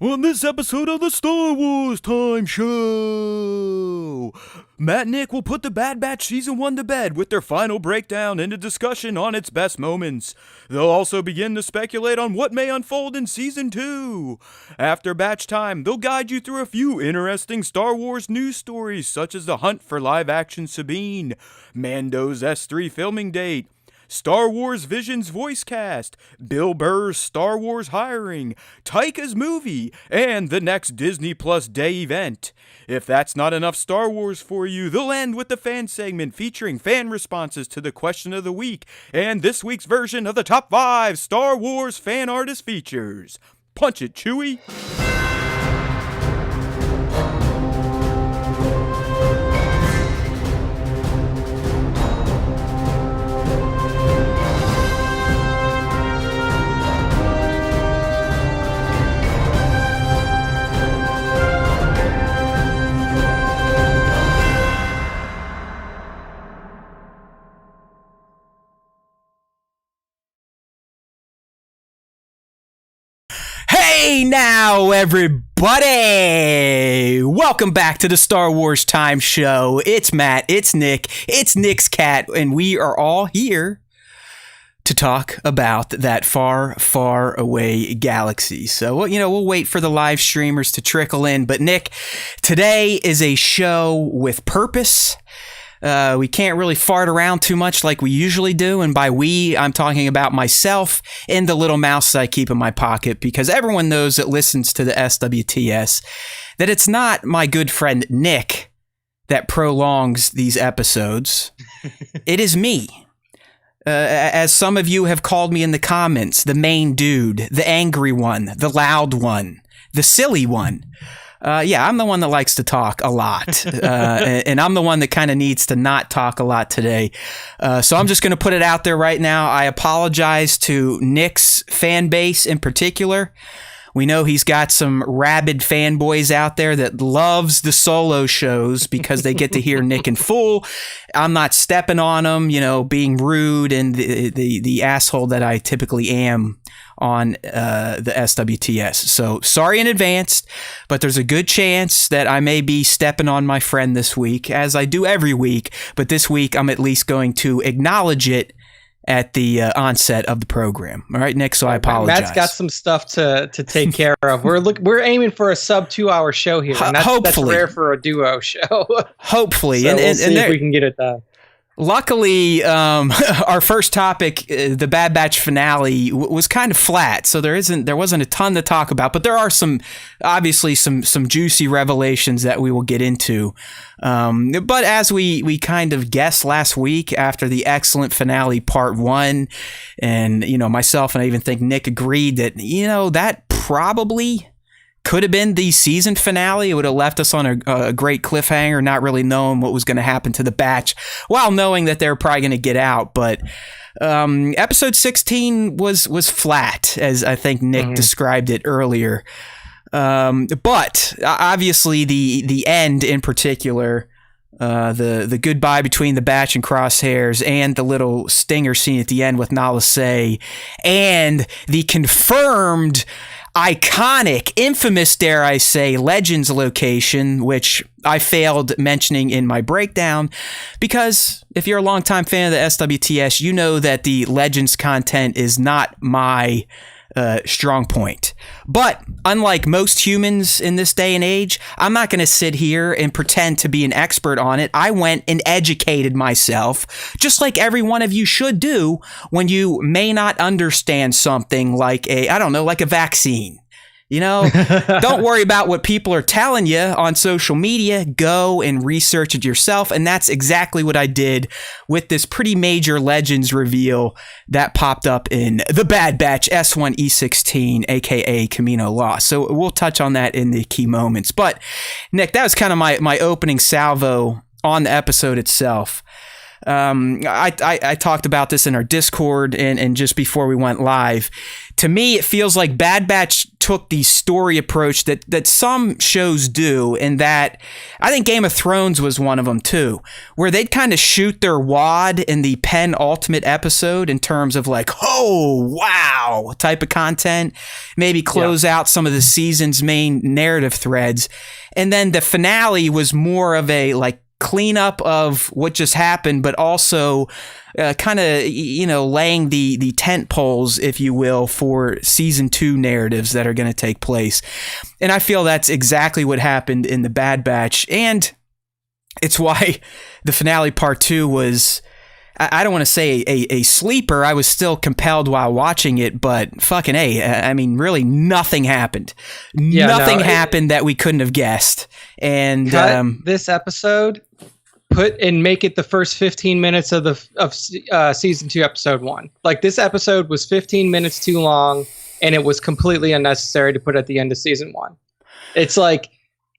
On this episode of the Star Wars Time Show, Matt and Nick will put the Bad Batch Season 1 to bed with their final breakdown and a discussion on its best moments. They'll also begin to speculate on what may unfold in Season 2. After Batch Time, they'll guide you through a few interesting Star Wars news stories, such as the hunt for live-action Sabine, Mando's S3 filming date, Star Wars Vision's voice cast, Bill Burr's Star Wars hiring, Taika's movie, and the next Disney Plus Day event. If that's not enough Star Wars for you, they'll end with the fan segment featuring fan responses to the question of the week and this week's version of the top 5 Star Wars fan artist features. Punch it, Chewie! Hey now, everybody! Welcome back to the Star Wars Time Show. It's Matt, it's Nick, it's Nick's cat, and we are all here to talk about that far, far away galaxy. So, we'll wait for the live streamers to trickle in. But Nick, today is a show with purpose. We can't really fart around too much like we usually do. And by we, I'm talking about myself and the little mouse that I keep in my pocket, because everyone knows that listens to the SWTS that it's not my good friend Nick that prolongs these episodes. It is me. As some of you have called me in the comments, the main dude, the angry one, the loud one, the silly one. I'm the one that likes to talk a lot, and I'm the one that kind of needs to not talk a lot today. So I'm just going to put it out there right now. I apologize to Nick's fan base in particular. We know he's got some rabid fanboys out there that loves the solo shows because they get to hear Nick in full. I'm not stepping on them, being rude and the asshole that I typically am on the SWTS. So sorry in advance, but there's a good chance that I may be stepping on my friend this week, as I do every week. But this week, I'm at least going to acknowledge it at the onset of the program. All right, Nick, so I apologize. Matt's got some stuff to take care of. We're aiming for a sub 2-hour show here, and that's rare for a duo show. Hopefully. So we'll see if we can get it done. Luckily, our first topic, the Bad Batch finale, was kind of flat, so there wasn't a ton to talk about, but there are some juicy revelations that we will get into. But as we kind of guessed last week after the excellent finale part 1, and myself and I even think Nick agreed that that probably could have been the season finale. It would have left us on a great cliffhanger, not really knowing what was going to happen to the batch, while knowing that they were probably going to get out. But episode 16 was flat, as I think Nick described it earlier. But obviously the end in particular, the goodbye between the Batch and Crosshairs, and the little stinger scene at the end with Nala Se, and the confirmed iconic, infamous, dare I say, Legends location, which I failed mentioning in my breakdown, because if you're a longtime fan of the SWTS, you know that the Legends content is not my strong point. But unlike most humans in this day and age, I'm not going to sit here and pretend to be an expert on it. I went and educated myself, just like every one of you should do when you may not understand something like like a vaccine. Don't worry about what people are telling you on social media. Go and research it yourself. And that's exactly what I did with this pretty major Legends reveal that popped up in the Bad Batch S1E16, aka Camino Lost. So we'll touch on that in the key moments. But Nick, that was kind of my opening salvo on the episode itself. I talked about this in our Discord and just before we went live. To me, it feels like Bad Batch took the story approach that some shows do, and that I think Game of Thrones was one of them too, where they'd kind of shoot their wad in the penultimate episode in terms of like, oh, wow, type of content, maybe close out some of the season's main narrative threads. And then the finale was more of a like cleanup of what just happened, but also kind of, laying the tent poles, if you will, for season 2 narratives that are going to take place. And I feel that's exactly what happened in the Bad Batch. And it's why the finale part 2 was, I don't want to say a sleeper. I was still compelled while watching it, but fucking A, I mean, really nothing happened. Nothing happened that we couldn't have guessed. And this episode, make it the first 15 minutes of season 2, episode 1. Like, this episode was 15 minutes too long, and it was completely unnecessary to put at the end of season 1. It's like,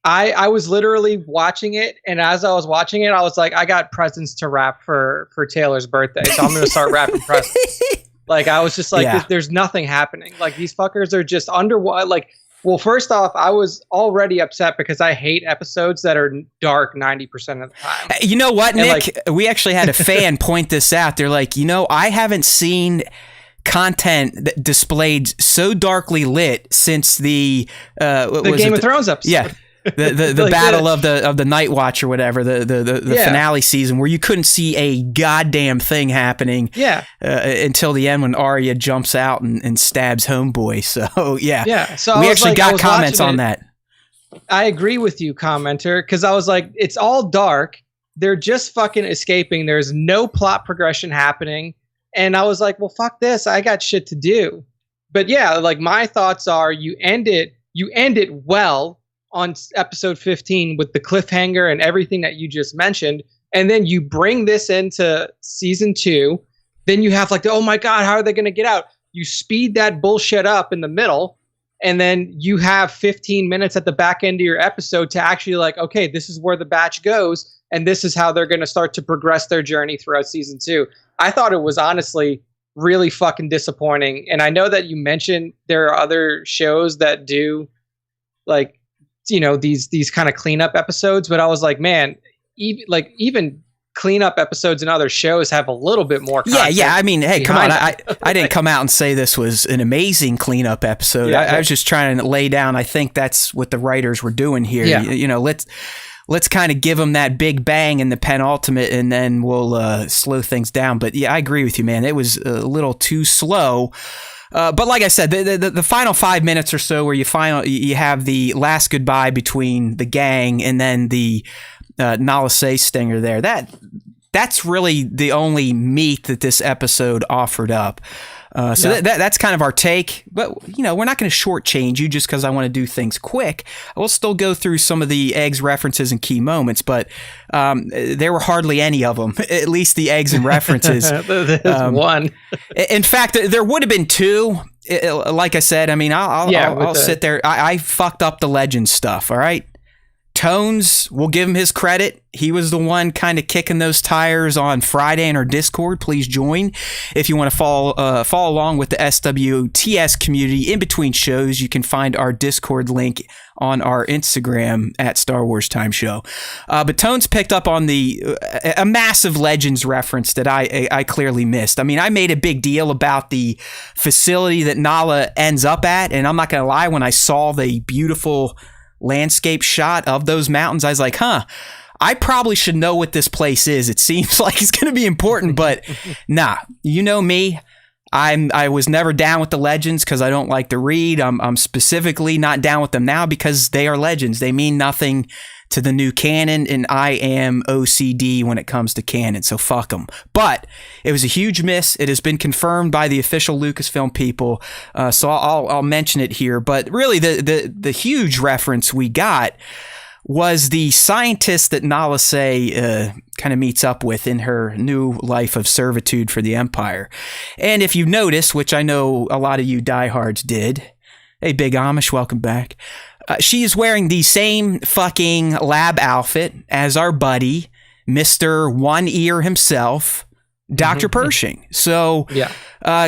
I was literally watching it, and as I was watching it, I was like, I got presents to wrap for Taylor's birthday, so I'm going to start wrapping presents. Like, I was just like, there's nothing happening. Like, these fuckers are just underwater. Like, well, first off, I was already upset because I hate episodes that are dark 90% of the time. You know what, Nick? We actually had a fan point this out. They're like, I haven't seen content that displayed so darkly lit since the Game of Thrones episode. Yeah. The like battle of the Night Watch or whatever, the finale season, where you couldn't see a goddamn thing happening until the end when Arya jumps out and stabs Homeboy. So so we actually got comments on that. I agree with you, commenter, because I was like, it's all dark. They're just fucking escaping. There's no plot progression happening. And I was like, well, fuck this. I got shit to do. But yeah, like, my thoughts are you end it well on episode 15 with the cliffhanger and everything that you just mentioned. And then you bring this into season 2. Then you have like, oh my God, how are they going to get out? You speed that bullshit up in the middle. And then you have 15 minutes at the back end of your episode to actually like, okay, this is where the batch goes. And this is how they're going to start to progress their journey throughout season 2. I thought it was honestly really fucking disappointing. And I know that you mentioned there are other shows that do like, these kind of cleanup episodes, but I was like, man, even cleanup episodes in other shows have a little bit more content. Yeah. I mean, hey, come on. I didn't come out and say this was an amazing cleanup episode. I was just trying to lay down. I think that's what the writers were doing here. Yeah. Let's kind of give them that big bang in the penultimate, and then we'll slow things down. But yeah, I agree with you, man. It was a little too slow. But like I said, the final 5 minutes or so where you have the last goodbye between the gang and then the Nala Se stinger there, that's really the only meat that this episode offered up. That's kind of our take, but we're not going to shortchange you just because I want to do things quick. We'll still go through some of the eggs references and key moments, but there were hardly any of them, at least the eggs and references. One. In fact, there would have been 2. Like I said, I mean, I'll sit there. I fucked up the Legends stuff. All right. Tones, we'll give him his credit. He was the one kind of kicking those tires on Friday in our Discord. Please join if you want to follow along with the SWTS community in between shows. You can find our Discord link on our Instagram at Star Wars Time Show. But Tones picked up on a massive Legends reference that I clearly missed. I mean, I made a big deal about the facility that Nala ends up at, and I'm not going to lie, when I saw the beautiful landscape shot of those mountains, I was like, I probably should know what this place is. It seems like it's going to be important, but nah, you know me. I was never down with the Legends because I don't like to read. I'm specifically not down with them now because they are Legends. They mean nothing to the new canon, and I am OCD when it comes to canon, so fuck them. But it was a huge miss. It has been confirmed by the official Lucasfilm people, so I'll mention it here. But really, the huge reference we got was the scientist that Nala Se kind of meets up with in her new life of servitude for the Empire. And if you notice, which I know a lot of you diehards did, hey, Big Amish, welcome back. She is wearing the same fucking lab outfit as our buddy, Mr. One Ear himself, Dr. Pershing. So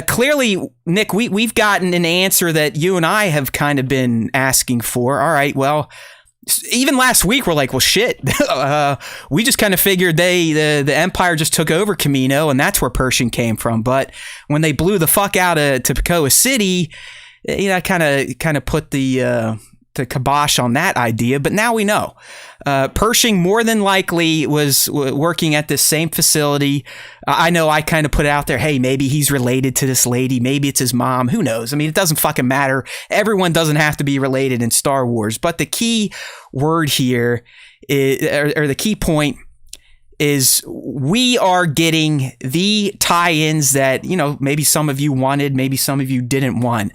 clearly, Nick, we've gotten an answer that you and I have kind of been asking for. All right, well, even last week, we're like, well, shit. We just kind of figured the Empire just took over Camino, and that's where Pershing came from. But when they blew the fuck out of Tipicoa City, kind of put the kibosh on that idea. But now we know. Pershing more than likely was working at this same facility. I know I kind of put it out there, hey, maybe he's related to this lady. Maybe it's his mom. Who knows? I mean, it doesn't fucking matter. Everyone doesn't have to be related in Star Wars. But the key word here or the key point is we are getting the tie-ins that, maybe some of you wanted, maybe some of you didn't want.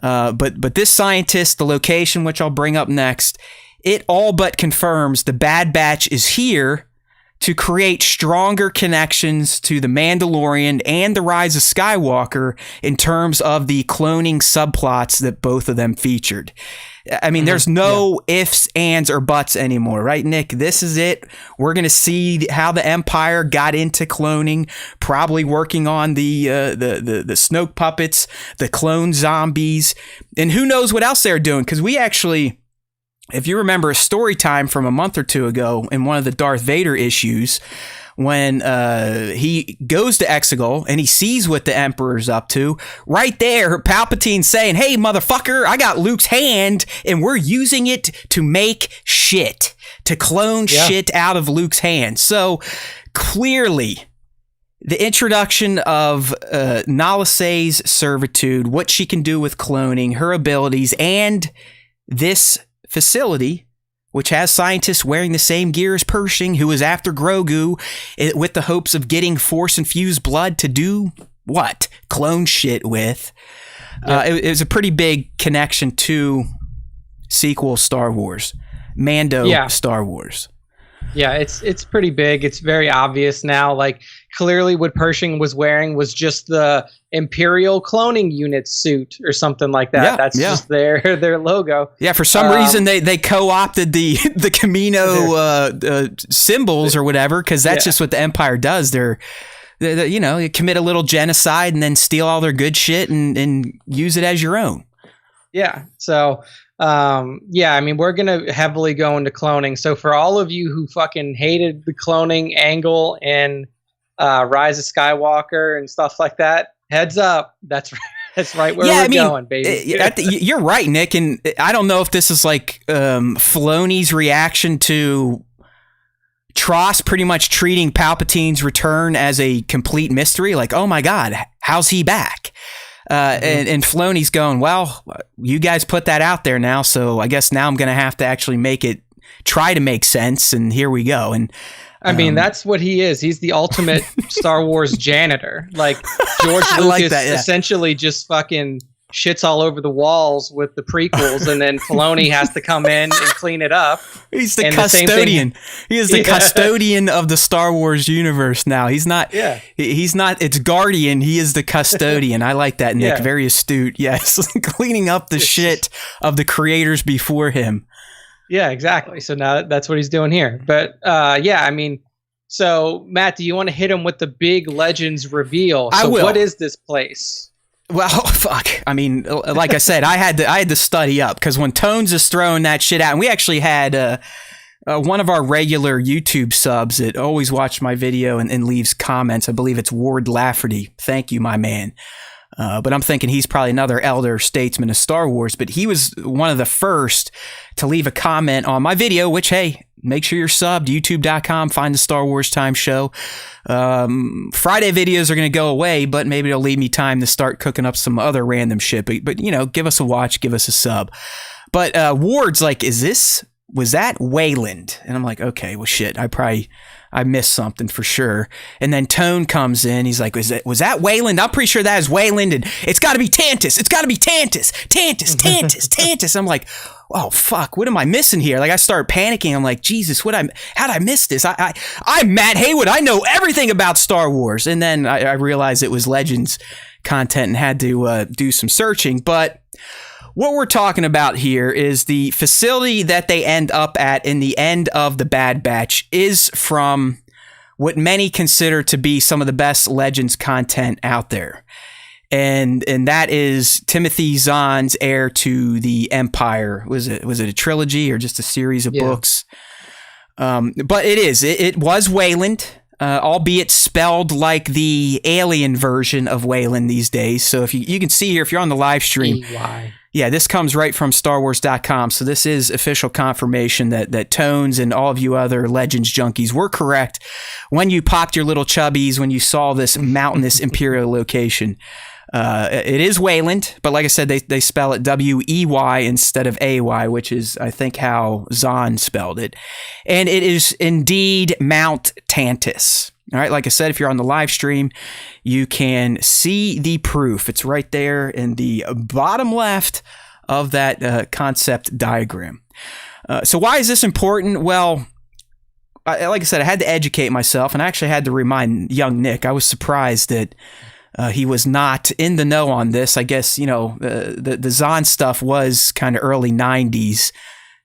But this scientist, the location, which I'll bring up next, it all but confirms the Bad Batch is here to create stronger connections to the Mandalorian and the Rise of Skywalker in terms of the cloning subplots that both of them featured. I mean, there's no ifs, ands, or buts anymore, right, Nick? This is it. We're going to see how the Empire got into cloning, probably working on the Snoke puppets, the clone zombies, and who knows what else they're doing, because we actually... If you remember a story time from a month or two ago in one of the Darth Vader issues, when he goes to Exegol and he sees what the Emperor's up to, right there, Palpatine's saying, hey, motherfucker, I got Luke's hand and we're using it to make shit, to clone shit out of Luke's hand. So clearly, the introduction of Nala Se's servitude, what she can do with cloning, her abilities, and this facility, which has scientists wearing the same gear as Pershing, who is after Grogu with the hopes of getting Force-infused blood to do what? Clone shit with. It was a pretty big connection to sequel Star Wars. Mando Star Wars. Yeah, it's pretty big. It's very obvious now. Like, clearly what Pershing was wearing was just the Imperial Cloning Unit suit or something like that. That's just their logo. Yeah, for some reason they co-opted the Camino symbols or whatever, because that's just what the Empire does. They commit a little genocide and then steal all their good shit and use it as your own. Yeah. So I mean, we're going to heavily go into cloning. So for all of you who fucking hated the cloning angle and Rise of Skywalker and stuff like that, heads up. That's right where we're going, baby. You're right, Nick. And I don't know if this is like Filoni's reaction to Tross pretty much treating Palpatine's return as a complete mystery. Like, oh my God, how's he back? And Filoni's going, well, you guys put that out there now, so I guess now I'm going to have to actually try to make sense, and here we go. And I mean, that's what he is. He's the ultimate Star Wars janitor. Like, George Lucas essentially just fucking shits all over the walls with the prequels, and then Filoni has to come in and clean it up. He's the custodian. He is the custodian of the Star Wars universe now. He's not. Yeah. He's not. It's guardian. He is the custodian. I like that, Nick. Very astute. Yes, cleaning up the shit of the creators before him. Yeah, exactly. So now that's what he's doing here. But I mean, so Matt, do you want to hit him with the big Legends reveal? So I will. What is this place? Well, fuck. I mean, like I said, I had to study up, because when Tones is throwing that shit out, and we actually had one of our regular YouTube subs that always watched my video and leaves comments. I believe it's Ward Lafferty. Thank you, my man. But I'm thinking he's probably another elder statesman of Star Wars, but he was one of the first to leave a comment on my video, which, hey, make sure you're subbed, youtube.com, find the Star Wars Time Show. Friday videos are going to go away, but maybe it'll leave me time to start cooking up some other random shit. But give us a watch, give us a sub. But Ward's like, was that Wayland? And I'm like, okay, well, shit, I missed something for sure. And then Tone comes in. He's like, was that Wayland? I'm pretty sure that is Wayland. And it's got to be Tantus. It's got to be Tantus. Tantus. I'm like, oh, fuck. What am I missing here? Like, I start panicking. I'm like, Jesus, how'd I miss this? I'm Matt Haywood. I know everything about Star Wars. And then I realized it was Legends content and had to do some searching. But what we're talking about here is the facility that they end up at in the end of the Bad Batch is from what many consider to be some of the best Legends content out there. And that is Timothy Zahn's heir to the Empire. Was it a trilogy or just a series of books? But it was Wayland, albeit spelled like the alien version of Wayland these days. So if you can see here, if you're on the live stream, yeah, this comes right from StarWars.com. So this is official confirmation that Tones and all of you other Legends junkies were correct when you popped your little chubbies when you saw this mountainous Imperial location. It is Wayland, but like I said, they spell it W-E-Y instead of A-Y, which is, I think, how Zahn spelled it. And it is indeed Mount Tantus. All right, like I said, if you're on the live stream, you can see the proof. It's right there in the bottom left of that concept diagram. So why is this important? Well, like I said, I had to educate myself, and I actually had to remind young Nick. I was surprised that he was not in the know on this. I guess, the Zahn stuff was kind of early 90s,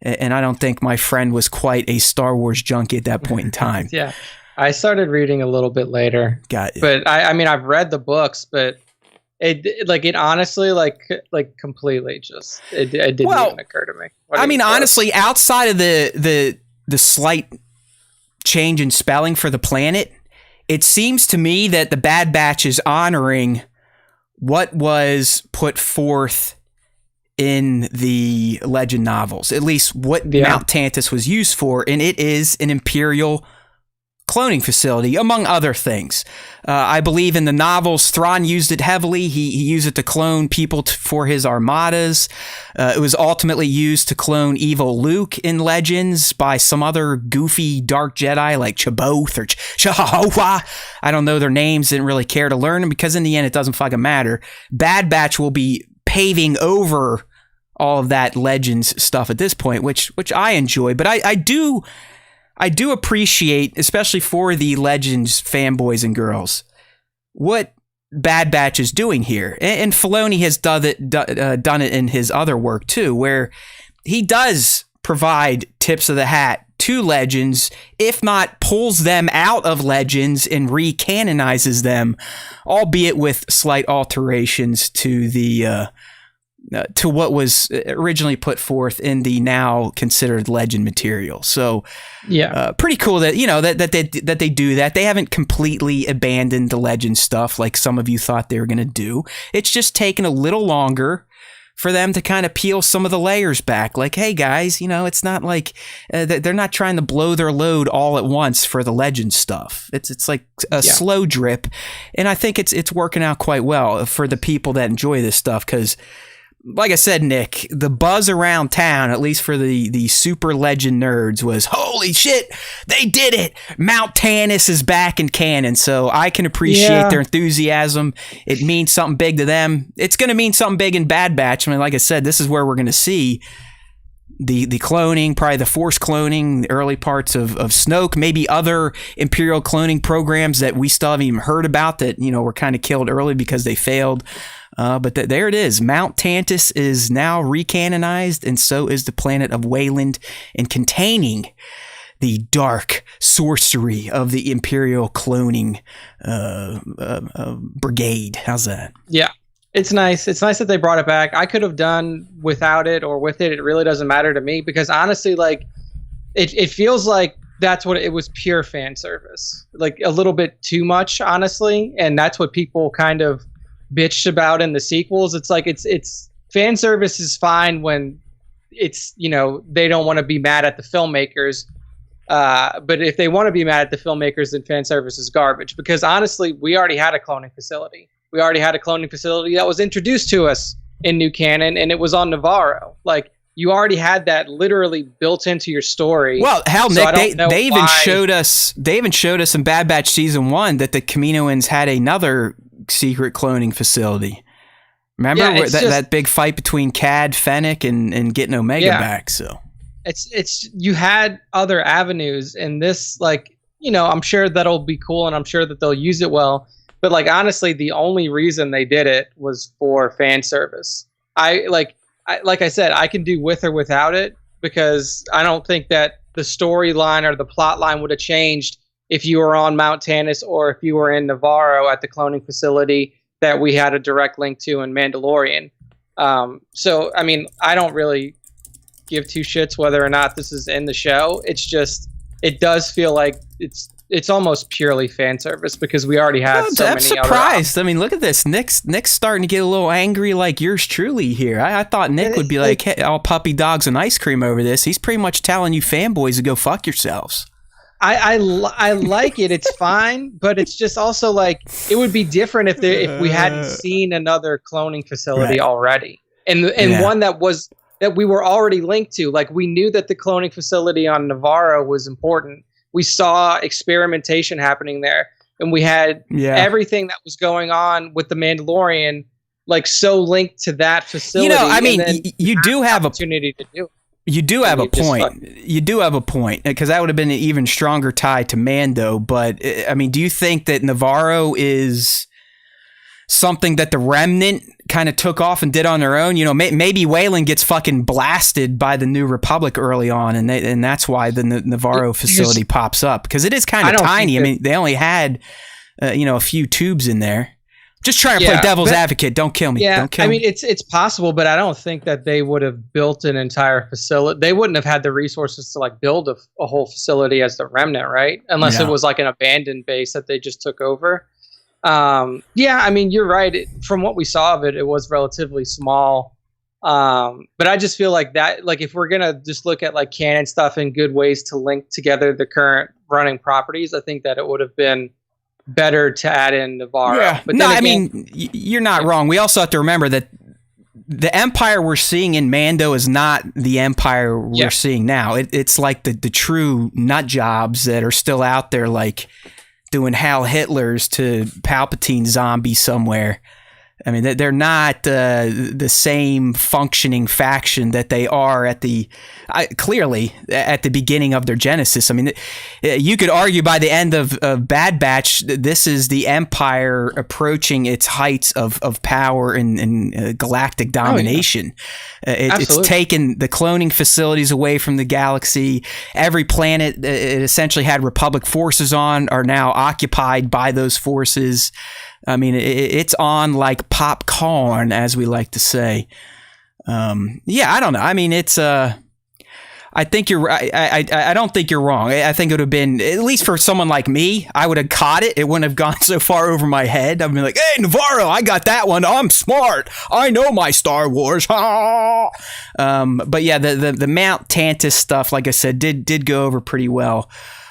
and I don't think my friend was quite a Star Wars junkie at that point in time. Yeah, I started reading a little bit later. Got it. But I mean, I've read the books, but it honestly, completely just, it didn't even occur to me. I mean, honestly, outside of the slight change in spelling for the planet, it seems to me that the Bad Batch is honoring what was put forth in the Legend novels, at least what Mount Tantus was used for, and it is an Imperial cloning facility, among other things. I believe in the novels, Thrawn used it heavily. He used it to clone people for his armadas. It was ultimately used to clone evil Luke in Legends by some other goofy dark Jedi like Chaboth or Chahawa. I don't know their names, didn't really care to learn them because in the end it doesn't fucking matter. Bad Batch will be paving over all of that Legends stuff at this point, which I enjoy. But I do appreciate, especially for the Legends fanboys and girls, what Bad Batch is doing here. And Filoni has done it in his other work too, where he does provide tips of the hat to Legends, if not pulls them out of Legends and recanonizes them, albeit with slight alterations to the to what was originally put forth in the now considered Legend material. So pretty cool that, that they do that. They haven't completely abandoned the Legend stuff like some of you thought they were going to do. It's just taken a little longer for them to kind of peel some of the layers back. Like, hey guys, it's not like they're not trying to blow their load all at once for the Legend stuff. It's like a slow drip. And I think it's working out quite well for the people that enjoy this stuff. 'Cause like I said, Nick, the buzz around town, at least for the super Legend nerds, was, holy shit, they did it. Mount Tantus is back in canon. So I can appreciate their enthusiasm. It means something big to them. It's going to mean something big in Bad Batch. I mean, like I said, this is where we're going to see the cloning, probably the Force cloning, the early parts of Snoke, maybe other Imperial cloning programs that we still haven't even heard about that, were kind of killed early because they failed. But there it is. Mount Tantus is now recanonized, and so is the planet of Wayland, and containing the dark sorcery of the Imperial cloning brigade. How's that? Yeah, it's nice. It's nice that they brought it back. I could have done without it or with it. It really doesn't matter to me because honestly, it feels like that's what it was, pure fan service, like a little bit too much, honestly, and that's what people kind of bitched about in the sequels. It's like it's fan service is fine when it's they don't want to be mad at the filmmakers, but if they want to be mad at the filmmakers, then fan service is garbage. Because honestly, we already had a cloning facility. We already had a cloning facility that was introduced to us in new canon, and it was on Navarro. Like, you already had that literally built into your story. Well, hell, so Nick, they even showed us in Bad Batch season 1 that the Kaminoans had another secret cloning facility. Remember that big fight between Cad, Fennec, and getting Omega back? So it's you had other avenues, and this, I'm sure that'll be cool, and I'm sure that they'll use it well. But honestly, the only reason they did it was for fan service. Like I said, I can do with or without it because I don't think that the storyline or the plot line would have changed if you were on Mount Tantus or if you were in Navarro at the cloning facility that we had a direct link to in Mandalorian. So, I mean, I don't really give two shits whether or not this is in the show. It's just, it does feel like it's almost purely fan service because we already had so many. I'm surprised. I mean, look at this. Nick's starting to get a little angry like yours truly here. I thought Nick would be like, hey, all puppy dogs and ice cream over this. He's pretty much telling you fanboys to go fuck yourselves. I like it. It's fine, but it's just also like it would be different if we hadn't seen another cloning facility already, and one that we were already linked to. Like we knew that the cloning facility on Navarro was important. We saw experimentation happening there, and we had everything that was going on with the Mandalorian, like so linked to that facility. You know, I mean, you do have an opportunity to do it. You do have a point. You do have a point because that would have been an even stronger tie to Mando. But I mean, do you think that Navarro is something that the Remnant kind of took off and did on their own? You know, maybe Wayland gets fucking blasted by the New Republic early on, and that's why the Navarro facility pops up because it is kind of tiny. I mean, they only had a few tubes in there. Just trying to play devil's advocate. Don't kill me. Yeah, don't kill me. I mean, it's possible, but I don't think that they would have built an entire facility. They wouldn't have had the resources to like build a whole facility as the Remnant, right? Unless it was like an abandoned base that they just took over. Yeah, I mean, you're right. From what we saw of it, it was relatively small. But I just feel like that, like if we're gonna just look at like canon stuff and good ways to link together the current running properties, I think that it would have been better to add in Navarro. Yeah. But no, again, I mean, you're not wrong. We also have to remember that the Empire we're seeing in Mando is not the Empire we're seeing now. It's like the true nut jobs that are still out there, like doing Hal Hitlers to Palpatine zombie somewhere. I mean, they're not the same functioning faction that they are clearly at the beginning of their genesis. I mean, you could argue by the end of Bad Batch, this is the Empire approaching its heights of power and galactic domination. Oh, yeah. It's taken the cloning facilities away from the galaxy. Every planet it essentially had Republic forces on are now occupied by those forces. I mean, it's on like popcorn, as we like to say. Yeah, I don't know. I mean, it's I think you're right. I don't think you're wrong. I think it would have been, at least for someone like me, I would have caught it. It wouldn't have gone so far over my head. I'd be like, hey, Navarro, I got that one. I'm smart. I know my Star Wars. But yeah, the Mount Tantus stuff, like I said, did go over pretty well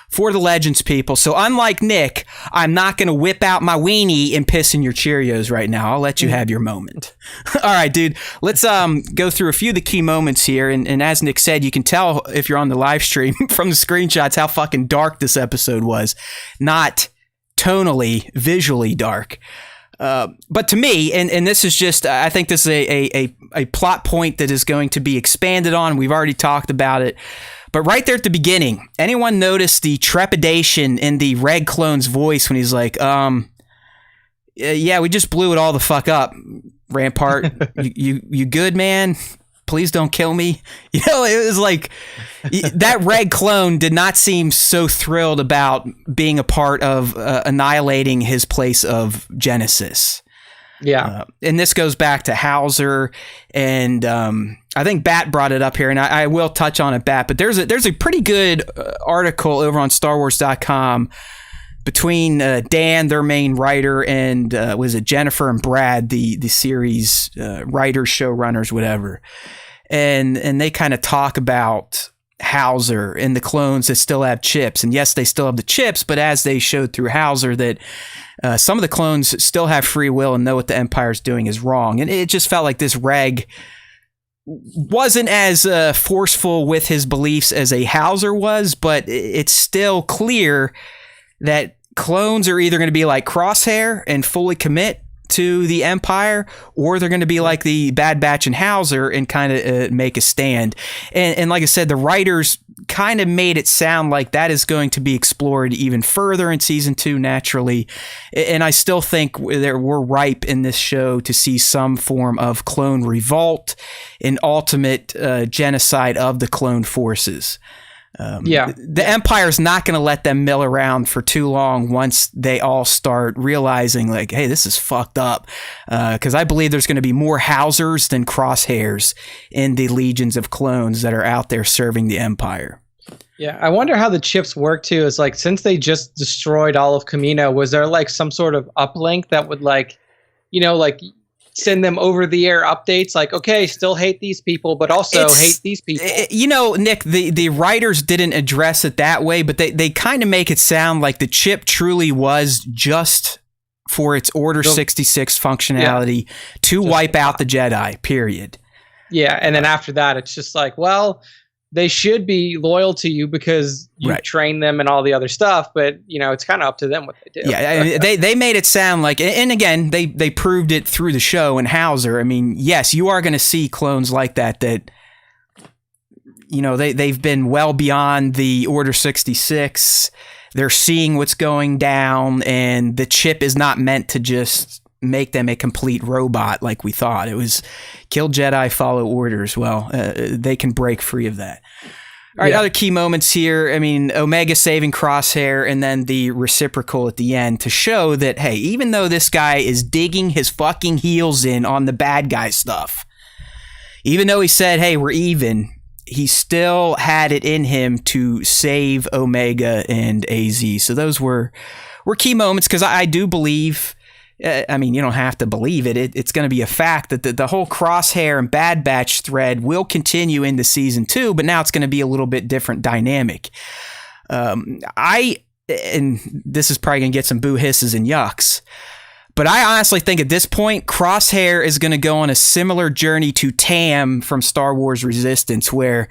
for the Legends people. So unlike Nick, I'm not going to whip out my weenie and piss in your Cheerios right now. I'll let you have your moment. All right, dude. Let's go through a few of the key moments here. And as Nick said, you can tell if you're on the live stream from the screenshots how fucking dark this episode was. Not tonally, visually dark. But to me, and this is just, I think this is a plot point that is going to be expanded on. We've already talked about it. But right there at the beginning, anyone notice the trepidation in the Red Clone's voice when he's like, yeah, we just blew it all the fuck up, Rampart. you good, man? Please don't kill me. You know, it was like that Red Clone did not seem so thrilled about being a part of annihilating his place of Genesis. Yeah. And this goes back to Hauser, and I think Bat brought it up here, and I will touch on it, Bat, but there's a pretty good article over on StarWars.com between Dan, their main writer, and was it Jennifer and Brad, the series writers, showrunners, whatever. And they kind of talk about Hauser and the clones that still have chips. And yes, they still have the chips, but as they showed through Hauser that some of the clones still have free will and know what the Empire's doing is wrong. And it just felt like this Reg wasn't as forceful with his beliefs as a Hauser was, but it's still clear that clones are either going to be like Crosshair and fully commit to the Empire, or they're going to be like the Bad Batch and Hauser and kind of make a stand. And like I said, the writers kind of made it sound like that is going to be explored even further in season 2 naturally. And I still think we're ripe in this show to see some form of clone revolt and ultimate genocide of the clone forces. The Empire's not going to let them mill around for too long once they all start realizing, like, hey, this is fucked up. Because I believe there's going to be more Housers than Crosshairs in the legions of clones that are out there serving the Empire. Yeah, I wonder how the chips work too. Is like, since they just destroyed all of Kamino, was there like some sort of uplink that would like, like send them over the air updates? Like, okay, still hate these people, but also hate these people. Nick, the writers didn't address it that way, but they kind of make it sound like the chip truly was just for its Order 66 functionality to wipe out the Jedi, period. Yeah, and then after that, it's just like, well, they should be loyal to you because you train them and all the other stuff, but it's kind of up to them what they do. Yeah, I mean, they made it sound like, and again, they proved it through the show and Hauser. I mean, yes, you are going to see clones like that they've been well beyond the Order 66. They're seeing what's going down, and the chip is not meant to just make them a complete robot like we thought. It was kill Jedi, follow orders. Well, they can break free of that. All right, other key moments here. I mean, Omega saving Crosshair, and then the reciprocal at the end to show that, hey, even though this guy is digging his fucking heels in on the bad guy stuff, even though he said, hey, we're even, he still had it in him to save Omega and AZ. So those were key moments, because I do believe, I mean, you don't have to believe it. It's going to be a fact that the whole Crosshair and Bad Batch thread will continue into season 2, but now it's going to be a little bit different dynamic. And this is probably going to get some boo hisses and yucks, but I honestly think at this point, Crosshair is going to go on a similar journey to Tam from Star Wars Resistance, where,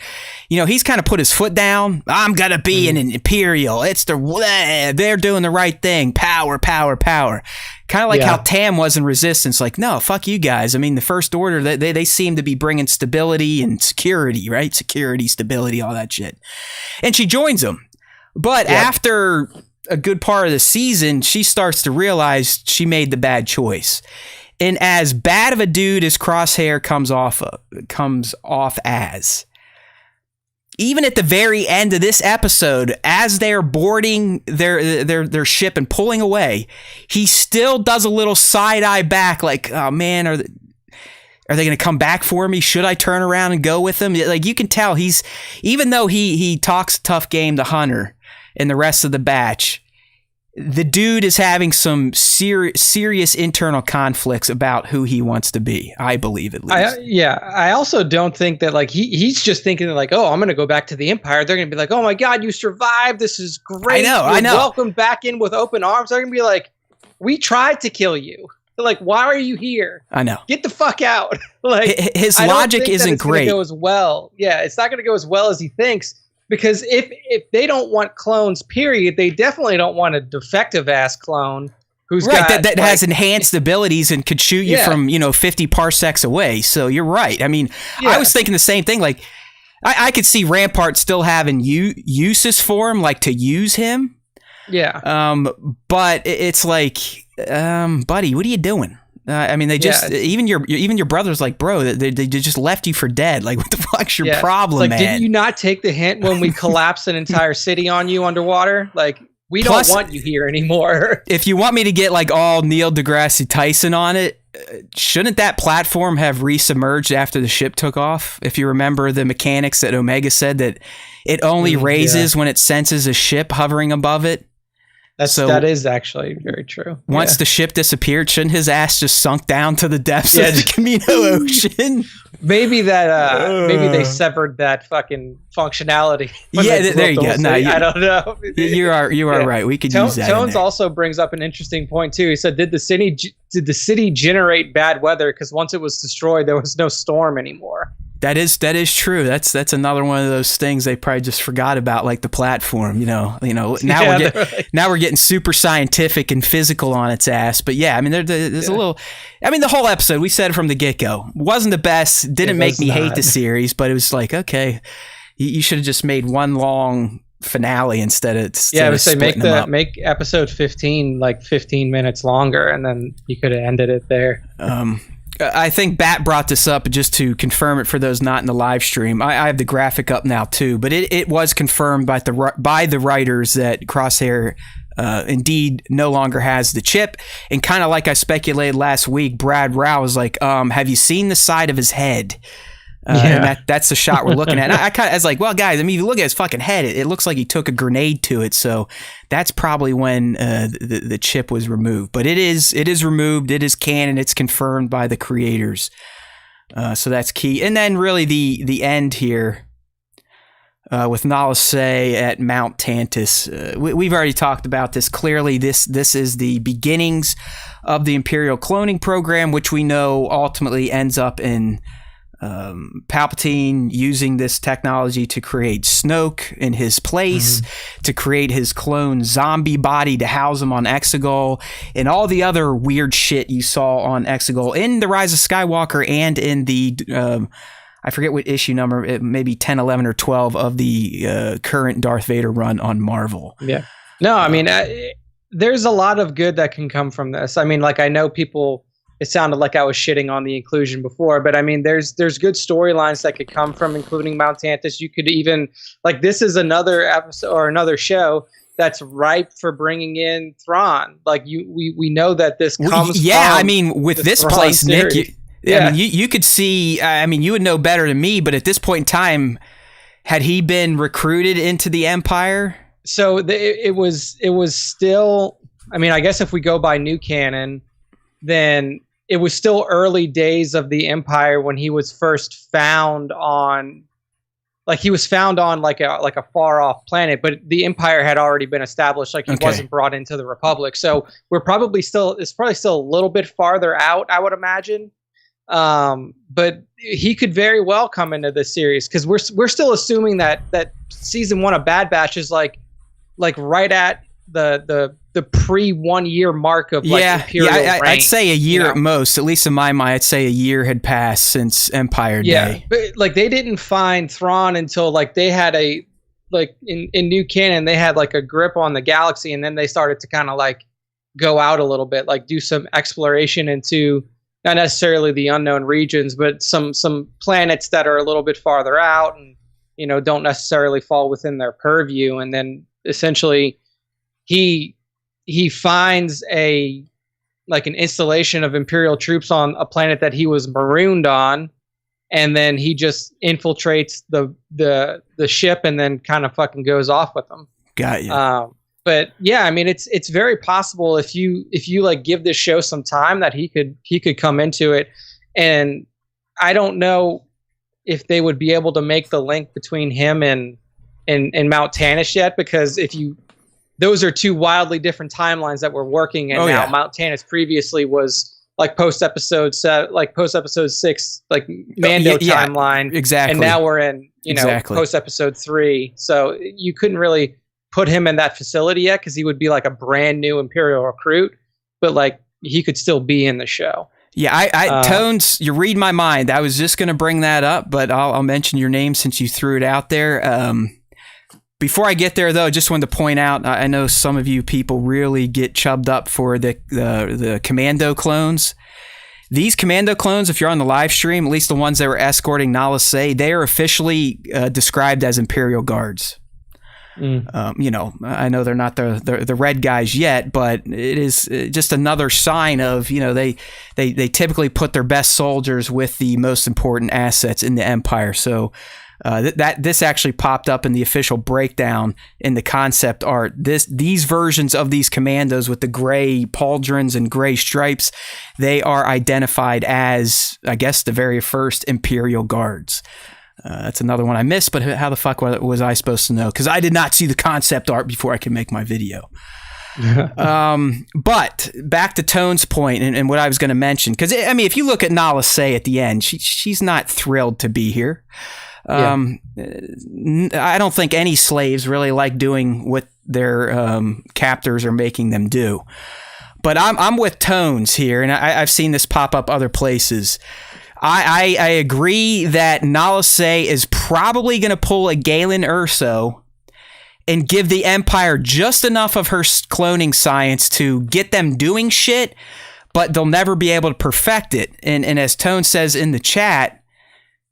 he's kind of put his foot down. I'm going to be an Imperial. They're doing the right thing. Power, power, power. Kind of like how Tam was in Resistance. Like, no, fuck you guys. I mean, the First Order, they seem to be bringing stability and security, right? Security, stability, all that shit. And she joins them. But after a good part of the season, she starts to realize she made the bad choice. And as bad of a dude as Crosshair comes off as, even at the very end of this episode, as they're boarding their ship and pulling away, he still does a little side eye back, like, oh man, are they going to come back for me? Should I turn around and go with them? Like, you can tell even though he talks a tough game to Hunter and the rest of the batch, the dude is having some serious internal conflicts about who he wants to be, I believe, at least. I also don't think that, like, he's just thinking that, like, oh, I'm going to go back to the Empire. They're going to be like, oh my God, you survived. This is great. I know. Welcome back in with open arms. They're going to be like, we tried to kill you. They're like, why are you here? I know. Get the fuck out. Like, his logic isn't great. Go as well. Yeah, it's not going to go as well as he thinks. Because if they don't want clones, period, they definitely don't want a defective ass clone who's got, that has enhanced abilities and could shoot you from 50 parsecs away. So you're right. I mean, I was thinking the same thing. Like, I could see Rampart still having uses for him, like to use him. Yeah. But it's like, buddy, what are you doing? I mean, they just even your brother's like, bro, they just left you for dead. Like, what the fuck's your problem, like, man? Did you not take the hint when we collapsed an entire city on you underwater? Like, we don't want you here anymore. If you want me to get like all Neil deGrasse Tyson on it, shouldn't that platform have resubmerged after the ship took off? If you remember the mechanics that Omega said, that it only raises when it senses a ship hovering above it. That is actually very true. Once the ship disappeared, shouldn't his ass just sunk down to the depths of the Camino Ocean? Maybe they severed that fucking functionality. There you go. No, I don't know. You are right. We could use that. Tones also brings up an interesting point too. He said, "Did the city generate bad weather? Because once it was destroyed, there was no storm anymore." That is true. That's another one of those things they probably just forgot about, like the platform. Now we're getting super scientific and physical on its ass. But yeah, I mean, there's a little. I mean, the whole episode, we said it from the get-go, wasn't the best. Didn't make me hate the series, but it was like, okay, you should have just made one long finale instead of make episode 15 like 15 minutes longer, and then you could have ended it there. I think Bat brought this up just to confirm it for those not in the live stream. I have the graphic up now too, but it was confirmed by the writers that Crosshair indeed no longer has the chip. And kind of like I speculated last week, Brad Rao was like, have you seen the side of his head? And that's the shot we're looking at. And I was like, well, guys, I mean, if you look at his fucking head, it looks like he took a grenade to it. So that's probably when the chip was removed. But it is removed. It is canon. It's confirmed by the creators. So that's key. And then really the end here with Nala Se at Mount Tantus. We've already talked about this. Clearly, this is the beginnings of the Imperial cloning program, which we know ultimately ends up in Palpatine using this technology to create Snoke in his place, to create his clone zombie body to house him on Exegol, and all the other weird shit you saw on Exegol in The Rise of Skywalker and in the I forget what issue number, maybe 10, 11, or 12 of the current Darth Vader run on Marvel. Yeah. No, I mean, there's a lot of good that can come from this. I mean, like, I know people, it sounded like I was shitting on the inclusion before, but I mean, there's good storylines that could come from including Mount Tantus. You could even, like, this is another episode or another show that's ripe for bringing in Thrawn. Like, we know that this comes from I mean, with this Thrawn place, series. Nick, I mean, you could see, I mean, you would know better than me, but at this point in time, had he been recruited into the Empire? So it was still, I mean, I guess if we go by new canon, then it was still early days of the Empire when he was first found on, like, he was found on like a far off planet, but the Empire had already been established. Like, he wasn't brought into the Republic. So it's probably still a little bit farther out, I would imagine. But he could very well come into this series, because we're still assuming that season 1 of Bad Batch is like right at the pre 1 year mark of Imperial reign. I'd say a year at most. At least in my mind, I'd say a year had passed since Empire Day. But like, they didn't find Thrawn until like they had in new canon, they had like a grip on the galaxy, and then they started to kind of like go out a little bit, like do some exploration into not necessarily the unknown regions, but some planets that are a little bit farther out and, you know, don't necessarily fall within their purview. And then essentially he finds an installation of Imperial troops on a planet that he was marooned on, and then he just infiltrates the ship and then kind of fucking goes off with them. Got you. But yeah, I mean, it's very possible if you like give this show some time that he could come into it. And I don't know if they would be able to make the link between him and Mount Tantus yet, because those are two wildly different timelines that we're working in now. Mount Tantus previously was like post episode 6, like Mando timeline. Exactly. And now we're in, post episode 3. So you couldn't really put him in that facility yet, because he would be like a brand new Imperial recruit, but like he could still be in the show. Yeah, Tones, you read my mind. I was just going to bring that up, but I'll mention your name since you threw it out there. Before I get there, though, I just wanted to point out, I know some of you people really get chubbed up for the Commando clones. These Commando clones, if you're on the live stream, at least the ones that were escorting Nala Se, they are officially described as Imperial Guards. I know they're not the red guys yet, but it is just another sign of, they typically put their best soldiers with the most important assets in the Empire. So this actually popped up in the official breakdown in the concept art. These versions of these commandos with the gray pauldrons and gray stripes, they are identified as, I guess, the very first Imperial Guards. That's another one I missed, but how the fuck was I supposed to know? Because I did not see the concept art before I could make my video. But back to Tone's point and what I was going to mention, because I mean, if you look at Nala Se at the end, she's not thrilled to be here. I don't think any slaves really like doing what their captors are making them do. But I'm with Tones here, and I've seen this pop up other places. I agree that Nala Se is probably going to pull a Galen Erso and give the Empire just enough of her cloning science to get them doing shit, but they'll never be able to perfect it. And as Tone says in the chat,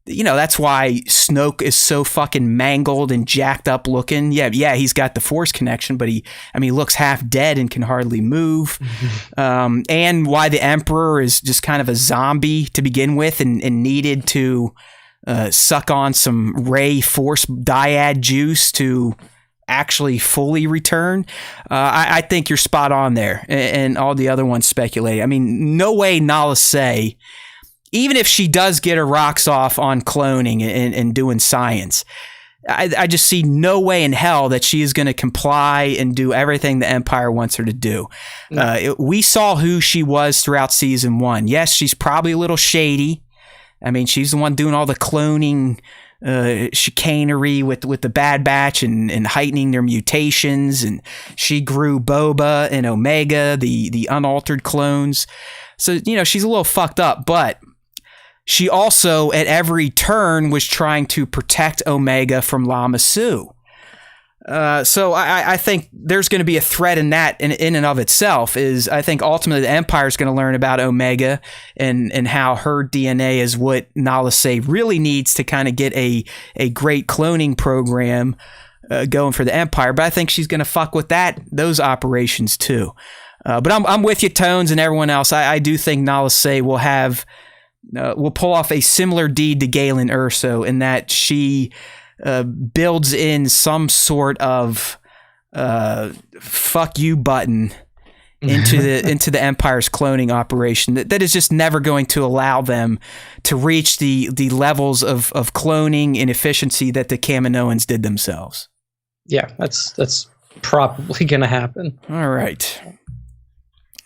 that's why Snoke is so fucking mangled and jacked up looking. Yeah, he's got the Force connection, but he looks half dead and can hardly move. And why the Emperor is just kind of a zombie to begin with and needed to suck on some Rey Force dyad juice to actually fully return. I think you're spot on there, and all the other ones speculate. I mean, no way Nala Se, even if she does get her rocks off on cloning and doing science, I just see no way in hell that she is going to comply and do everything the Empire wants her to do. We saw who she was throughout season 1. Yes, she's probably a little shady. I mean, she's the one doing all the cloning chicanery with the Bad Batch and heightening their mutations, and she grew Boba and Omega, the unaltered clones. So, she's a little fucked up, but she also at every turn was trying to protect Omega from Lama Su. So I think there's going to be a threat in that in and of itself. Is I think ultimately the Empire is going to learn about Omega and how her DNA is what Nala Se really needs to kind of get a great cloning program going for the Empire. But I think she's going to fuck with those operations too. But I'm with you, Tones, and everyone else. I do think Nala Se will pull off a similar deed to Galen Erso in that she builds in some sort of fuck you button into the Empire's cloning operation that is just never going to allow them to reach the levels of cloning and efficiency that the Kaminoans did themselves. Yeah, that's probably going to happen. All right.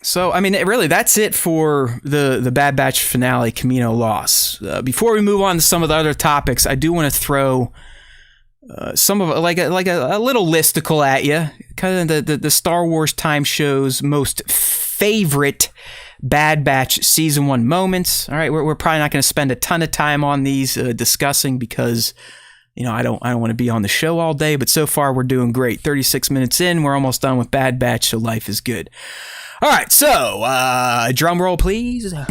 So, I mean, really, that's it for the Bad Batch finale, Camino Loss. Before we move on to some of the other topics, I do want to throw some of like a little listicle at you, kind of the Star Wars Time Show's most favorite Bad Batch season 1 moments. All right, we're probably not going to spend a ton of time on these discussing because I don't want to be on the show all day. But so far we're doing great. 36 minutes in, we're almost done with Bad Batch, so life is good. All right, so drum roll, please. All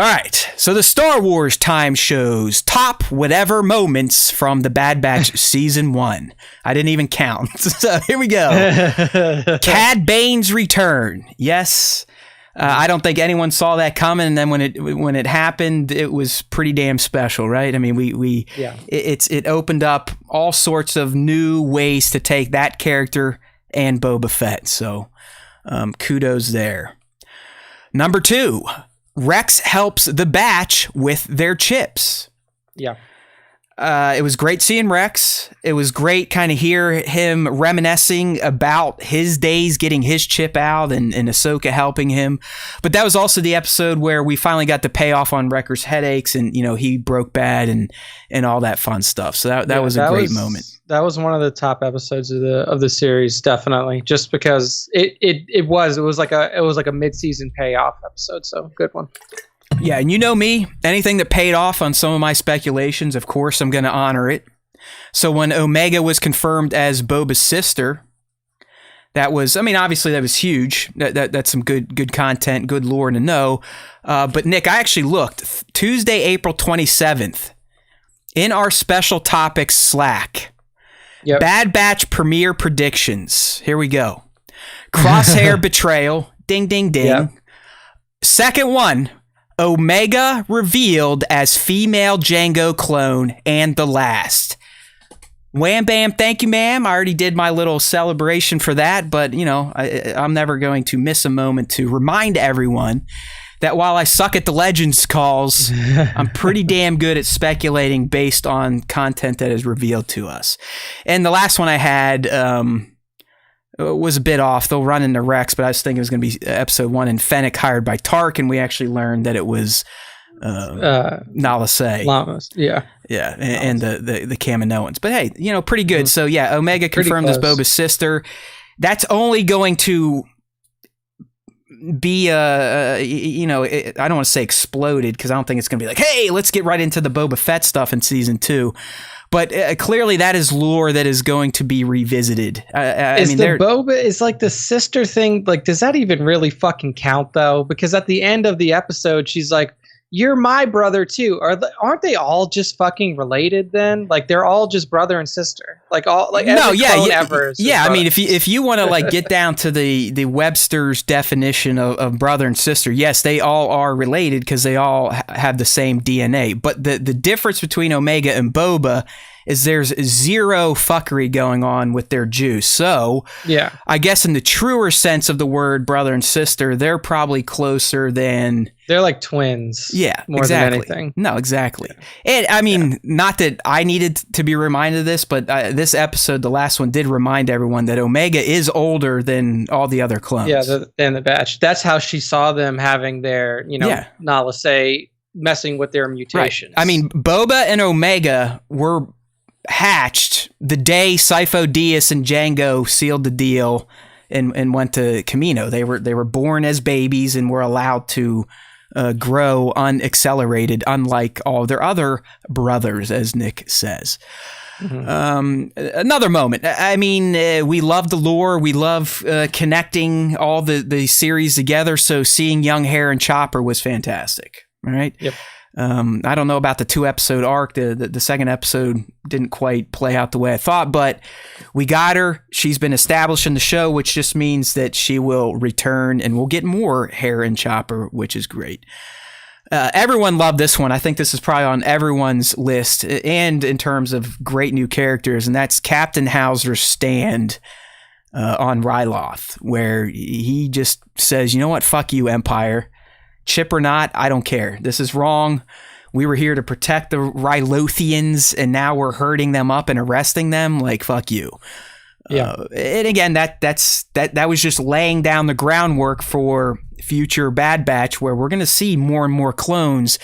right, so the Star Wars Time Show's top whatever moments from the Bad Batch season 1. I didn't even count. So here we go. Cad Bane's return. Yes, I don't think anyone saw that coming. And then when it happened, it was pretty damn special, right? I mean, it opened up all sorts of new ways to take that character and Boba Fett. So kudos there. Number 2. Rex helps the Batch with their chips. Yeah. It was great seeing Rex. It was great kind of hear him reminiscing about his days getting his chip out and Ahsoka helping him. But that was also the episode where we finally got the payoff on Wrecker's headaches and, he broke bad and all that fun stuff. So that was a great moment. That was one of the top episodes of the series, definitely. Just because it was like a mid-season payoff episode, so good one. Yeah, and you know me, anything that paid off on some of my speculations, of course, I'm going to honor it. So when Omega was confirmed as Boba's sister, that was, obviously that was huge. That's some good content, good lore to know. But Nick, I actually looked. Tuesday, April 27th, in our special topics Slack, yep. Bad Batch premiere predictions. Here we go. Crosshair betrayal. Ding, ding, ding. Yep. Second one. Omega revealed as female Jango clone and the last. Wham bam, thank you, ma'am. I already did my little celebration for that, but I'm never going to miss a moment to remind everyone that while I suck at the Legends calls, I'm pretty damn good at speculating based on content that is revealed to us. And the last one I had was a bit off. They'll run into Rex, but I was thinking it was going to be episode 1 and Fennec hired by Tark, and we actually learned that it was Nala Se. Lamas, yeah. Yeah, and the Kaminoans. But hey, pretty good. So yeah, Omega confirmed as Boba's sister. That's only going to be I don't want to say exploded, because I don't think it's going to be like, hey, let's get right into the Boba Fett stuff in season 2. But clearly that is lore that is going to be revisited. Boba is like the sister thing. Like, does that even really fucking count though? Because at the end of the episode, she's like, "You're my brother too." Aren't they all just fucking related then? Like, they're all just brother and sister. Like all like every clone ever. Yeah, I mean, if you want to like get down to the Webster's definition of brother and sister, yes, they all are related because they all have the same DNA. But the difference between Omega and Boba is there's zero fuckery going on with their juice. So yeah, I guess in the truer sense of the word brother and sister, they're probably closer than... They're like twins. Yeah, more than anything. No, exactly. Yeah. And I mean, not that I needed to be reminded of this, but this episode, the last one, did remind everyone that Omega is older than all the other clones. Yeah, than the batch. That's how she saw them having their, Nala say, messing with their mutations. Right. I mean, Boba and Omega were hatched the day SWTS and Jango sealed the deal and went to Camino. They were born as babies and were allowed to grow unaccelerated, unlike all their other brothers, as Nick says. Mm-hmm. Another moment. I mean, we love the lore. We love connecting all the series together. So seeing young Hera and Chopper was fantastic. Right? Yep. I don't know about the 2-episode arc. The second episode didn't quite play out the way I thought, but we got her. She's been established in the show, which just means that she will return and we'll get more Hera and Chopper, which is great. Everyone loved this one. I think this is probably on everyone's list, and in terms of great new characters, and that's Captain Hauser's stand on Ryloth, where he just says, you know what, fuck you, Empire. Chip or not, I don't care. This is wrong. We were here to protect the Rylothians, and now we're hurting them up and arresting them. Like, fuck you. Yeah. And again, that was just laying down the groundwork for future Bad Batch, where we're going to see more and more clones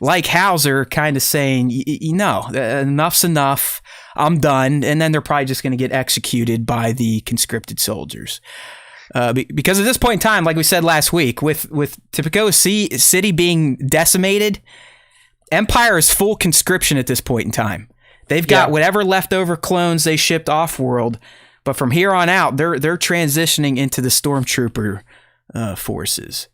like Hauser kind of saying, enough's enough. I'm done. And then they're probably just going to get executed by the conscripted soldiers. Because at this point in time, like we said last week, with Tipico City being decimated, Empire is full conscription at this point in time. They've got whatever leftover clones they shipped off-world, but from here on out, they're transitioning into the Stormtrooper forces.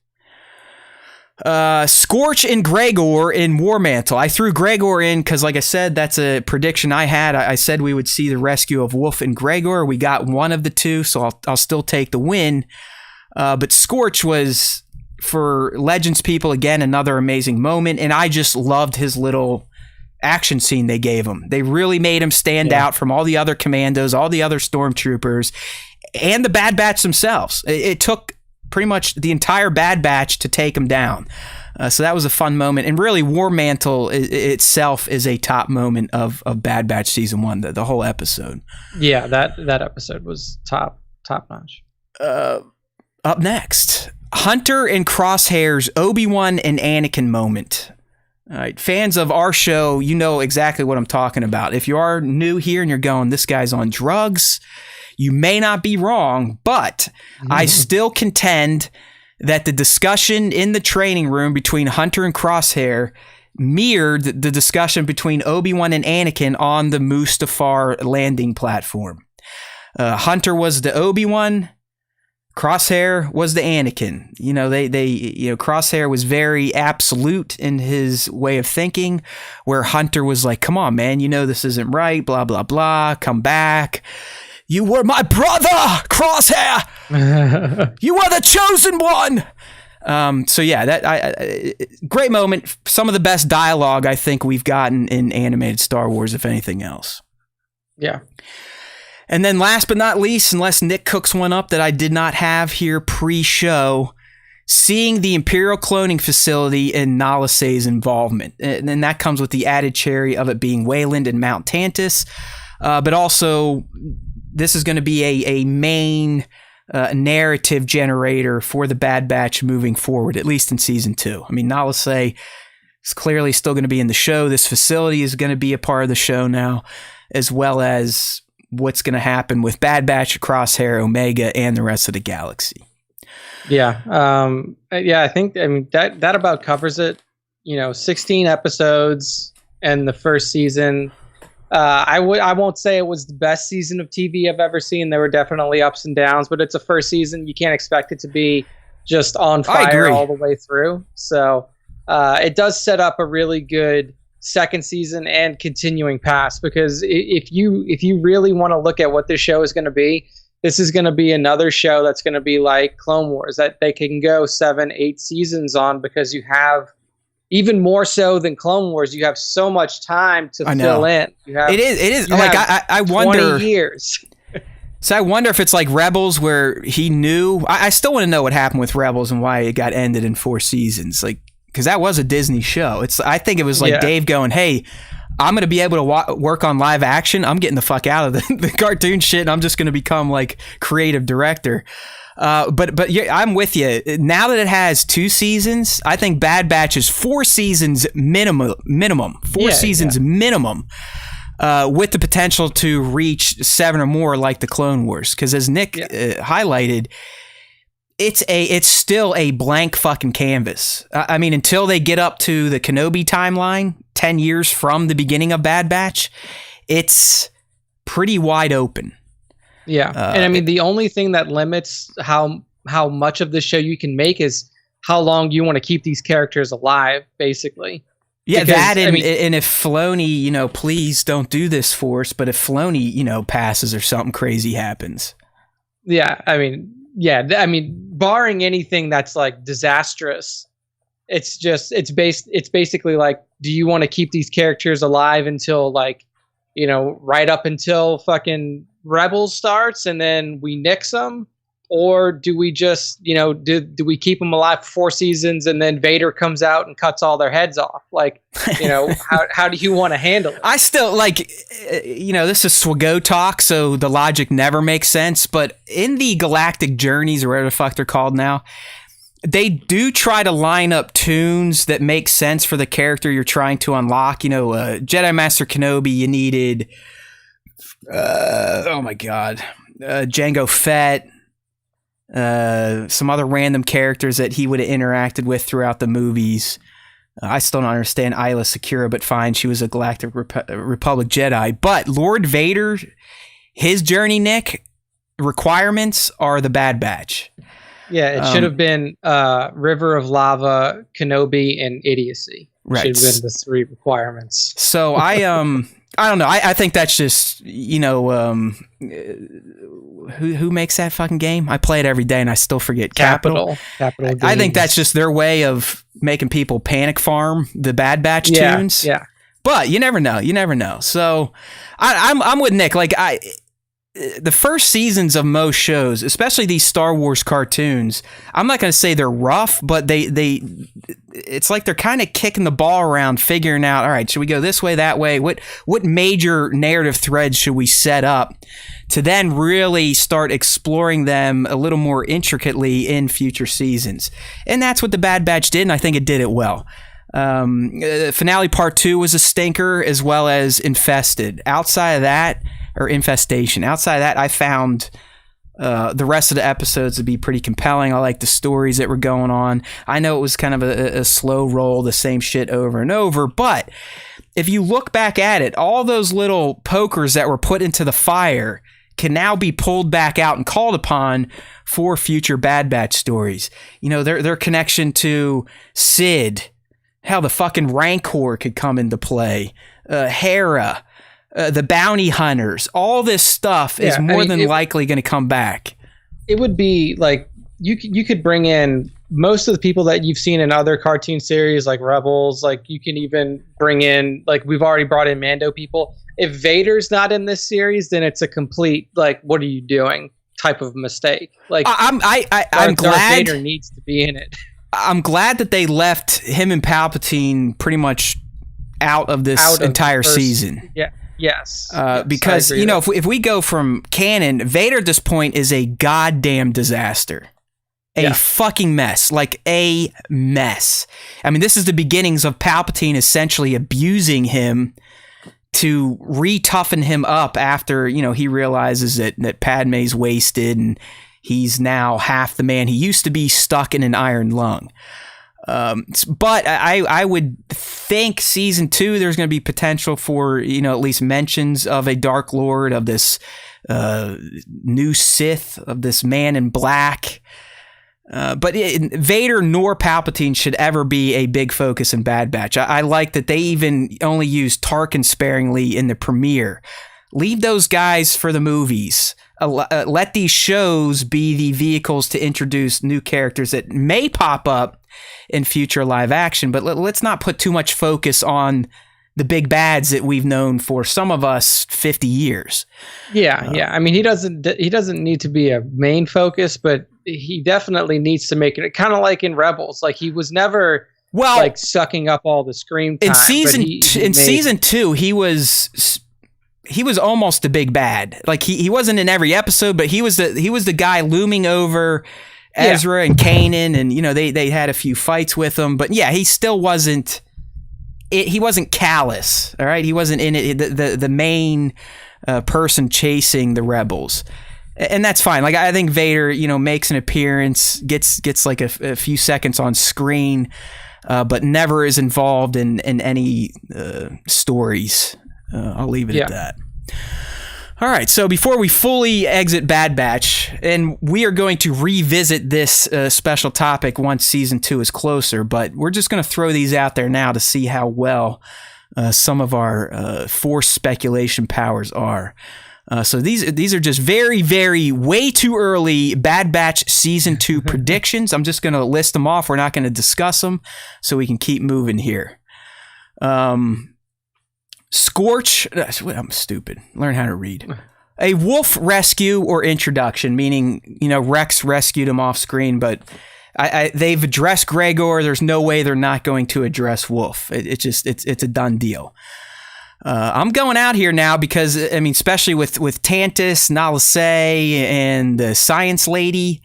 Scorch and Gregor in War Mantle. I threw Gregor in because, like I said, that's a prediction I had. I said we would see the rescue of Wolf and Gregor. We got one of the two, so I'll still take the win. But Scorch was, for Legends people, again, another amazing moment, and I just loved his little action scene they gave him. They really made him stand out from all the other commandos, all the other stormtroopers, and the Bad Batch themselves. It took pretty much the entire Bad Batch to take him down. So that was a fun moment. And really, War Mantle itself is a top moment of Bad Batch Season 1, the whole episode. Yeah, that episode was top notch. Up next, Hunter and Crosshair's Obi-Wan and Anakin moment. All right, fans of our show, you know exactly what I'm talking about. If you are new here and you're going, this guy's on drugs, you may not be wrong, but I still contend that the discussion in the training room between Hunter and Crosshair mirrored the discussion between Obi-Wan and Anakin on the Mustafar landing platform. Hunter was the Obi-Wan, Crosshair was the Anakin. Crosshair was very absolute in his way of thinking, where Hunter was like, come on, man, this isn't right, blah, blah, blah, come back. You were my brother, Crosshair. You were the chosen one. Great moment. Some of the best dialogue I think we've gotten in animated Star Wars, if anything else. Yeah. And then last but not least, unless Nick cooks one up that I did not have here pre-show, seeing the Imperial Cloning Facility and Nala Se's involvement. And that comes with the added cherry of it being Wayland and Mount Tantus. But also, this is going to be a main narrative generator for the Bad Batch moving forward, at least in Season 2. I mean, Nala Se is clearly still going to be in the show. This facility is going to be a part of the show now, as well as what's going to happen with Bad Batch, Crosshair, Omega, and the rest of the galaxy. Yeah. I think, that about covers it. 16 episodes and the first season. I won't say it was the best season of TV I've ever seen. There were definitely ups and downs, but it's a first season. You can't expect it to be just on fire all the way through. So it does set up a really good second season and continuing past, because if you really want to look at what this show is going to be, this is going to be another show that's going to be like Clone Wars, that they can go 7-8 seasons on, because you have, even more so than Clone Wars, you have so much time to fill in. It is like I wonder 20 years. So I wonder if it's like Rebels, where he knew. I still want to know what happened with Rebels and why it got ended in 4 seasons. Like, because that was a Disney show. I think it was like Dave going, "Hey, I'm going to be able to work on live action. I'm getting the fuck out of the cartoon shit, and I'm just going to become like creative director." But yeah, I'm with you. Now that it has 2 seasons, I think Bad Batch is 4 seasons minimum. 4 seasons minimum. With the potential to reach 7 or more, like the Clone Wars, because as Nick highlighted, it's still a blank fucking canvas. I mean, until they get up to the Kenobi timeline, 10 years from the beginning of Bad Batch, it's pretty wide open. Yeah, and I mean, the only thing that limits how much of the show you can make is how long you want to keep these characters alive, basically. Yeah, because, that and if Filoni, please don't do this for us, but if Filoni, passes or something crazy happens. Yeah, barring anything that's like disastrous, it's basically like, do you want to keep these characters alive until like, right up until fucking Rebels starts and then we nix them? Or do we just, do we keep them alive for 4 seasons and then Vader comes out and cuts all their heads off? Like, how do you want to handle it? I still this is SWGO talk, so the logic never makes sense. But in the Galactic Journeys, or whatever the fuck they're called now, they do try to line up tunes that make sense for the character you're trying to unlock. Jedi Master Kenobi, you needed, Jango Fett. Some other random characters that he would have interacted with throughout the movies. I still don't understand Ayla Secura, but fine, she was a Galactic Republic Jedi. But Lord Vader, his journey, Nick, requirements are the Bad Batch. Yeah, it should have been River of Lava, Kenobi, and Idiocy. Right. Should have been the 3 requirements. So I don't know. I think that's just, who makes that fucking game? I play it every day and I still forget. Capital I think that's just their way of making people panic farm the Bad Batch tunes. Yeah. But you never know. So I'm with Nick. Like the first seasons of most shows, especially these Star Wars cartoons, I'm not going to say they're rough, but it's like they're kind of kicking the ball around, figuring out, all right, should we go this way, that way? What major narrative threads should we set up to then really start exploring them a little more intricately in future seasons? And that's what the Bad Batch did, and I think it did it well. Finale Part 2 was a stinker, as well as Infestation. Outside of that, I found the rest of the episodes to be pretty compelling. I like the stories that were going on. I know it was kind of a slow roll, the same shit over and over, but if you look back at it, all those little pokers that were put into the fire can now be pulled back out and called upon for future Bad Batch stories. Their connection to Sid, how the fucking Rancor could come into play, Hera, the bounty hunters, all this stuff is more than likely going to come back. It would be like you could bring in most of the people that you've seen in other cartoon series like Rebels. Like you can even bring in, like we've already brought in Mando people. If Vader's not in this series, then it's a complete like, what are you doing type of mistake. Like I'm glad Darth Vader needs to be in it. I'm glad that they left him and Palpatine pretty much out of this entire season. Yeah. Yes. Because, if we go from canon, Vader at this point is a goddamn disaster. A fucking mess. Like a mess. I mean, this is the beginnings of Palpatine essentially abusing him to re-toughen him up after, he realizes that Padme's wasted and he's now half the man he used to be, stuck in an iron lung. But I would think season 2, there's going to be potential for, at least mentions of a Dark Lord, of this new Sith, of this man in black. But Vader nor Palpatine should ever be a big focus in Bad Batch. I like that they even only used Tarkin sparingly in the premiere. Leave those guys for the movies. Let these shows be the vehicles to introduce new characters that may pop up in future live action, but let's not put too much focus on the big bads that we've known for, some of us, 50 years. Yeah. I mean, he doesn't need to be a main focus, but he definitely needs to make it kind of like in Rebels. Like, he was never like sucking up all the screen time. In season 2, he was almost the big bad. Like, he wasn't in every episode, but he was the guy looming over Ezra and Kanan, and they had a few fights with him, but he still wasn't. He wasn't callous, all right. He wasn't in it. The main person chasing the rebels, and that's fine. Like, I think Vader, makes an appearance, gets like a few seconds on screen, but never is involved in any stories. I'll leave it at that. All right, so before we fully exit Bad Batch, and we are going to revisit this special topic once season 2 is closer, but we're just going to throw these out there now to see how well some of our Force speculation powers are. So these are just very, very way too early Bad Batch season 2 predictions. I'm just going to list them off. We're not going to discuss them, so we can keep moving here. Scorch, I'm stupid. Learn how to read. A wolf rescue or introduction, meaning, Rex rescued him off screen, but they've addressed Gregor. There's no way they're not going to address Wolf. It's a done deal. I'm going out here now because, especially with Tantus, Nala Se, and the science lady,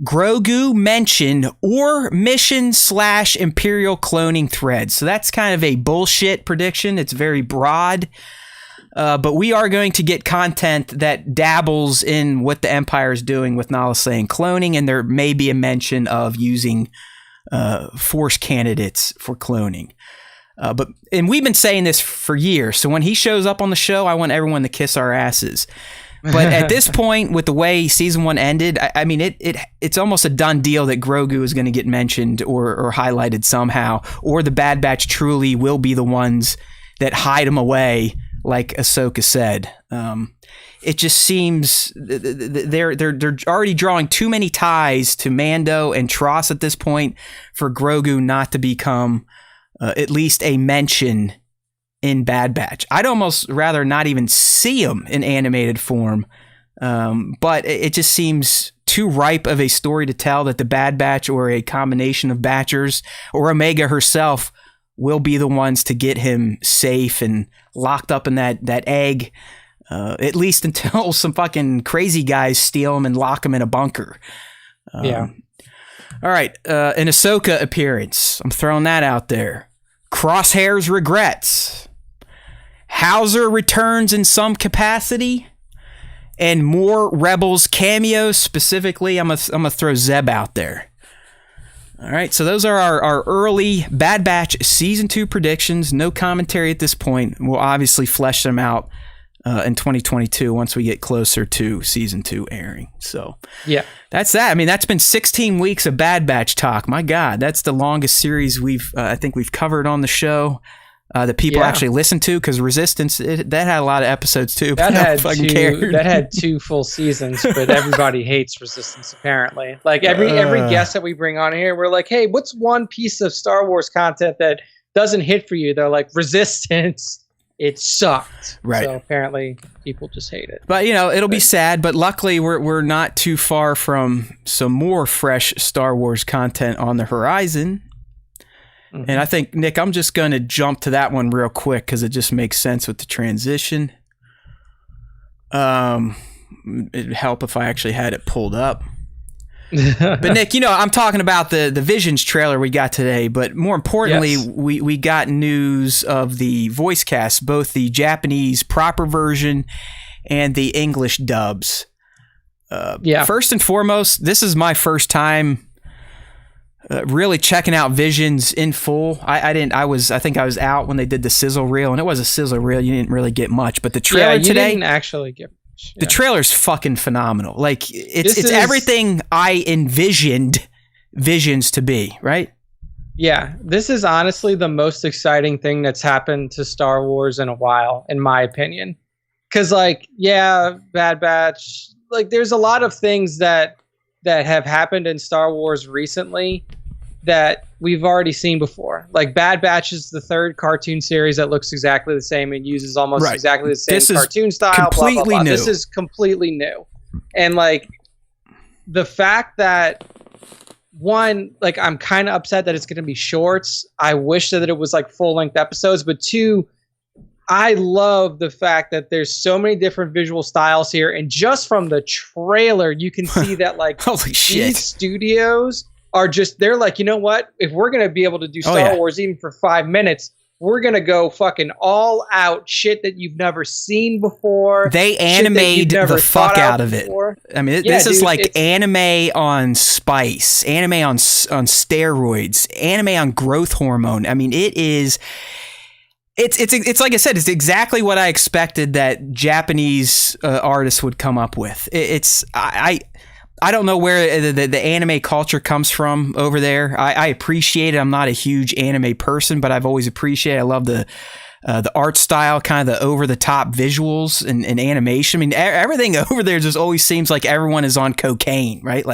Grogu mentioned or mission/Imperial cloning threads. So that's kind of a bullshit prediction. It's very broad. But we are going to get content that dabbles in what the Empire is doing with Nala Se and cloning, and there may be a mention of using Force candidates for cloning. And we've been saying this for years. So when he shows up on the show, I want everyone to kiss our asses. But at this point, with the way season 1 ended, it's almost a done deal that Grogu is going to get mentioned or highlighted somehow, or the Bad Batch truly will be the ones that hide him away, like Ahsoka said. It just seems they're already drawing too many ties to Mando and Tross at this point for Grogu not to become at least a mention in Bad Batch. I'd almost rather not even see him in animated form, but it just seems too ripe of a story to tell that the Bad Batch or a combination of Batchers or Omega herself will be the ones to get him safe and locked up in that egg, at least until some fucking crazy guys steal him and lock him in a bunker. All right, an Ahsoka appearance. I'm throwing that out there. Crosshair's regrets. Hauser returns in some capacity, and more Rebels cameos. Specifically, I'm gonna throw Zeb out there. All right, so those are our early Bad Batch season 2 predictions. No commentary at this point. We'll obviously flesh them out in 2022 once we get closer to season 2 airing. So that's that. That's been 16 weeks of Bad Batch talk. My God, that's the longest series I think we've covered on the show. That people actually listen to, because Resistance, that had a lot of episodes too. That had 2 full seasons, but everybody hates Resistance apparently. Like every guest that we bring on here, we're like, hey, what's one piece of Star Wars content that doesn't hit for you? They're like, Resistance. It sucked. Right. So apparently people just hate it. But it'll be sad, but luckily we're not too far from some more fresh Star Wars content on the horizon. Mm-hmm. And I think, Nick, I'm just going to jump to that one real quick because it just makes sense with the transition. It'd help if I actually had it pulled up. But Nick, I'm talking about the Visions trailer we got today, but more importantly, we got news of the voice cast, both the Japanese proper version and the English dubs. First and foremost, this is my first time really checking out Visions in full. I think I was out when they did the sizzle reel, and it was a sizzle reel. You didn't really get much, but the trailer today didn't actually get much. The trailer's fucking phenomenal. Like it's everything I envisioned Visions to be, right? Yeah, this is honestly the most exciting thing that's happened to Star Wars in a while, in my opinion. Because, Bad Batch, there's a lot of things that have happened in Star Wars recently that we've already seen before. Like, Bad Batch is the third cartoon series that looks exactly the same and uses almost exactly the same cartoon style. Completely blah, blah, blah. new. This is completely new. And, the fact that, one, I'm kind of upset that it's going to be shorts. I wish that it was full-length episodes. But two, I love the fact that there's so many different visual styles here. And just from the trailer, you can see that holy shit, these studios are just, they're you know what? If we're going to be able to do Star Wars even for 5 minutes, we're going to go fucking all out shit that you've never seen before. They animate the fuck out of it. I mean, this is anime on spice, anime on steroids, anime on growth hormone. I mean, it's like I said, it's exactly what I expected that Japanese artists would come up with. I don't know where the anime culture comes from over there. I appreciate it. I'm not a huge anime person, but I've always appreciated. I love the art style, kind of the over the top visuals and animation. I mean, everything over there just always seems like everyone is on cocaine, right?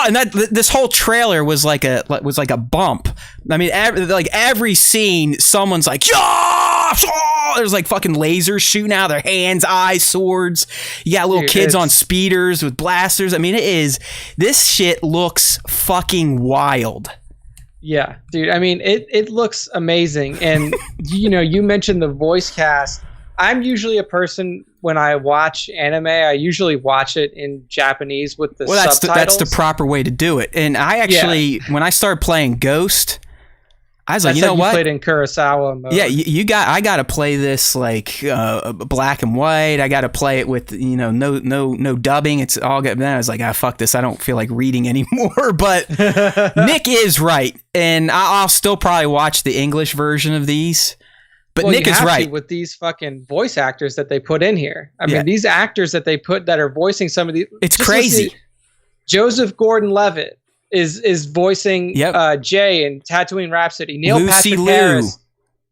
And this whole trailer was like a bump. I mean, every scene, someone's there's fucking lasers shooting out of their hands, eyes, swords. You got little kids on speeders with blasters. I mean, this shit looks fucking wild. Yeah, dude. I mean, it looks amazing. And, you mentioned the voice cast. I'm usually a person, when I watch anime, I usually watch it in Japanese with the subtitles. That's the proper way to do it. And I actually, when I started playing Ghost, I was like, you know what? Played in Kurosawa mode. Yeah, I got to play this black and white. I got to play it with no dubbing. It's all good. Then I was like, fuck this. I don't feel like reading anymore. But Nick is right, and I'll still probably watch the English version of these. But Nick is right with these fucking voice actors that they put in here. I mean, these actors that they put that are voicing some of these. It's crazy. Joseph Gordon-Levitt is voicing Jay in Tatooine Rhapsody. Neil Lucy Patrick Liu. Harris,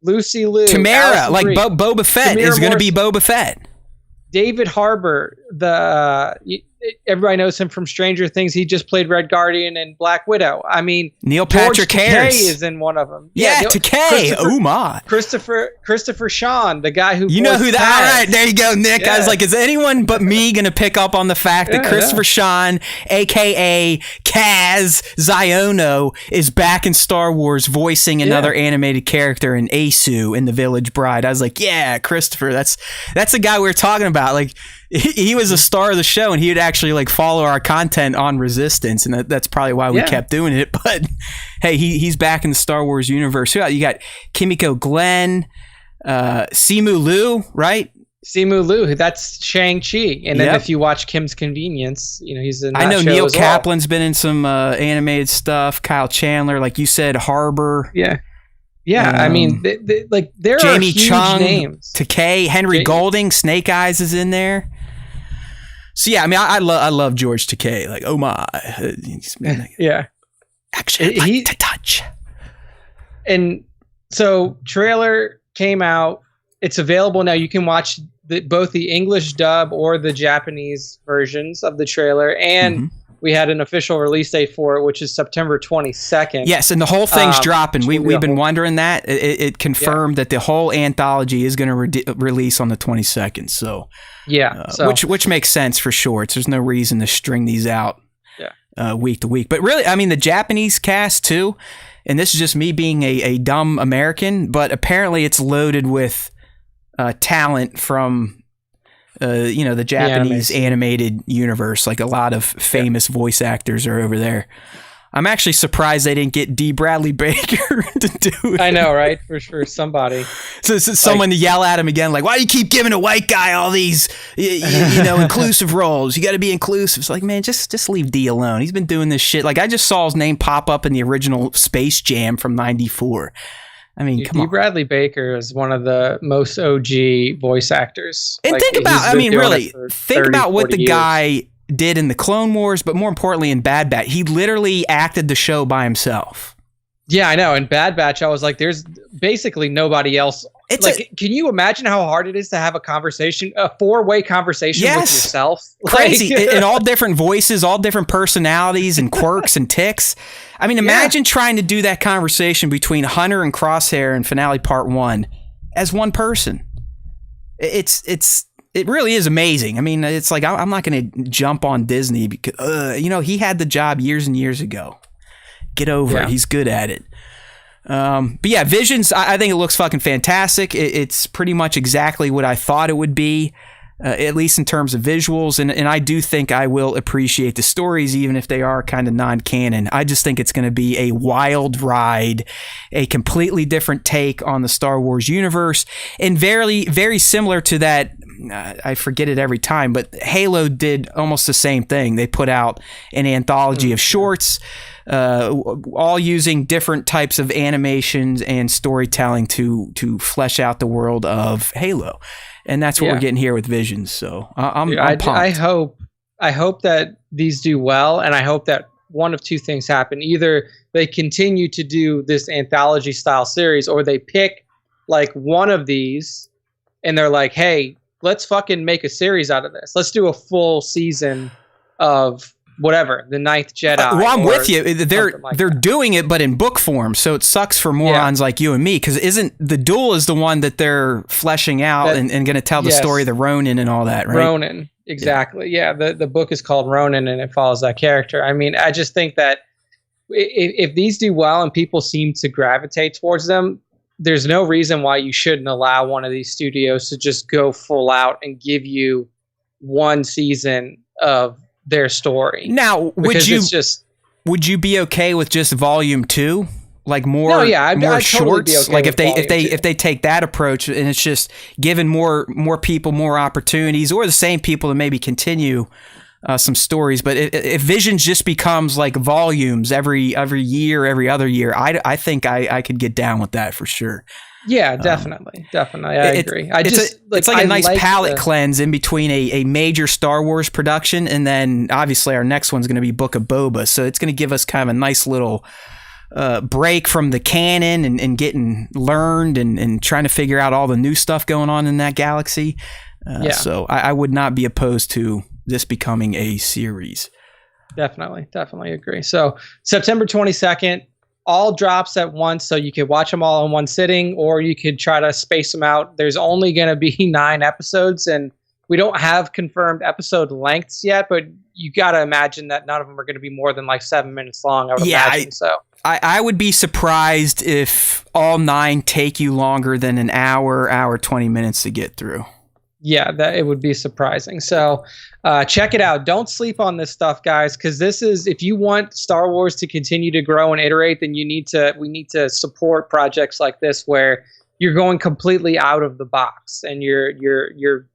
Lucy Liu, Tamara, Alison Brie, Boba Fett is going to be Boba Fett. David Harbour, everybody knows him from Stranger Things. He just played Red Guardian and Black Widow. I mean, Neil Patrick Harris is in one of them. Yeah, Takei. Oh my. Christopher Sean, the guy who know who that? All right, there you go, Nick. Yeah. I was like, is anyone but me gonna pick up on the fact that Christopher Sean, aka Kaz Ziono, is back in Star Wars voicing another animated character in Asu in The Village Bride? I was like, yeah, Christopher. That's the guy we were talking about. Like, he was a star of the show, and he would actually follow our content on Resistance, and that's probably why we kept doing it. But hey, he's back in the Star Wars universe. You got Kimiko Glenn, Simu Liu, right? Simu Liu, that's Shang-Chi. And then if you watch Kim's Convenience, he's in that I know show Neil as Kaplan's been in some animated stuff. Kyle Chandler, like you said, Harbor. Yeah, I mean, there Jamie are huge Chung, names. Takei, Henry Golding, Snake Eyes is in there. So yeah, I mean, I love George Takei. Like, oh my, actually, to touch. And so, trailer came out. It's available now. You can watch both the English dub or the Japanese versions of the trailer, and we had an official release date for it, which is September 22nd. Yes, and the whole thing's dropping. We've been wondering that. It confirmed that the whole anthology is going to release on the 22nd. So which makes sense for sure. There's no reason to string these out week to week. But really, I mean, the Japanese cast too, and this is just me being a dumb American, but apparently it's loaded with talent from the Japanese animated universe. Like, a lot of famous voice actors are over there. I'm actually surprised they didn't get D. Bradley Baker to do it. I know, right? For sure, somebody. So someone to yell at him again, like, why do you keep giving a white guy all these, inclusive roles? You got to be inclusive. It's like, man, just leave D alone. He's been doing this shit. Like, I just saw his name pop up in the original Space Jam from '94. I mean, come on. D. Bradley Baker is one of the most OG voice actors. And think about what the guy did in the Clone Wars, but more importantly in Bad Batch. He literally acted the show by himself. Yeah, I know. In Bad Batch, I was like, there's basically nobody else. Can you imagine how hard it is to have a 4-way conversation with yourself? Crazy. In all different voices, all different personalities and quirks and tics. I mean, imagine trying to do that conversation between Hunter and Crosshair in Finale Part 1 as one person. It really is amazing. I mean, it's like, I'm not going to jump on Disney because, he had the job years and years ago. Get over it. He's good at it. But yeah, Visions, I think it looks fucking fantastic. It's pretty much exactly what I thought it would be, at least in terms of visuals. And I do think I will appreciate the stories, even if they are kind of non-canon. I just think it's going to be a wild ride, a completely different take on the Star Wars universe, and very, very similar to that. I forget it every time, but Halo did almost the same thing. They put out an anthology of shorts, all using different types of animations and storytelling to flesh out the world of Halo, and that's what we're getting here with Visions. So I'm pumped. I hope that these do well, and I hope that one of two things happen: either they continue to do this anthology style series, or they pick like one of these, and they're like, hey, let's fucking make a series out of this. Let's do a full season of whatever, the Ninth Jedi. Well, I'm with you. They're doing it, but in book form. So it sucks for morons like you and me, because isn't the Duel is the one that they're fleshing out and going to tell the story of the Ronin and all that, right? Ronin, exactly. Yeah, the book is called Ronin, and it follows that character. I mean, I just think that if these do well and people seem to gravitate towards them, there's no reason why you shouldn't allow one of these studios to just go full out and give you one season of their story. Now, would you be okay with just volume 2? Like more shorts? Totally be okay, like if they take that approach and it's just giving more people more opportunities, or the same people to maybe continue some stories. But if Visions just becomes like volumes every year, every other year, I think I could get down with that for sure. Yeah, definitely. I agree. It's like a nice palate cleanse in between a major Star Wars production, and then obviously our next one's going to be Book of Boba. So it's going to give us kind of a nice little break from the canon and getting learned and trying to figure out all the new stuff going on in that galaxy. So I would not be opposed to this becoming a series. Definitely agree. So September 22nd, all drops at once, so you could watch them all in one sitting, or you could try to space them out. There's only going to be 9 episodes, and we don't have confirmed episode lengths yet, but you got to imagine that none of them are going to be more than like 7 minutes long. I would imagine. I would be surprised if all 9 take you longer than an hour 20 minutes to get through. Yeah, that it would be surprising. So check it out. Don't sleep on this stuff, guys, because this is, if you want Star Wars to continue to grow and iterate, then we need to support projects like this where you're going completely out of the box and you're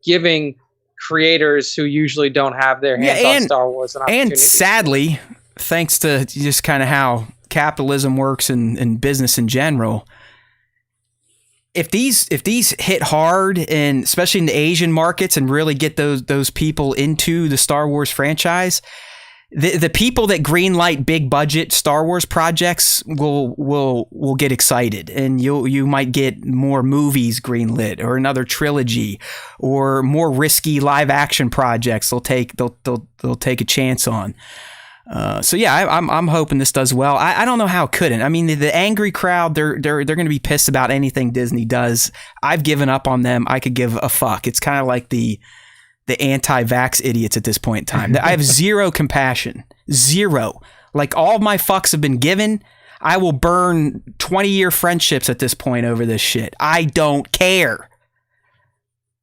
giving creators who usually don't have their hands on Star Wars an opportunity. And sadly, thanks to just kind of how capitalism works and business in general, if these hit hard, and especially in the Asian markets, and really get those people into the Star Wars franchise, the people that greenlight big budget Star Wars projects will get excited, and you might get more movies greenlit, or another trilogy, or more risky live action projects they'll take a chance on. So yeah, I'm hoping this does well. I don't know how it couldn't. I mean, the angry crowd, they're going to be pissed about anything Disney does. I've given up on them. I could give a fuck. It's kind of like the anti-vax idiots at this point in time. I have zero compassion. Zero. Like, all of my fucks have been given. I will burn 20-year friendships at this point over this shit. I don't care.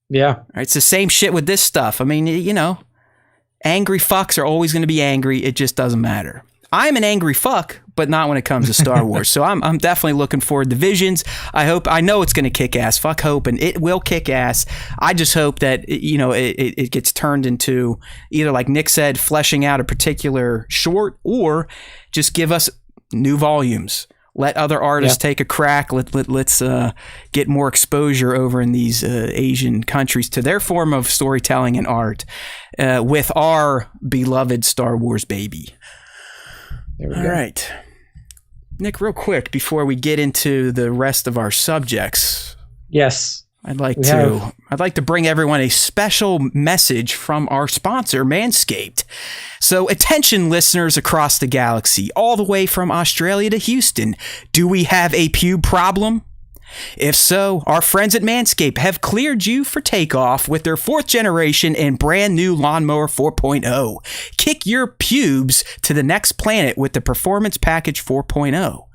Yeah. It's the same shit with this stuff. I mean, angry fucks are always going to be angry. It just doesn't matter. I'm an angry fuck, but not when it comes to Star Wars. So I'm definitely looking forward to Visions. I know it's going to kick ass. Fuck hoping it will kick ass. I just hope that it gets turned into either, like Nick said, fleshing out a particular short, or just give us new volumes. Let other artists take a crack. Let's get more exposure over in these Asian countries to their form of storytelling and art with our beloved Star Wars baby. All right. Nick, real quick, before we get into the rest of our subjects. Yes. I'd like to bring everyone a special message from our sponsor, Manscaped. So attention listeners across the galaxy, all the way from Australia to Houston, do we have a pube problem? If so, our friends at Manscaped have cleared you for takeoff with their 4th generation and brand new Lawnmower 4.0. Kick your pubes to the next planet with the Performance Package 4.0.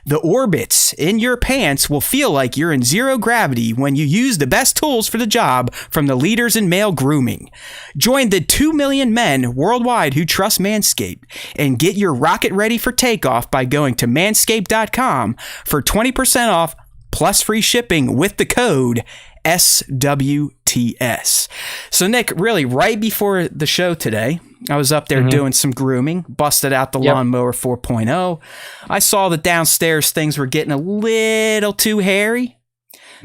The orbits in your pants will feel like you're in zero gravity when you use the best tools for the job from the leaders in male grooming. Join the 2 million men worldwide who trust Manscaped and get your rocket ready for takeoff by going to manscaped.com for 20% off plus free shipping with the code SWTS. So Nick, really right before the show today, I was up there doing some grooming, busted out the Lawnmower 4.0. I saw that downstairs things were getting a little too hairy.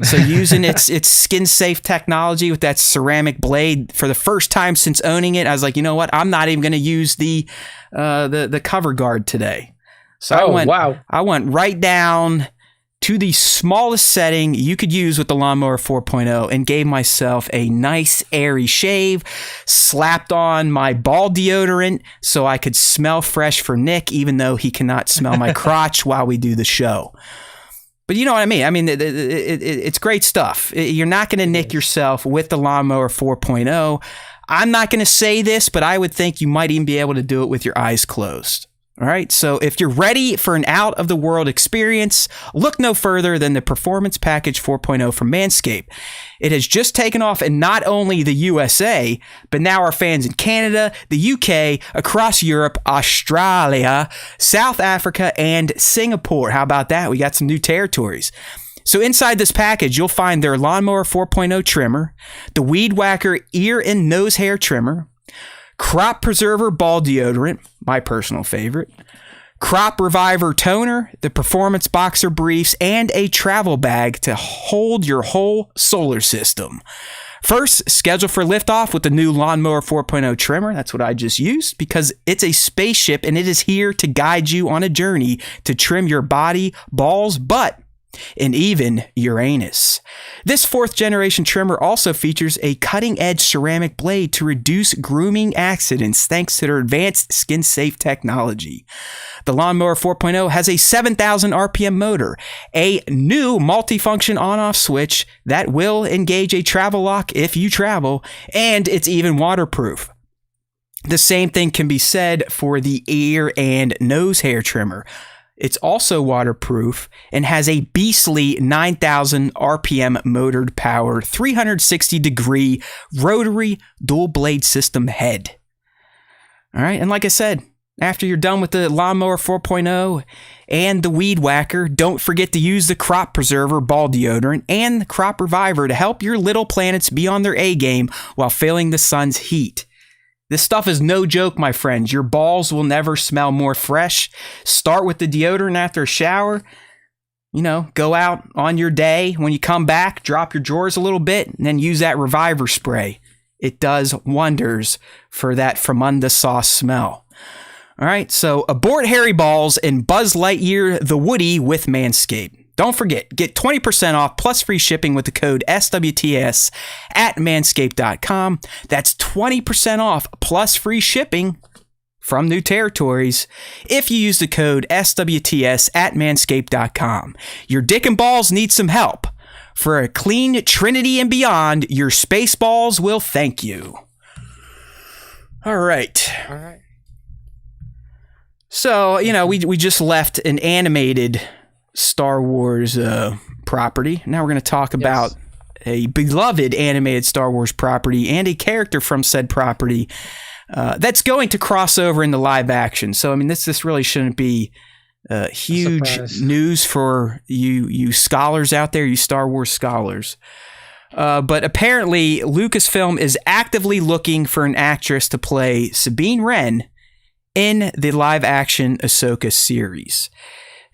So using its skin safe technology with that ceramic blade for the first time since owning it, I was like, you know what? I'm not even going to use the cover guard today. So I went right down to the smallest setting you could use with the Lawnmower 4.0 and gave myself a nice airy shave, slapped on my ball deodorant so I could smell fresh for Nick, even though he cannot smell my crotch while we do the show. But you know what I mean? I mean, it's great stuff. You're not going to nick yourself with the Lawnmower 4.0. I'm not going to say this, but I would think you might even be able to do it with your eyes closed. All right, so if you're ready for an out-of-the-world experience, look no further than the Performance Package 4.0 from Manscaped. It has just taken off in not only the USA, but now our fans in Canada, the UK, across Europe, Australia, South Africa, and Singapore. How about that? We got some new territories. So inside this package, you'll find their Lawnmower 4.0 trimmer, the Weed Whacker ear and nose hair trimmer, Crop Preserver ball deodorant, my personal favorite, Crop Reviver toner, the Performance Boxer briefs, and a travel bag to hold your whole solar system. First, schedule for liftoff with the new Lawnmower 4.0 trimmer. That's what I just used because it's a spaceship and it is here to guide you on a journey to trim your body, balls, butt, and even Uranus. This 4th generation trimmer also features a cutting-edge ceramic blade to reduce grooming accidents thanks to their advanced skin-safe technology. The Lawnmower 4.0 has a 7,000 RPM motor, a new multifunction on-off switch that will engage a travel lock if you travel, and it's even waterproof. The same thing can be said for the ear and nose hair trimmer. It's also waterproof and has a beastly 9,000 RPM motored power, 360-degree rotary dual blade system head. All right, and like I said, after you're done with the Lawnmower 4.0 and the Weed Whacker, don't forget to use the Crop Preserver ball deodorant and the Crop Reviver to help your little planets be on their A game while feeling the sun's heat. This stuff is no joke, my friends. Your balls will never smell more fresh. Start with the deodorant after a shower. You know, go out on your day. When you come back, drop your drawers a little bit and then use that Reviver spray. It does wonders for that Fromunda sauce smell. All right, so abort hairy balls and Buzz Lightyear the Woody with Manscaped. Don't forget, get 20% off plus free shipping with the code SWTS at manscaped.com. That's 20% off plus free shipping from new territories if you use the code SWTS at manscaped.com. Your dick and balls need some help. For a clean Trinity and beyond, your space balls will thank you. All right. So, you know, we just left an animated Star Wars property. Now we're going to talk about a beloved animated Star Wars property and a character from said property. that's going to cross over into live action. So, I mean, this really shouldn't be huge news for you scholars out there, you Star Wars scholars. But apparently, Lucasfilm is actively looking for an actress to play Sabine Wren in the live-action Ahsoka series.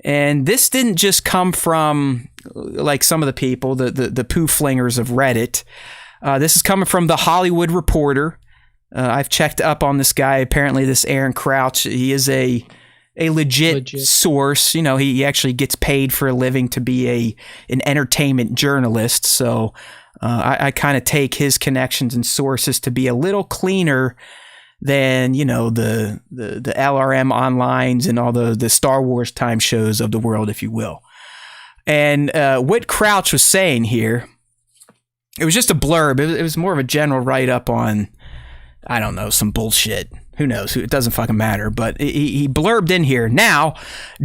And this didn't just come from, like, some of the people, the poo-flingers of Reddit. This is coming from The Hollywood Reporter. I've checked up on this guy. Apparently, this Aaron Crouch, he is a legit source. You know, he actually gets paid for a living to be an entertainment journalist. So I kind of take his connections and sources to be a little cleaner than, you know, the LRM onlines and all the Star Wars time shows of the world, if you will. And what Crouch was saying here, it was just a blurb. It was more of a general write-up on, I don't know, some bullshit. Who knows? It doesn't fucking matter. But he blurbed in here. Now,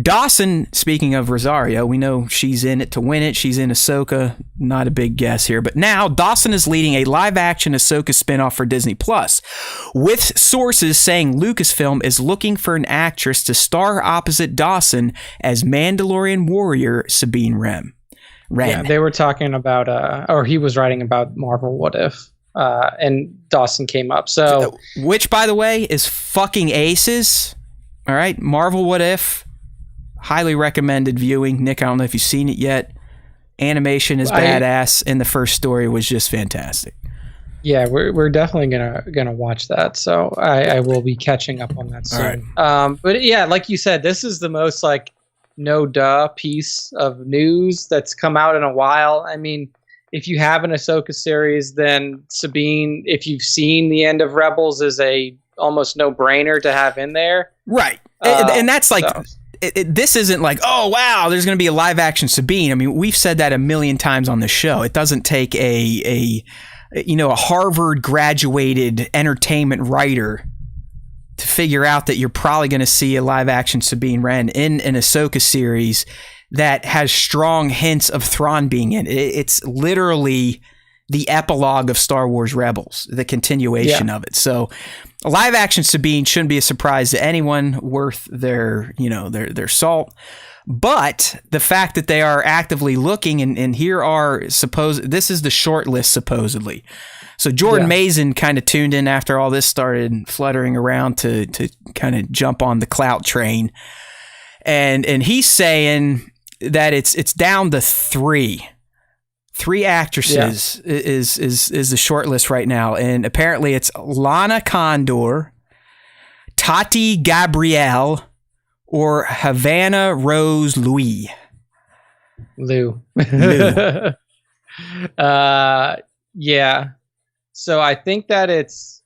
Dawson, speaking of Rosario, we know she's in it to win it. She's in Ahsoka. Not a big guess here. But now, Dawson is leading a live-action Ahsoka spinoff for Disney+, with sources saying Lucasfilm is looking for an actress to star opposite Dawson as Mandalorian warrior Sabine Wren. Yeah, they were talking about, or he was writing about Marvel What If. And Dawson came up. So, which, by the way, is fucking aces. All right, Marvel What If, highly recommended viewing. Nick, I don't know if you've seen it yet. Animation is badass, and the first story was just fantastic. Yeah, we're definitely gonna watch that. So I will be catching up on that soon. Right. But yeah, like you said, this is the most like no duh piece of news that's come out in a while. I mean, if you have an Ahsoka series, then Sabine, if you've seen the end of Rebels, is a almost no-brainer to have in there. Right. And that's like, this isn't like, oh, wow, there's going to be a live-action Sabine. I mean, we've said that a million times on the show. It doesn't take a Harvard-graduated entertainment writer to figure out that you're probably going to see a live-action Sabine Wren in an Ahsoka series that has strong hints of Thrawn being in it. It's literally the epilogue of Star Wars Rebels, the continuation of it. So a live action Sabine shouldn't be a surprise to anyone worth their salt. But the fact that they are actively looking, and here are this is the short list supposedly. So Jordan Mazin kind of tuned in after all this started fluttering around to kind of jump on the clout train. And he's saying that it's down to three actresses is the short list right now, and apparently it's Lana Condor, Tati Gabrielle, or Havana Rose Louis. Lou. Yeah. So I think that it's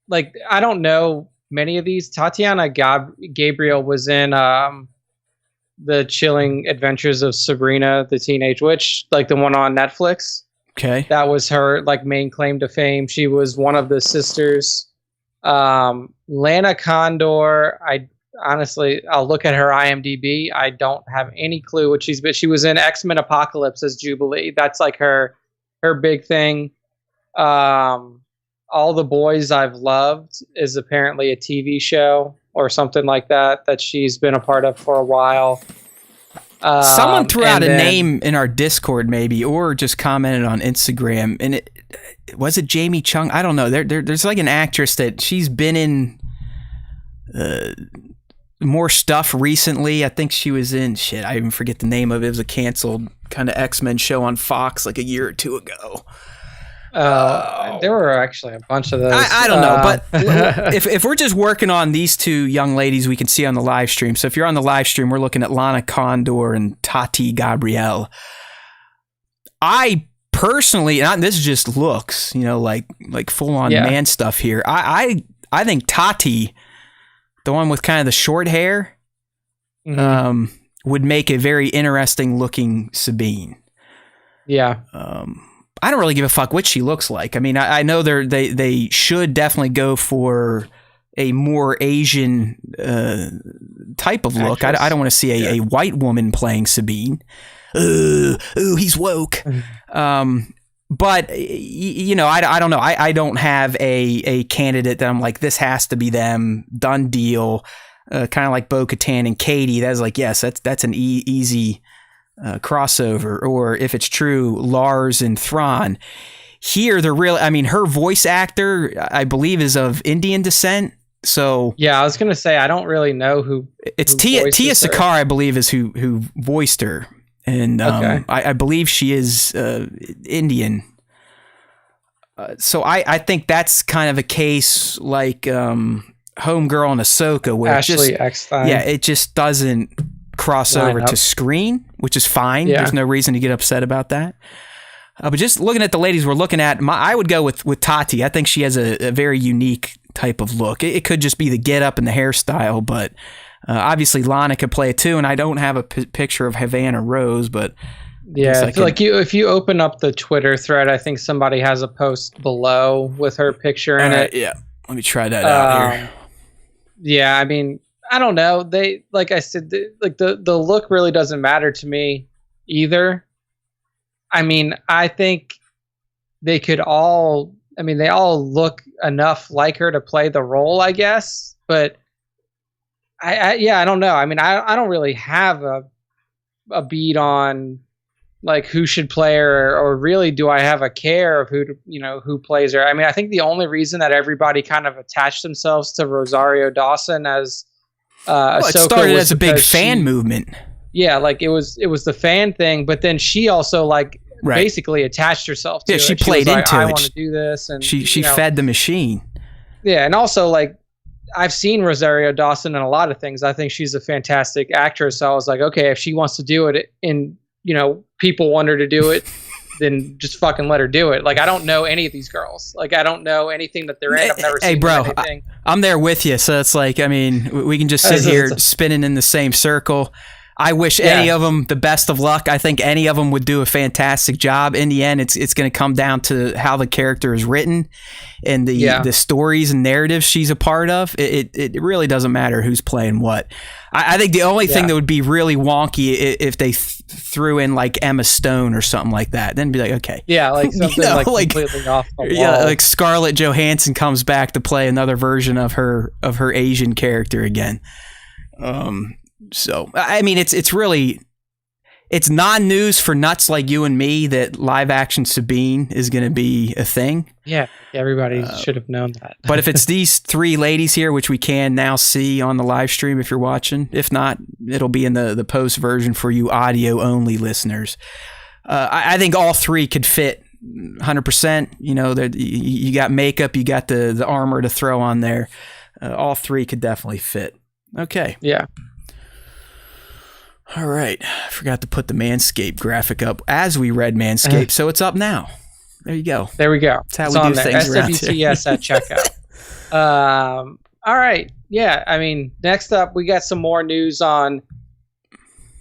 like, I don't know many of these. Tatiana Gabriel was in The Chilling Adventures of Sabrina the Teenage Witch, like the one on Netflix. Okay. That was her like main claim to fame. She was one of the sisters. Lana Condor, I'll look at her IMDb. I don't have any clue what but she was in X-Men Apocalypse as Jubilee. That's like her big thing. All the Boys I've Loved is apparently a TV show or something like that she's been a part of for a while. Someone threw out a name in our Discord, maybe, or just commented on Instagram, and was it Jamie Chung? I don't know. There's like an actress that she's been in more stuff recently. I think she was in I even forget the name of it. It was a canceled kind of X-Men show on Fox like a year or two ago. There were actually a bunch of those. I don't know, but if we're just working on these two young ladies we can see on the live stream. So if you're on the live stream, we're looking at Lana Condor and Tati Gabrielle. I personally, and this is just looks, like full on man stuff here. I think Tati, the one with kind of the short hair, would make a very interesting looking Sabine. Yeah. I don't really give a fuck what she looks like. I mean, I know they should definitely go for a more Asian type of look. I don't want to see a white woman playing Sabine. Ooh, he's woke. But I don't know. I don't have a candidate that I'm like, this has to be them, done deal. Kind of like Bo-Katan and Katie. That's like, yes, that's an easy crossover. Or if it's true, Lars and Thrawn. Here, they're really, I mean, her voice actor, I believe, is of Indian descent. So yeah, I was gonna say I don't really know who. It's Tia Sakar, I believe, is who voiced her, and okay. I believe she is Indian. So I think that's kind of a case like Homegirl and Ahsoka, where Ashley Eckstein. Yeah, it just doesn't cross over to screen, which is fine. Yeah. There's no reason to get upset about that. But just looking at the ladies we're looking at, I would go with Tati. I think she has a very unique type of look. It could just be the get up and the hairstyle, but obviously Lana could play it too. And I don't have a picture of Havana Rose, but yeah, I feel like if you open up the Twitter thread, I think somebody has a post below with her picture in it. Yeah, let me try that out here. Yeah, I mean, I don't know. They, like I said, the look really doesn't matter to me either. I mean, I think they all look enough like her to play the role, I guess. But I don't know. I mean, I don't really have a beat on like who should play her, or really do I have a care of who plays her? I mean, I think the only reason that everybody kind of attached themselves to Rosario Dawson as Ahsoka, it started as a big fan movement. Yeah, like it was the fan thing, but then she also basically attached herself to it. She played into it. I want to do this, and she fed the machine. Yeah, and also like I've seen Rosario Dawson in a lot of things. I think she's a fantastic actress. So I was like, okay, if she wants to do it, and people want her to do it, then just fucking let her do it. Like I don't know any of these girls. Like I don't know anything that they're in. I've never seen anything. I'm there with you. So it's like, I mean, we can just sit here spinning in the same circle. I wish any of them the best of luck. I think any of them would do a fantastic job. In the end, it's going to come down to how the character is written and the stories and narratives she's a part of. It really doesn't matter who's playing what. I think the only thing that would be really wonky if they threw in like Emma Stone or something like that. Then be like, okay. Yeah, like something completely off the wall. Yeah, like Scarlett Johansson comes back to play another version of her Asian character again. So, I mean, it's really, it's non-news for nuts like you and me that live action Sabine is going to be a thing. Yeah, everybody should have known that. But if it's these three ladies here, which we can now see on the live stream if you're watching, if not, it'll be in the post version for you audio only listeners. I think all three could fit 100%. You got makeup, you got the armor to throw on there. All three could definitely fit. Okay. Yeah. All right. I forgot to put the Manscaped graphic up as we read Manscaped, so it's up now. There you go. There we go. That's how we do things around here. SWTS at checkout. All right. Yeah. I mean, next up, we got some more news on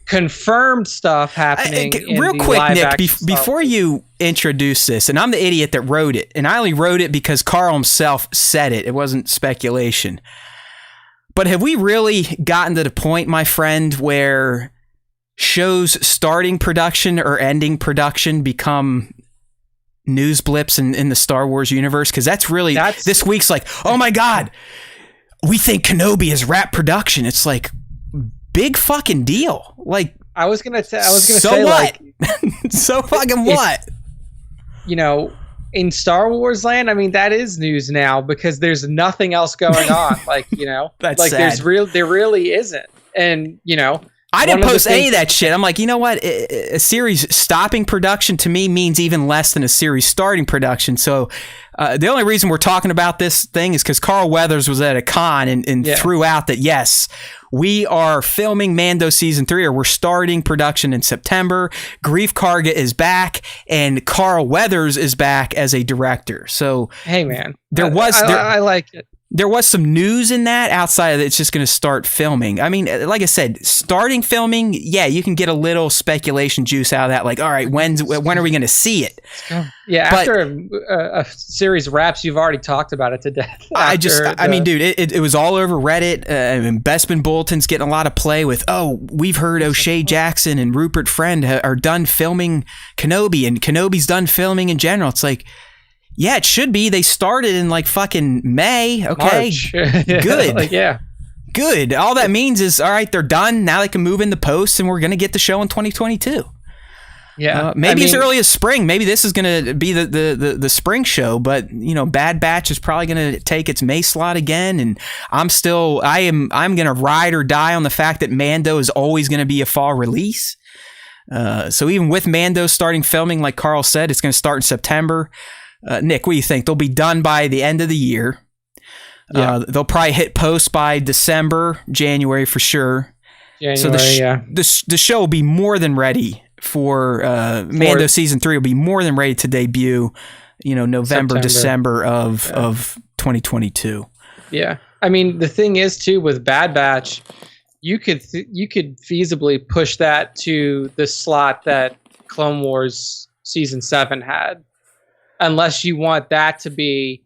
confirmed stuff happening. Real quick, Nick, before you introduce this, and I'm the idiot that wrote it, and I only wrote it because Carl himself said it. It wasn't speculation. But have we really gotten to the point, my friend, where shows starting production or ending production become news blips in the Star Wars universe? Because that's this week's like, oh my God, we think Kenobi is wrap production. It's like, big fucking deal. Like, I was gonna say, what? Like, so fucking what? In Star Wars land, I mean, that is news now because there's nothing else going on. Like, that's like sad. there really isn't. And, I didn't post any of that shit. I'm like, you know what? A series stopping production to me means even less than a series starting production. So the only reason we're talking about this thing is because Carl Weathers was at a con and threw out that, yes, we are filming Mando season 3, or we're starting production in September. Grief Karga is back, and Carl Weathers is back as a director. So, hey, man, I like it. There was some news in that outside of it's just going to start filming. I mean, like I said, starting filming, yeah, you can get a little speculation juice out of that. Like, all right, when are we going to see it? Yeah, but after a series wraps, you've already talked about it to death. I mean, dude, it was all over Reddit. And Bespin Bulletin's getting a lot of play with, we've heard O'Shea Jackson and Rupert Friend are done filming Kenobi, and Kenobi's done filming in general. It's like, yeah, it should be. They started in like fucking May. Okay, good. Good. All that means is, all right, they're done. Now they can move into post, and we're gonna get the show in 2022. Yeah, maybe as early as spring. Maybe this is gonna be the spring show. But Bad Batch is probably gonna take its May slot again. And I'm gonna ride or die on the fact that Mando is always gonna be a fall release. So even with Mando starting filming, like Carl said, it's gonna start in September. Nick, what do you think? They'll be done by the end of the year. Yeah. They'll probably hit post by December, January for sure. So the show will be more than ready for Mando season 3 will be more than ready to debut. November, December of 2022. Yeah, I mean the thing is too with Bad Batch, you could feasibly push that to the slot that Clone Wars season 7 had. Unless you want that to be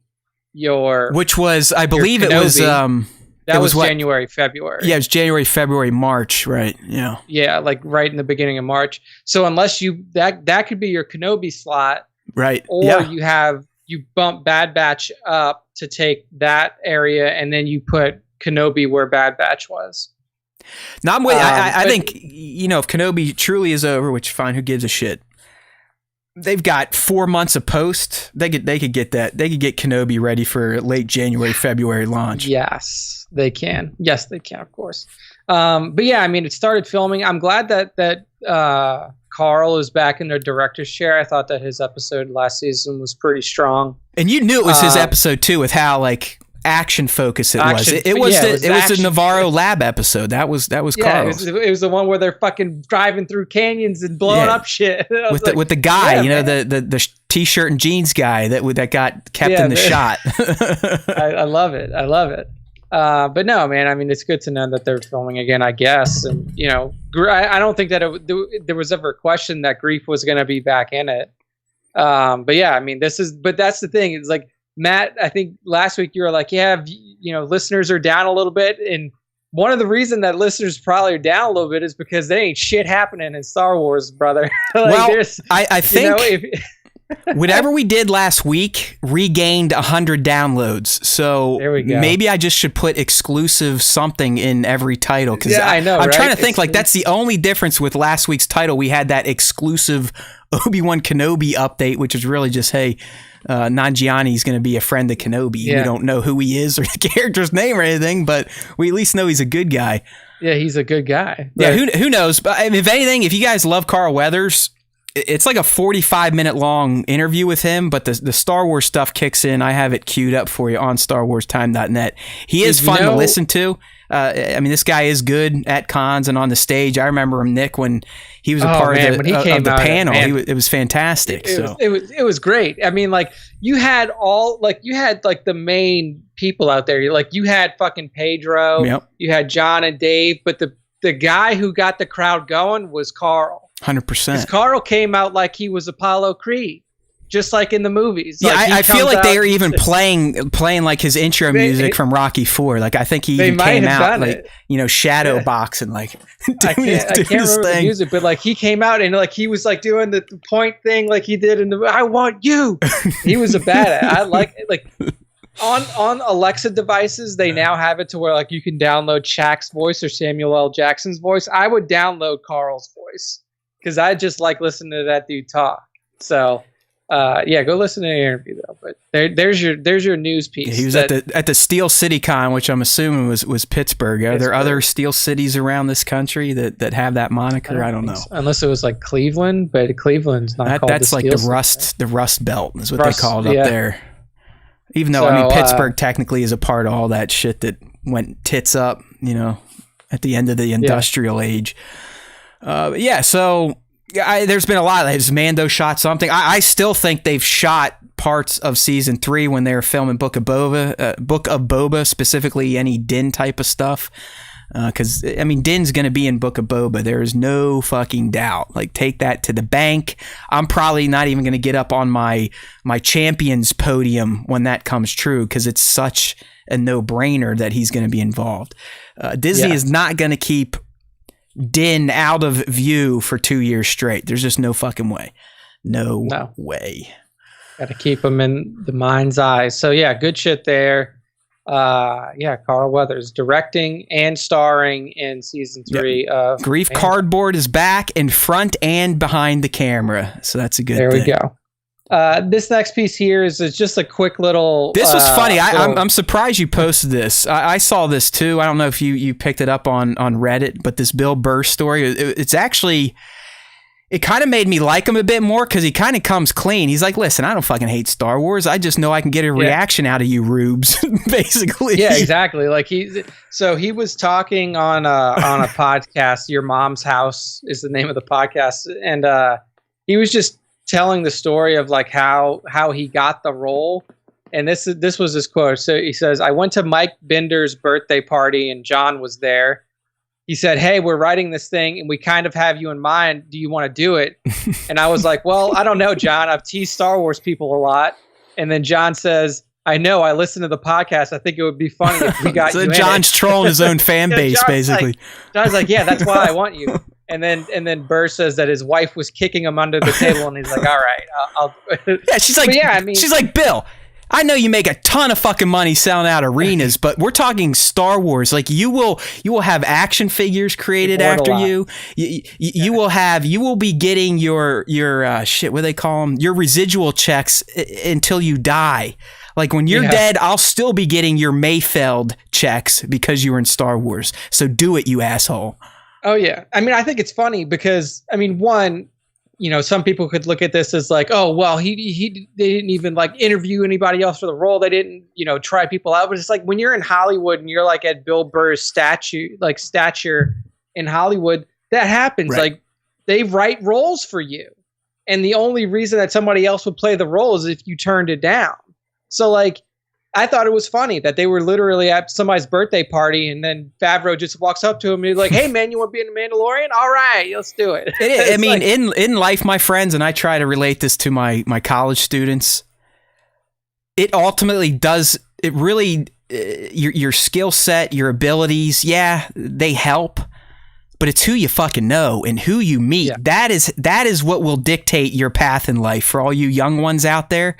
which was, I believe it was, that was January, February. Yeah, it was January, February, March, right? Yeah. Yeah, like right in the beginning of March. So unless that could be your Kenobi slot. Right. Or you bump Bad Batch up to take that area, and then you put Kenobi where Bad Batch was. No, I'm with I think, if Kenobi truly is over, which fine, who gives a shit? They've got 4 months of post. They could get that. They could get Kenobi ready for late January, February launch. Yes, they can. Yes, they can, of course. But yeah, I mean, it started filming. I'm glad that Carl is back in their director's chair. I thought that his episode last season was pretty strong. And you knew it was his episode too, with how action focus it was. It was the Navarro Lab episode. That was Carl's. It was the one where they're fucking driving through canyons and blowing up shit. With the guy, the t-shirt and jeans guy that got kept in the shot. I love it. But no, man, I mean, it's good to know that they're filming again, I guess. And, I don't think that there was ever a question that Grief was going to be back in it. But yeah, I mean, that's the thing. It's like, Matt, I think last week you were like, listeners are down a little bit. And one of the reasons that listeners probably are down a little bit is because there ain't shit happening in Star Wars, brother. I think whatever we did last week regained 100 downloads. So there we go. Maybe I just should put exclusive something in every title. Because I know, I'm trying to think that's the only difference with last week's title. We had that exclusive Obi-Wan Kenobi update, which is really just, hey, Nanjiani is going to be a friend of Kenobi. Yeah. We don't know who he is or the character's name or anything, but we at least know he's a good guy. Yeah, he's a good guy. Yeah, who knows? But I mean, if anything, if you guys love Carl Weathers, it's like a 45-minute long interview with him, but the Star Wars stuff kicks in. I have it queued up for you on StarWarsTime.net. He is fun to listen to. I mean, this guy is good at cons and on the stage. I remember him, Nick, when he was a part of the panel. It was fantastic. It was great. I mean, you had the main people out there. You had fucking Pedro. Yep. You had John and Dave, but the guy who got the crowd going was Carl. 100%. Because Carl came out like he was Apollo Creed. Just like in the movies. Yeah, I feel like they are even playing like his intro music from Rocky IV. I think he even came out shadow boxing I can't remember the music, but he came out and he was doing the point thing like he did in the I want you. He was a badass. I like it. On Alexa devices, they now have it to where you can download Shaq's voice or Samuel L. Jackson's voice. I would download Carl's voice because I just like listening to that dude talk. So. Go listen to the interview though. But there's your news piece. Yeah, he was at the Steel City Con, which I'm assuming was Pittsburgh. Are there other steel cities around this country that have that moniker? I don't know. So. Unless it was Cleveland, but Cleveland's not called that's the Rust Belt is what they call it up there. Even though Pittsburgh technically is a part of all that shit that went tits up, at the end of the industrial age. So. There's been a lot. Has Mando shot something? I still think they've shot parts of season 3 when they were filming Book of Boba, specifically any Din type of stuff. Because Din's gonna be in Book of Boba. There is no fucking doubt. Like, take that to the bank. I'm probably not even gonna get up on my champions podium when that comes true, because it's such a no-brainer that he's gonna be involved. Disney is not gonna keep Din out of view for 2 years straight. There's just no fucking way. No way. Got to keep him in the mind's eye. So yeah, good shit there. Carl Weathers directing and starring in season 3 of Grief Mando. Cardboard is back in front and behind the camera, so that's a good there thing. We go. This next piece here is just a quick little. This was funny. I'm surprised you posted this. I saw this too. I don't know if you picked it up on Reddit, but this Bill Burr story, it's actually, it kind of made me like him a bit more, because he kind of comes clean. He's like, listen, I don't fucking hate Star Wars. I just know I can get a reaction out of you rubes, basically. Yeah, exactly. Like he was talking on a podcast. Your Mom's House is the name of the podcast, and he was just telling the story of like how he got the role. And this was his quote. So he says, I went to Mike Binder's birthday party and John was there. He said, hey, we're writing this thing and we kind of have you in mind. Do you want to do it? And I was like, well, I don't know, John. I've teased Star Wars people a lot. And then John says, I know, I listen to the podcast. I think it would be funny if we got so you in John's trolling his own fan base, basically. John's like, yeah, that's why I want you. And then Burr says that his wife was kicking him under the table, and he's like, "All right, I'll." Yeah, she's like, she's like, Bill, I know you make a ton of fucking money selling out arenas, but we're talking Star Wars. Like, you will have action figures created after you. You will be getting your shit. What do they call them? Your residual checks until you die. Like, when you're dead, I'll still be getting your Mayfeld checks because you were in Star Wars. So do it, you asshole. Oh, yeah. I mean, I think it's funny because, I mean, one, some people could look at this as like, oh, well, they didn't even like interview anybody else for the role. They didn't, try people out. But it's like when you're in Hollywood and you're like at Bill Burr's stature in Hollywood, that happens. Right. Like, they write roles for you. And the only reason that somebody else would play the role is if you turned it down. So, like, I thought it was funny that they were literally at somebody's birthday party, and then Favreau just walks up to him and he's like, hey, man, you want to be in The Mandalorian? All right, let's do it. I mean, in life, my friends, and I try to relate this to my college students, it ultimately does, it really, your skill set, your abilities, they help, but it's who you fucking know and who you meet. Yeah. That is what will dictate your path in life for all you young ones out there.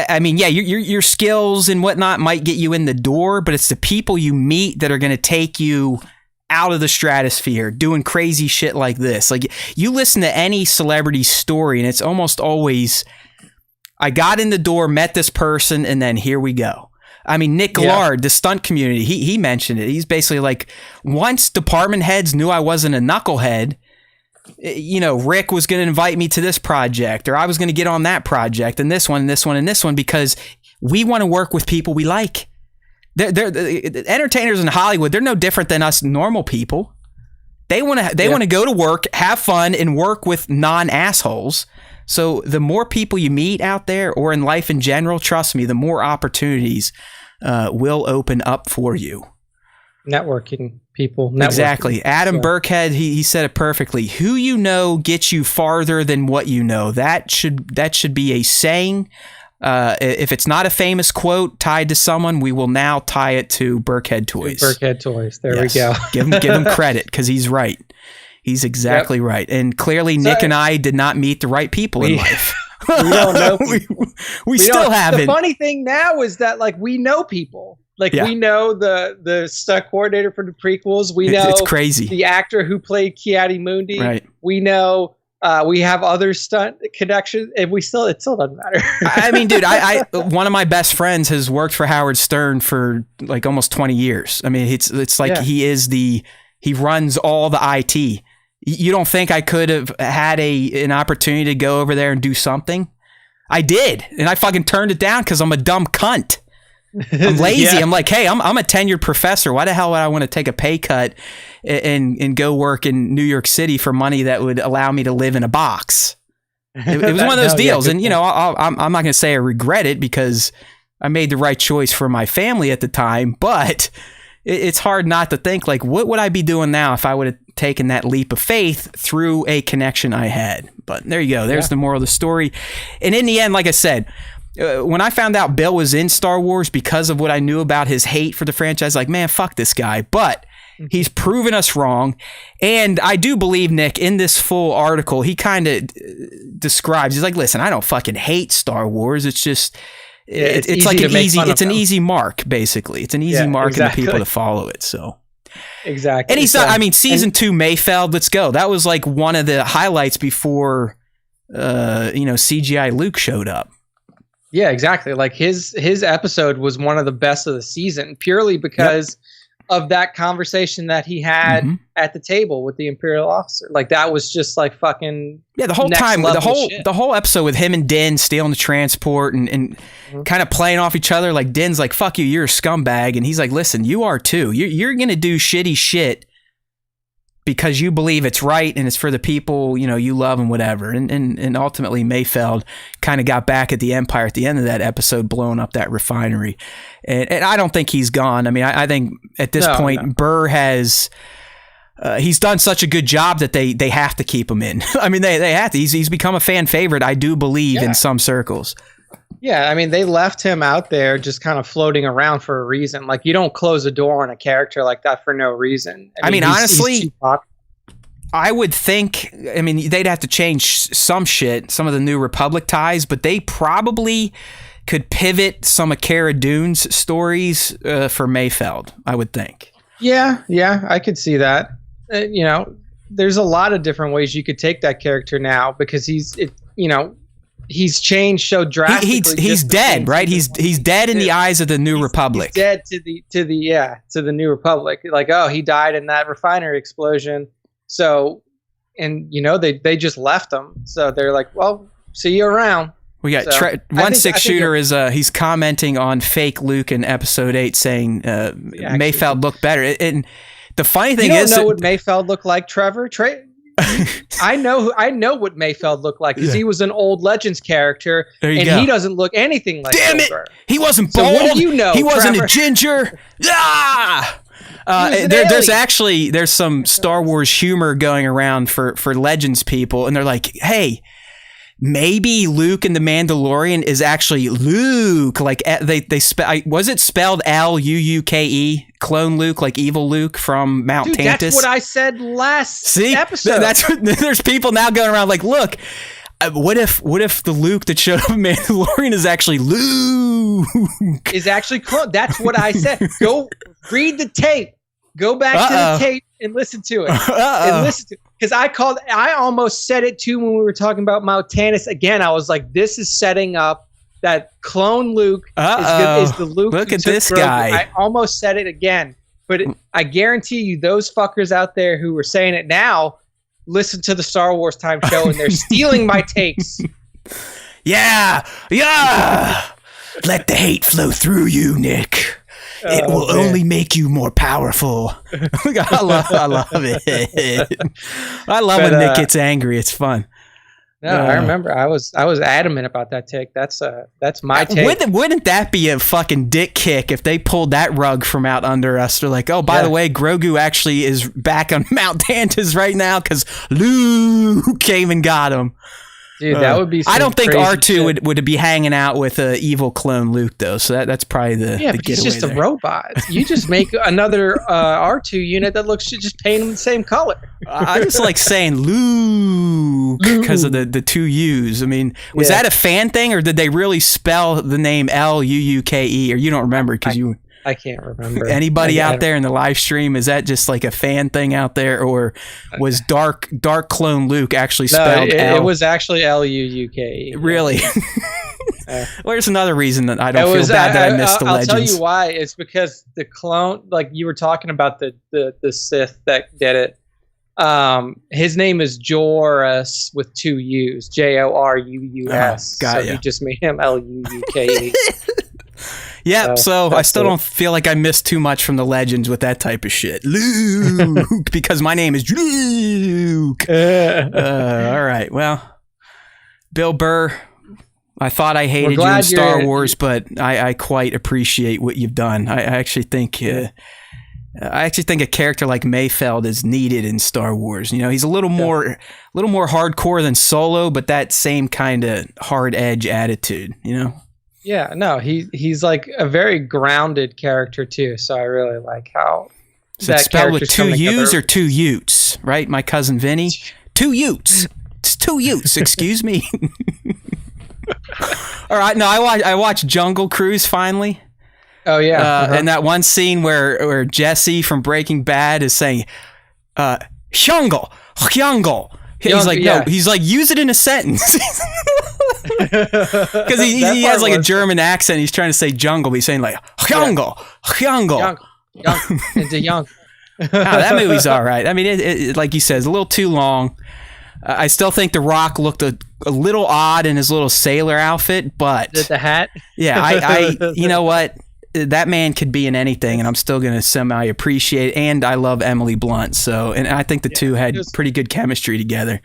I mean, your skills and whatnot might get you in the door, but it's the people you meet that are going to take you out of the stratosphere doing crazy shit like this. Like, you listen to any celebrity story and it's almost always, I got in the door, met this person, and then here we go. I mean, Nick Gillard, the stunt community, he mentioned it. He's basically like, once department heads knew I wasn't a knucklehead, Rick was going to invite me to this project, or I was going to get on that project, and this one, and this one, and this one, because we want to work with people we like. They're entertainers in Hollywood. They're no different than us normal people. They want to go to work, have fun, and work with non-assholes. So the more people you meet out there, or in life in general, trust me, the more opportunities will open up for you. Networking, people. Exactly. Adam Burkhead, he said it perfectly. Who you know gets you farther than what you know. That should be a saying. If it's not a famous quote tied to someone, we will now tie it to Burkhead Toys. Burkhead Toys. There we go. give him credit, because he's right. He's exactly right. And clearly, Nick and I did not meet the right people in life. We don't know. we still haven't. The funny thing now is that, like, we know people. Like, we know the stunt coordinator for the prequels. We know it's crazy. The actor who played Ki-Adi-Mundi. Right. We know we have other stunt connections, and it still doesn't matter. I mean, dude, I one of my best friends has worked for Howard Stern for like almost 20 years. I mean, it's like he runs all the IT. You don't think I could have had an opportunity to go over there and do something? I did, and I fucking turned it down because I'm a dumb cunt. I'm lazy. Yeah. I'm like, hey, I'm a tenured professor. Why the hell would I want to take a pay cut and go work in New York City for money that would allow me to live in a box? It was one of those deals. And, I'm not going to say I regret it because I made the right choice for my family at the time. But it's hard not to think, like, what would I be doing now if I would have taken that leap of faith through a connection I had? But there you go. There's the moral of the story. And in the end, like I said, when I found out Bill was in Star Wars because of what I knew about his hate for the franchise, like, man, fuck this guy. But he's proven us wrong. And I do believe, Nick, in this full article, he kind of describes, he's like, listen, I don't fucking hate Star Wars. It's just, it's like an easy mark, basically. It's an easy mark exactly. and the people to follow it. So. Exactly. And he's not, I mean, season 2 Mayfeld, let's go. That was like one of the highlights before, CGI Luke showed up. Yeah, exactly. Like his episode was one of the best of the season purely because of that conversation that he had at the table with the Imperial officer. Like that was just like fucking the whole time, the whole episode with him and Din stealing the transport and kind of playing off each other. Like Din's like, fuck you, you're a scumbag. And he's like, listen, you are too. You're going to do shitty shit because you believe it's right and it's for the people, you love and whatever. And ultimately Mayfeld kind of got back at the Empire at the end of that episode, blowing up that refinery. And I don't think he's gone. I mean, I think at this point, Burr has, he's done such a good job that they have to keep him in. I mean, they have to. He's become a fan favorite, I do believe, in some circles. Yeah, I mean, they left him out there just kind of floating around for a reason. Like, you don't close a door on a character like that for no reason. I mean honestly, I would think, they'd have to change some shit, some of the New Republic ties, but they probably could pivot some of Cara Dune's stories for Mayfeld, I would think. Yeah, I could see that. There's a lot of different ways you could take that character now because he's changed so drastically. He's dead, right? He's dead in the eyes of the New Republic. He's dead to the New Republic. Like, oh, he died in that refinery explosion. So, and they just left him. So they're like, well, see you around. We got one six shooter is he's commenting on fake Luke in episode 8 saying Mayfeld looked better. And the funny thing is, you don't know what Mayfeld looked like, Trevor. I know what Mayfeld looked like because he was an old Legends character, and he doesn't look anything like. Damn Silver. It! He wasn't bald. So what do you know? He wasn't Trevor? A ginger. Ah! There's some Star Wars humor going around for Legends people, and they're like, hey, maybe Luke in The Mandalorian is actually Luke. Like was it spelled Luuke, clone Luke, like evil Luke from Mount Tantus? That's what I said last episode. There's people now going around like, look, what if the Luke that showed up in Mandalorian is actually Luke? Is actually clone. That's what I said. Go read the tape. Go back to the tape and listen to it. Because I almost said it too when we were talking about Mount Tantus. Again, I was like, this is setting up that clone Luke is the Luke. Look at this guy. I almost said it again. But I guarantee you, those fuckers out there who were saying it now, listen to the Star Wars Time show and they're stealing my takes. Yeah. Let the hate flow through you, Nick. It will only make you more powerful. I love it. I love when Nick gets angry. It's fun. No, I remember. I was adamant about that take. That's my take. Wouldn't that be a fucking dick kick if they pulled that rug from out under us? They're like, oh, by the way, Grogu actually is back on Mount Tantus right now because Luke came and got him. Dude, that would be. I don't think R2 would be hanging out with evil clone Luke though. So that's probably the but he's just a robot. You just make another R2 unit that looks just paint them the same color. I just like saying Luke because of the two U's. I mean, was that a fan thing or did they really spell the name Luuke? Or you don't remember because you. I can't remember. Anybody out there in the live stream, is that just like a fan thing out there, or was Dark Clone Luke actually spelled? No, it was actually Luuke. Really? Well, there's another reason that I don't feel bad that I missed the Legends. I'll tell you why. It's because the clone, like you were talking about the Sith that did it. His name is Jorus with two U's, Jorus. Got so you just made him Luuke. Yep. So I still don't feel like I missed too much from the Legends with that type of shit. Luke, because my name is Luke. All right. Well, Bill Burr, I thought I hated you in Star Wars, but I quite appreciate what you've done. I actually think a character like Mayfeld is needed in Star Wars. You know, he's a little more hardcore than Solo, but that same kind of hard edge attitude. You know. Yeah, no, he's like a very grounded character too. So I really like how that it's spelled with two U's or two Utes, right? My cousin Vinny, two Utes. It's two Utes. Excuse me. All right, no, I watched Jungle Cruise finally. Oh yeah, and that one scene where Jesse from Breaking Bad is saying, "Jungle." He's like, no, he's like, use it in a sentence. Because he has like a German accent. He's trying to say jungle, but he's saying like, jungle. Into young. That movie's all right. I mean, it like you said, it's a little too long. I still think The Rock looked a little odd in his little sailor outfit, but the hat. Yeah, I you know what? That man could be in anything, and I'm still going to semi appreciate it. And I love Emily Blunt, and I think the two had pretty good chemistry together.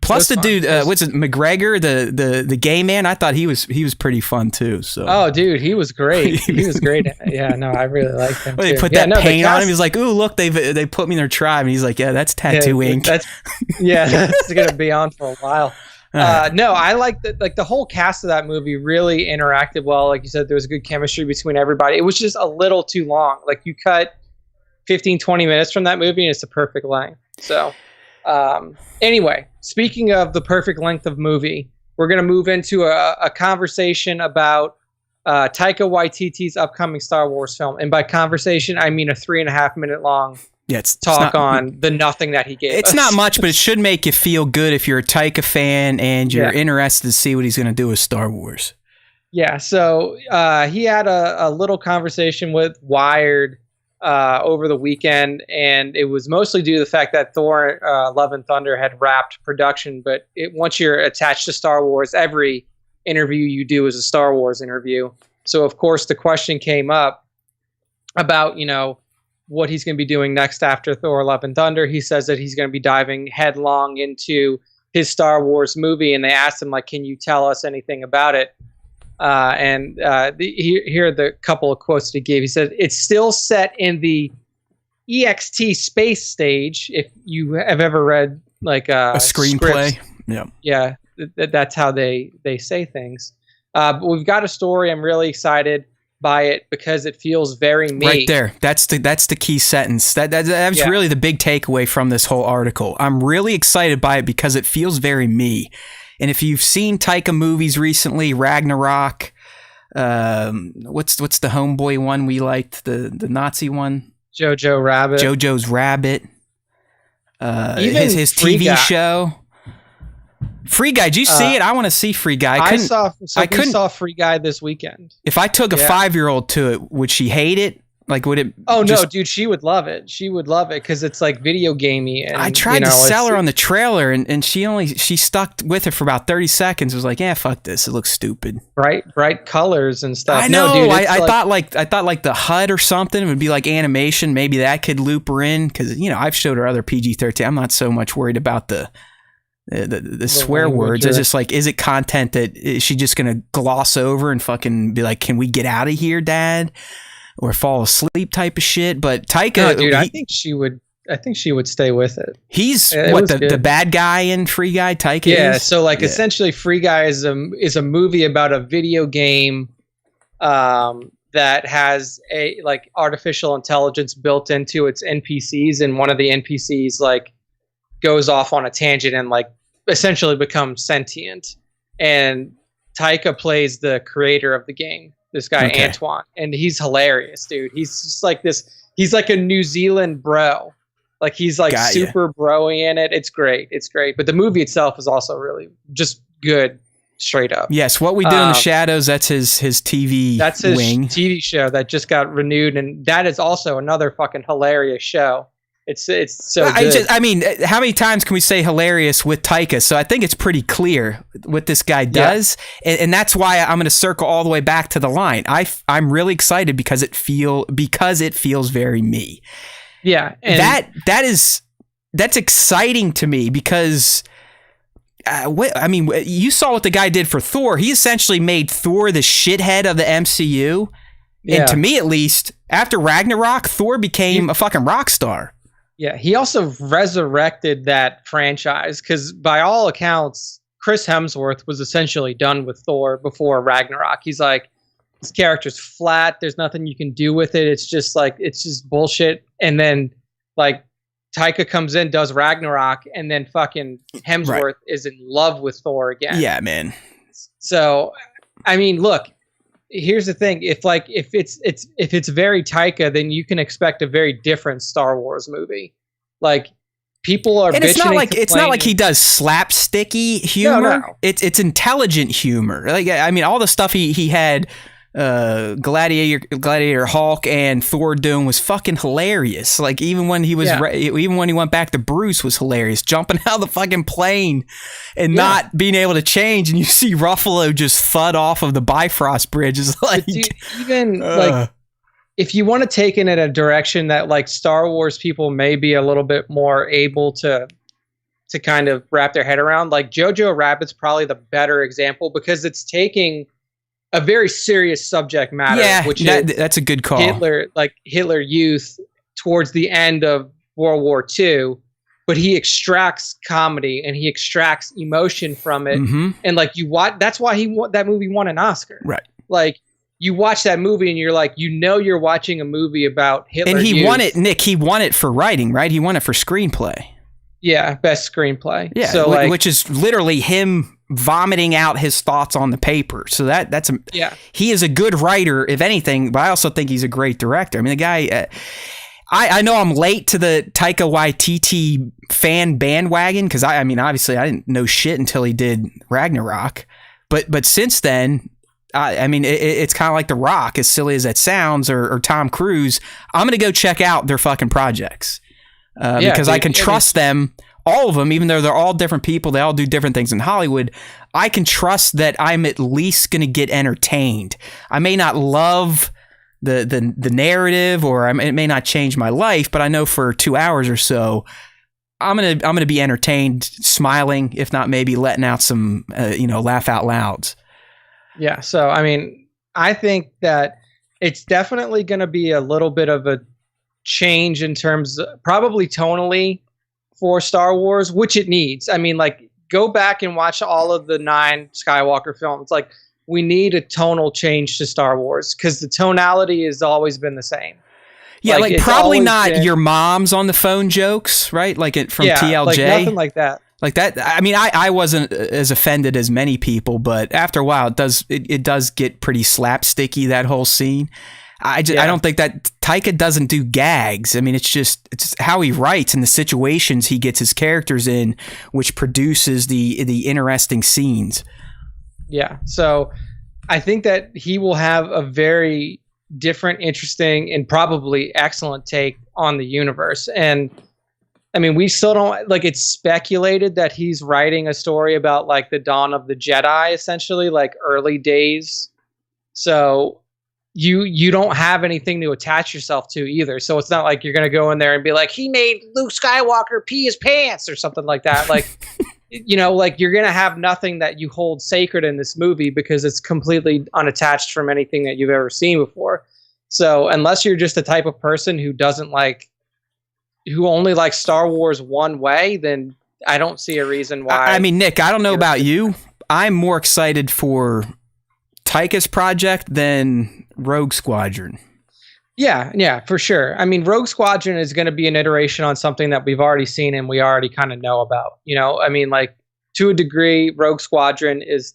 Plus the dude, what's it, McGregor, the gay man? I thought he was pretty fun too. So oh, dude, he was great. He was great. Yeah, no, I really liked him. Well, they put that paint on him. He's like, ooh, look, they put me in their tribe, and he's like, yeah, that's tattoo ink. That's gonna be on for a while. No, I like the whole cast of that movie really interacted well. Like you said, there was good chemistry between everybody. It was just a little too long. Like you cut 15-20 minutes from that movie and it's the perfect length. So anyway, speaking of the perfect length of movie, we're going to move into a conversation about Taika Waititi's upcoming Star Wars film. And by conversation, I mean a 3.5 minute long talk on the nothing that he gave us. It's not much, but it should make you feel good if you're a Taika fan and you're interested to see what he's going to do with Star Wars. Yeah, so he had a little conversation with Wired over the weekend, and it was mostly due to the fact that Thor Love and Thunder had wrapped production, but once you're attached to Star Wars, every interview you do is a Star Wars interview. So, of course, the question came up about, what he's going to be doing next after Thor Love and Thunder. He says that he's going to be diving headlong into his Star Wars movie, and they asked him, like, can you tell us anything about it? Here are the couple of quotes that he gave. He said, it's still set in the EXT space stage. If you have ever read like a screenplay. Scripts, yeah, that's how they say things. But we've got a story. I'm really excited by it because it feels very me. Right there. That's the key sentence. That was really the big takeaway from this whole article. I'm really excited by it because it feels very me. And if you've seen Taika movies recently, Ragnarok, what's the homeboy one we liked, the Nazi one? Jojo's Rabbit. Even his TV show. Free Guy, did you see it? I want to see Free Guy. I saw Free Guy this weekend. If I took a 5-year-old to it, would she hate it? Like, would it? Oh no, dude, she would love it. She would love it because it's like video gamey. And I tried to sell her on the trailer, and she stuck with it for about 30 seconds. Was like, yeah, fuck this. It looks stupid. Bright colors and stuff. I know. No, dude, I thought like the HUD or something would be like animation. Maybe that could loop her in because I've showed her other PG-13. I'm not so much worried about the swear words. It's just like, is it content that is she just gonna gloss over and fucking be like, can we get out of here, Dad, or fall asleep type of shit? But Taika, dude, I think she would stay with it. He's the bad guy in Free Guy. Taika, so essentially, Free Guy is a movie about a video game that has a like artificial intelligence built into its NPCs, and one of the NPCs like goes off on a tangent and like essentially becomes sentient. And Taika plays the creator of the game, this guy Antoine, and he's hilarious, dude. He's just like this. He's like a New Zealand bro. Like he's like super bro-y in it. It's great. But the movie itself is also really just good, straight up. Yes, What We Do in the Shadows. That's his TV. That's his TV show that just got renewed, and that is also another fucking hilarious show. It's so good. I mean, how many times can we say hilarious with Taika? So I think it's pretty clear what this guy does, and that's why I'm going to circle all the way back to the line. I'm really excited because it feels very me. Yeah, and that's exciting to me because. You saw what the guy did for Thor. He essentially made Thor the shithead of the MCU. Yeah. And to me, at least, after Ragnarok, Thor became a fucking rock star. Yeah, he also resurrected that franchise because by all accounts, Chris Hemsworth was essentially done with Thor before Ragnarok. He's like, this character's flat. There's nothing you can do with it. It's just bullshit. And then like, Taika comes in, does Ragnarok, and then fucking Hemsworth is in love with Thor again. Yeah, man. So, I mean, look, here's the thing: if it's very Taika, then you can expect a very different Star Wars movie. Like people are, and it's not like he does slapsticky humor. No. It's intelligent humor. Like I mean, all the stuff he had. Gladiator Hulk and Thor doing was fucking hilarious. Like even when he went back to Bruce was hilarious. Jumping out of the fucking plane and not being able to change, and you see Ruffalo just thud off of the Bifrost Bridge is like like if you want to take it in a direction that like Star Wars people may be a little bit more able to kind of wrap their head around, like Jojo Rabbit's probably the better example because it's taking a very serious subject matter, which that's a good call. Hitler Youth towards the end of World War II, but he extracts comedy and he extracts emotion from it. Mm-hmm. And like you watch, that's why that movie won an Oscar. Right. Like you watch that movie and you're like, you're watching a movie about Hitler. And he won it, Nick. He won it for writing, right? He won it for screenplay. Yeah, best screenplay. Yeah, so which is literally him vomiting out his thoughts on the paper. So he is a good writer, if anything, but I also think he's a great director. I mean, the guy, I know I'm late to the Taika Waititi fan bandwagon because I mean, obviously I didn't know shit until he did Ragnarok, but since then, I mean, it's kind of like The Rock, as silly as that sounds, or Tom Cruise. I'm going to go check out their fucking projects. Because I can trust them, all of them, even though they're all different people, they all do different things in Hollywood. I can trust that I'm at least going to get entertained. I may not love the narrative, or it may not change my life, but I know for 2 hours or so, I'm gonna be entertained, smiling, if not maybe letting out some laugh out louds. Yeah. So I mean, I think that it's definitely going to be a little bit of a change in terms probably tonally for Star Wars, which it needs. I mean, like go back and watch all of the 9 Skywalker films. Like we need a tonal change to Star Wars because the tonality has always been the same. Yeah, like probably not your mom's on the phone jokes, right? Like it from TLJ. Like nothing like that. Like that. I mean, I wasn't as offended as many people, but after a while it does get pretty slapsticky, that whole scene. I don't think that Taika doesn't do gags. I mean, it's how he writes and the situations he gets his characters in, which produces the interesting scenes. Yeah. So I think that he will have a very different, interesting, and probably excellent take on the universe. And I mean, we still don't it's speculated that he's writing a story about like the dawn of the Jedi, essentially like early days. So you don't have anything to attach yourself to either. So it's not like you're going to go in there and be like, he made Luke Skywalker pee his pants or something like that. Like, like you're going to have nothing that you hold sacred in this movie because it's completely unattached from anything that you've ever seen before. So unless you're just the type of person who who only likes Star Wars one way, then I don't see a reason why. I mean, Nick, I don't know about you. I'm more excited for Taika's project than Rogue Squadron. Yeah, for sure. I mean, Rogue Squadron is going to be an iteration on something that we've already seen and we already kind of know about. I mean, like to a degree, Rogue Squadron is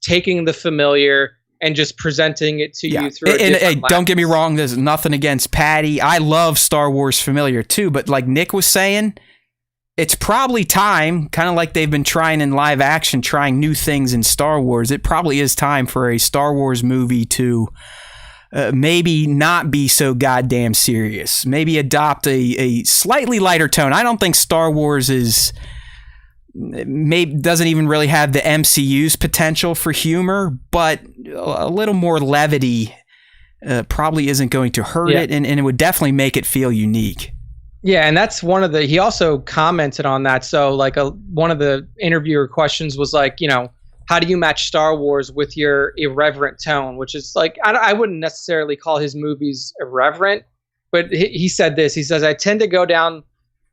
taking the familiar and just presenting it to you through a different lens. Don't get me wrong, there's nothing against Patty. I love Star Wars familiar too, but like Nick was saying, it's probably time, kind of like they've been trying in live action, trying new things in Star Wars. It probably is time for a Star Wars movie to maybe not be so goddamn serious. Maybe adopt a slightly lighter tone. I don't think Star Wars doesn't even really have the MCU's potential for humor, but a little more levity probably isn't going to hurt it, and it would definitely make it feel unique. Yeah, and that's he also commented on that. So like one of the interviewer questions was like, how do you match Star Wars with your irreverent tone? Which is like, I wouldn't necessarily call his movies irreverent, but he said this. He says, I tend to go down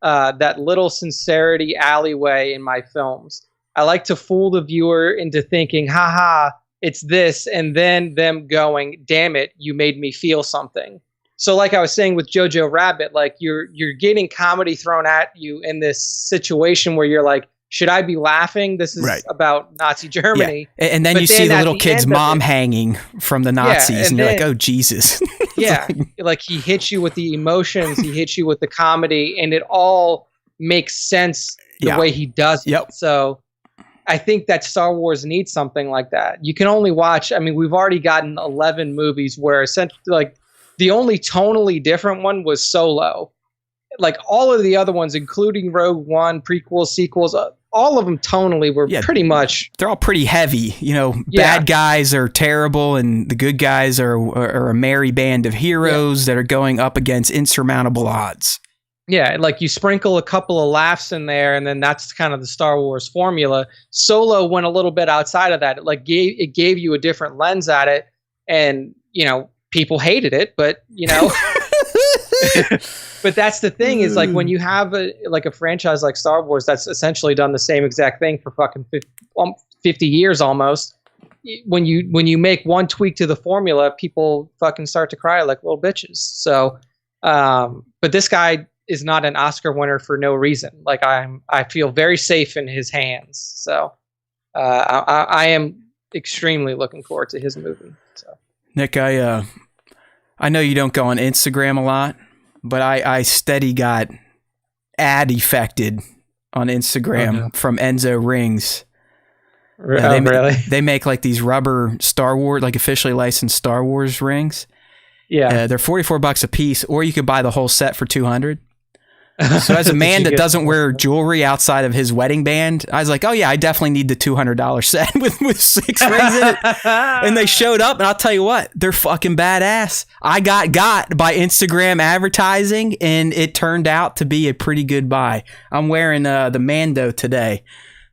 that little sincerity alleyway in my films. I like to fool the viewer into thinking, haha, it's this, and then them going, damn it, you made me feel something. So like I was saying with Jojo Rabbit, like you're getting comedy thrown at you in this situation where you're like, should I be laughing? This is about Nazi Germany. Yeah. And then you see the little kid's mom hanging from the Nazis, and you're like, oh, Jesus. Like he hits you with the emotions, he hits you with the comedy, and it all makes sense the way he does it. Yep. So I think that Star Wars needs something like that. You can only watch, we've already gotten 11 movies where essentially, like, the only tonally different one was Solo. Like all of the other ones, including Rogue One, prequels, sequels, all of them tonally were pretty much. They're all pretty heavy. Bad guys are terrible, and the good guys are a merry band of heroes that are going up against insurmountable odds. Yeah, like you sprinkle a couple of laughs in there, and then that's kind of the Star Wars formula. Solo went a little bit outside of that. It gave you a different lens at it, and people hated it, but but that's the thing is like when you have a franchise like Star Wars that's essentially done the same exact thing for fucking 50 years almost. When you make one tweak to the formula, people fucking start to cry like little bitches. So, but this guy is not an Oscar winner for no reason. Like I feel very safe in his hands. So, I am extremely looking forward to his movie. So. Nick, I know you don't go on Instagram a lot, but I steady got ad affected on Instagram from Enzo Rings. Really? They make like these rubber Star Wars, like officially licensed Star Wars rings. Yeah. They're $44 a piece, or you could buy the whole set for $200. So as a man that doesn't wear jewelry outside of his wedding band, I was like, oh yeah, I definitely need the $200 set with 6 rings in it. And they showed up, and I'll tell you what, they're fucking badass. I got by Instagram advertising, and it turned out to be a pretty good buy. I'm wearing the Mando today.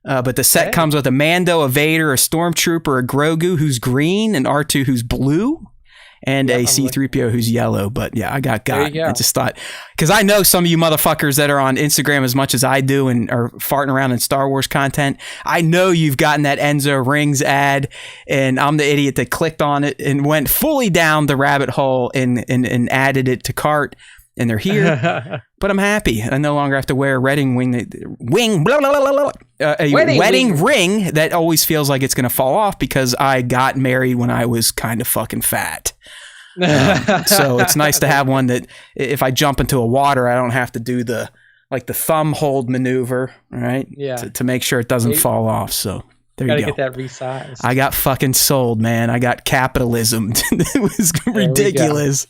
But the set comes with a Mando, a Vader, a Stormtrooper, a Grogu who's green, and R2 who's blue, and a C-3PO who's yellow. But yeah, I got. I just thought, because I know some of you motherfuckers that are on Instagram as much as I do and are farting around in Star Wars content. I know you've gotten that Enzo Rings ad, and I'm the idiot that clicked on it and went fully down the rabbit hole and added it to cart. And they're here, but I'm happy. I no longer have to wear a wedding ring that always feels like it's going to fall off because I got married when I was kind of fucking fat. So it's nice to have one that if I jump into a water, I don't have to do the thumb hold maneuver, right? Yeah. To make sure it doesn't fall off. So there you go. Gotta get that resized. I got fucking sold, man. I got capitalism. It was ridiculous.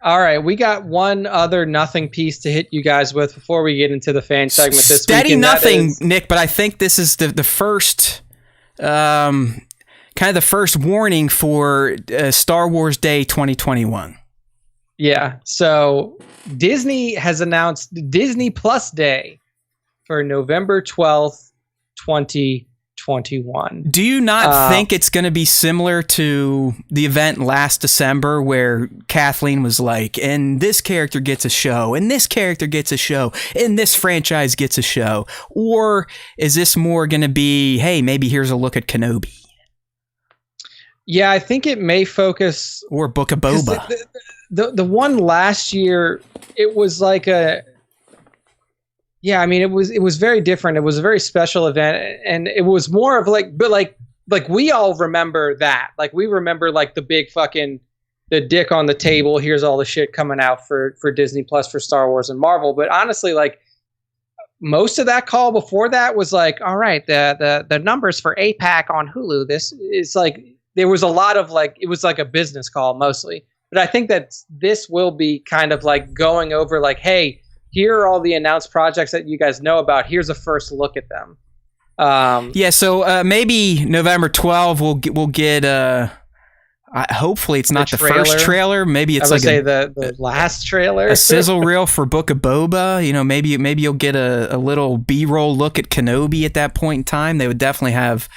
All right, we got one other nothing piece to hit you guys with before we get into the fan segment this week. Steady nothing, Nick, but I think this is the first, kind of the first warning for Star Wars Day 2021. Yeah, so Disney has announced Disney Plus Day for November 12th, 2021. Do you not think it's going to be similar to the event last December where Kathleen was like, and this character gets a show, and this character gets a show, and this franchise gets a show? Or is this more going to be, hey, maybe here's a look at Kenobi? Yeah, I think it may focus... Or Book of Boba. The one last year, it was like a... Yeah, I mean, it was very different. It was a very special event, and it was more of like we all remember that. Like we remember like the big fucking the dick on the table. Here's all the shit coming out for Disney Plus for Star Wars and Marvel. But honestly, like most of that call before that was like, all right, the numbers for APAC on Hulu. This is like there was a lot of like, it was like a business call mostly. But I think that this will be kind of like going over like, hey, here are all the announced projects that you guys know about. Here's a first look at them. So maybe November 12th we'll get hopefully it's not the first trailer. Maybe it's like the last trailer, a sizzle reel for Book of Boba. You know, maybe you'll get a little B-roll look at Kenobi at that point in time. They would definitely have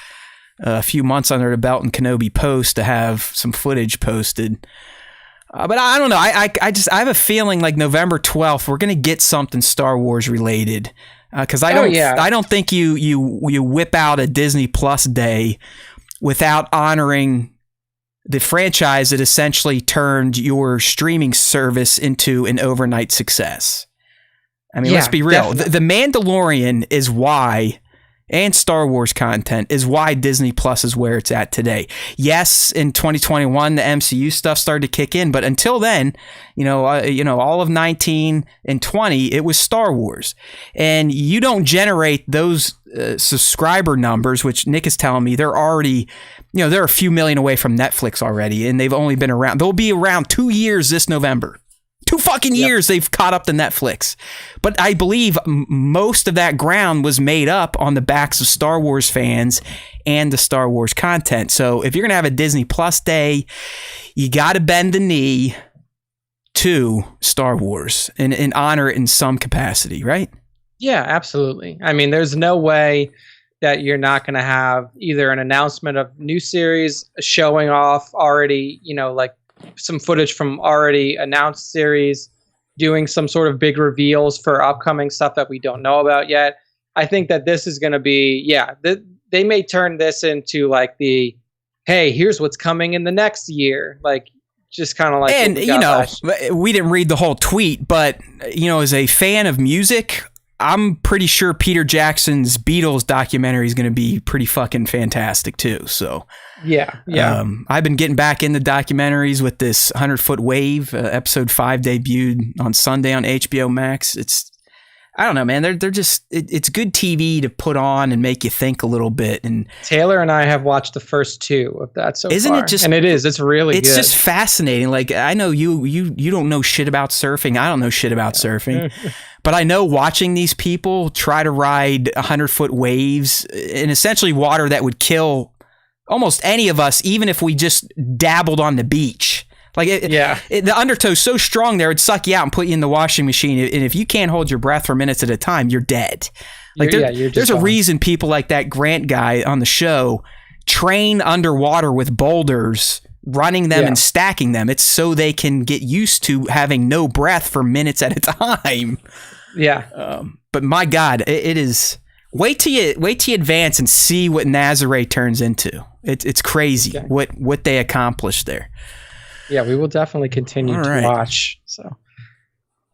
a few months under the belt in Kenobi Post to have some footage posted. But I don't know. I have a feeling like November 12th we're gonna get something Star Wars related. Because I don't think you whip out a Disney Plus day without honoring the franchise that essentially turned your streaming service into an overnight success. I mean, let's be real. The Mandalorian is why, and Star Wars content is why Disney Plus is where it's at today. Yes, in 2021 the MCU stuff started to kick in, but until then, all of 19 and 20 it was Star Wars, and you don't generate those subscriber numbers, which Nick is telling me they're already, they're a few million away from Netflix already, and they've only been around. They'll be around 2 years this November. 2 fucking years they've caught up to Netflix. But I believe most of that ground was made up on the backs of Star Wars fans and the Star Wars content. So if you're going to have a Disney Plus day, you got to bend the knee to Star Wars and honor it in some capacity, right? Yeah, absolutely. I mean, there's no way that you're not going to have either an announcement of new series showing off already, like some footage from already announced series, doing some sort of big reveals for upcoming stuff that we don't know about yet. I think that this is going to be, they may turn this into like the, hey, here's what's coming in the next year. Like, just kind of like, and we didn't read the whole tweet, but as a fan of music, I'm pretty sure Peter Jackson's Beatles documentary is going to be pretty fucking fantastic too. So yeah. I've been getting back into documentaries with this 100-Foot Wave. Episode 5 debuted on Sunday on HBO Max. I don't know, man. They're just it's good TV to put on and make you think a little bit. And Taylor and I have watched the first 2 of that so isn't far. It just? And it's really it's good. Just fascinating. Like, I know you don't know shit about surfing. I don't know shit about surfing. But I know watching these people try to ride 100-foot waves in essentially water that would kill almost any of us, even if we just dabbled on the beach. Like, the undertow's so strong there, it'd suck you out and put you in the washing machine. And if you can't hold your breath for minutes at a time, you're dead. Like, there's a reason people like that Grant guy on the show train underwater with boulders, running them and stacking them. It's so they can get used to having no breath for minutes at a time. Yeah. But my God, it is. Wait till you advance and see what Nazare turns into. It's crazy what they accomplished there. Yeah, we will definitely continue to watch. So,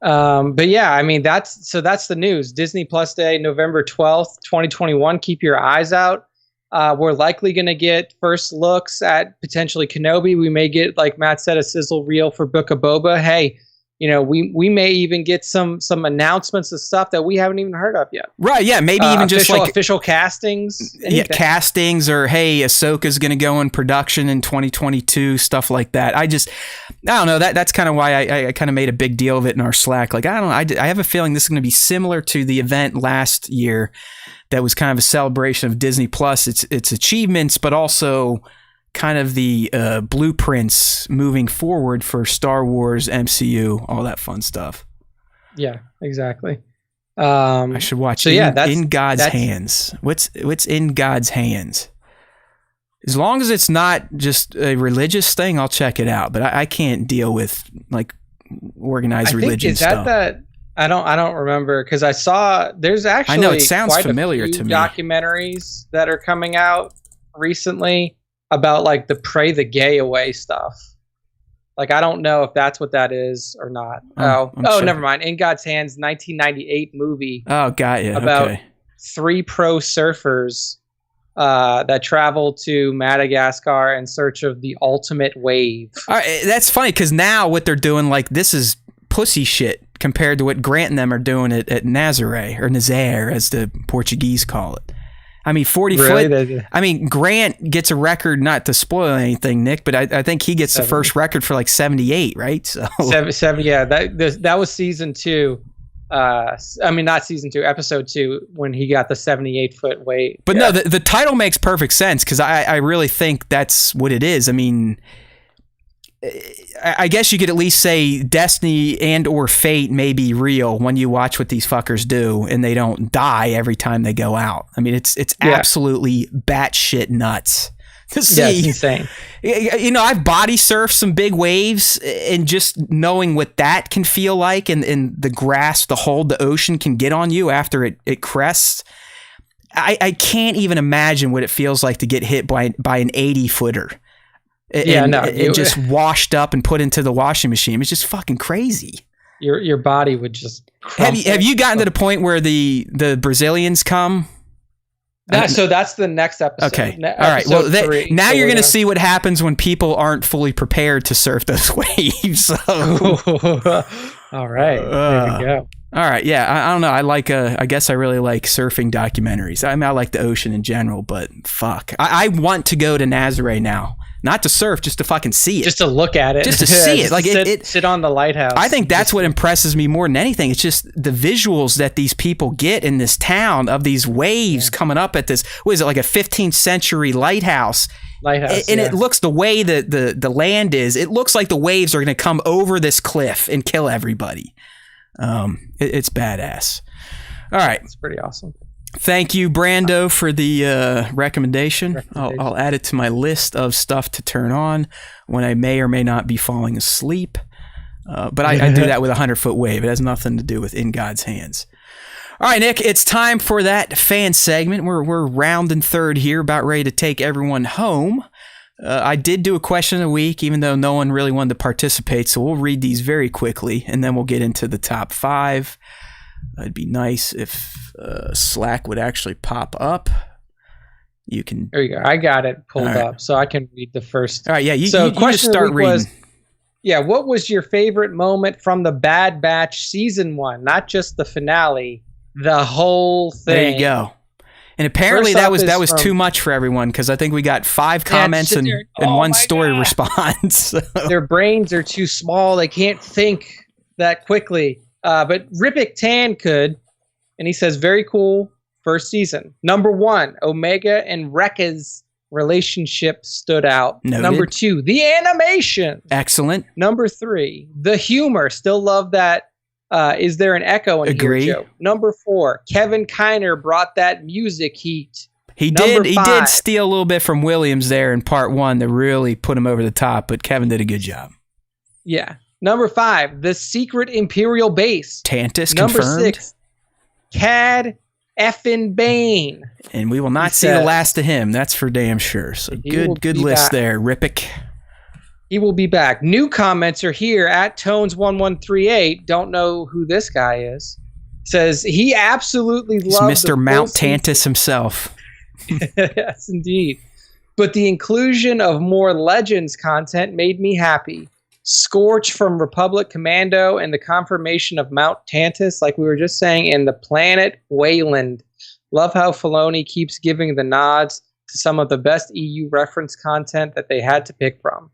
but yeah, I mean that's the news. Disney Plus Day, November 12th, 2021. Keep your eyes out. We're likely going to get first looks at potentially Kenobi. We may get, like Matt said, a sizzle reel for Book of Boba. Hey, we may even get some announcements of stuff that we haven't even heard of yet. Right, yeah, maybe even just like official castings. Anything. Yeah, castings, or hey, Ahsoka's going to go in production in 2022, stuff like that. I don't know. That's kind of why I kind of made a big deal of it in our Slack. Like, I don't know. I have a feeling this is going to be similar to the event last year that was kind of a celebration of Disney Plus, its achievements, but also kind of the blueprints moving forward for Star Wars, MCU, all that fun stuff. Yeah, exactly. I should watch In God's Hands. What's In God's Hands? As long as it's not just a religious thing, I'll check it out. But I can't deal with like organized religion stuff. I don't remember, because I saw there's actually, I know it sounds familiar to me, documentaries that are coming out recently about like the Pray the Gay Away stuff. Like, I don't know if that's what that is or not. Sure. Never mind. In God's Hands, 1998 movie. Oh, got you. About 3 pro surfers that travel to Madagascar in search of the ultimate wave. That's funny, because now what they're doing, like, this is pussy shit compared to what Grant and them are doing at Nazare, or Nazare, as the Portuguese call it. I mean, 40 foot. I mean, Grant gets a record, not to spoil anything, Nick, but I think he gets the first record for like 78, right? So 7, yeah. That was season 2. I mean, not season 2, episode 2, when he got the 78-foot weight. But no, the title makes perfect sense because I really think that's what it is. I mean, I guess you could at least say destiny and or fate may be real when you watch what these fuckers do and they don't die every time they go out. I mean, it's absolutely batshit nuts to see. Yeah, it's insane. You know, I've body surfed some big waves, and just knowing what that can feel like and the grasp, the hold the ocean can get on you after it crests. I can't even imagine what it feels like to get hit by an 80-footer. It just washed up and put into the washing machine. It's just fucking crazy. Your body would just crumple. Have you gotten to the point where the Brazilians come? So that's the next episode. Okay. All right. Well, now you're going to see what happens when people aren't fully prepared to surf those waves. So. All right. There we go. All right. Yeah. I don't know. I guess I really like surfing documentaries. I mean, I like the ocean in general, but fuck. I want to go to Nazare now. Not to surf, just to fucking see it. Just to look at it. Just to see it. Like sit on the lighthouse. I think that's what impresses me more than anything. It's just the visuals that these people get in this town of these waves coming up at this, what is it, like a 15th century lighthouse? And it looks, the way that the land is, it looks like the waves are going to come over this cliff and kill everybody. It's badass. All right. It's pretty awesome. Thank you, Brando, for the recommendation. I'll add it to my list of stuff to turn on when I may or may not be falling asleep. But I do that with a 100-foot wave. It has nothing to do with In God's Hands. All right, Nick, it's time for that fan segment. We're rounding third here, about ready to take everyone home. I did do a question of the week, even though no one really wanted to participate. So we'll read these very quickly, and then we'll get into the top 5. It'd be nice if Slack would actually pop up. You can. There you go. I got it pulled up, so I can read the first. All right, yeah. You just start reading. What was your favorite moment from the Bad Batch season 1? Not just the finale, the whole thing. There you go. And apparently that was too much for everyone, because I think we got 5 comments and one story response. Their brains are too small; they can't think that quickly. But Ripik Tan could, and he says, very cool first season. Number 1, Omega and Rekka's relationship stood out. Noted. Number 2, the animation. Excellent. Number 3, the humor. Still love that. Is there an echo in here, Joe? Number 4, Kevin Kiner brought that music heat. He did steal a little bit from Williams there in part 1 to really put him over the top, but Kevin did a good job. Yeah. Number 5, the secret Imperial base. Tantus Number confirmed. 6, Cad effing Bane. And we will not see the last of him. That's for damn sure. So good list there, Ripik. He will be back. New comments are here at Tones1138. Don't know who this guy is. Says he absolutely loves Mr. Mount Tantus himself. Yes, indeed. But the inclusion of more Legends content made me happy. Scorch from Republic Commando and the confirmation of Mount Tantus, like we were just saying, and the planet Wayland. Love how Filoni keeps giving the nods to some of the best EU reference content that they had to pick from.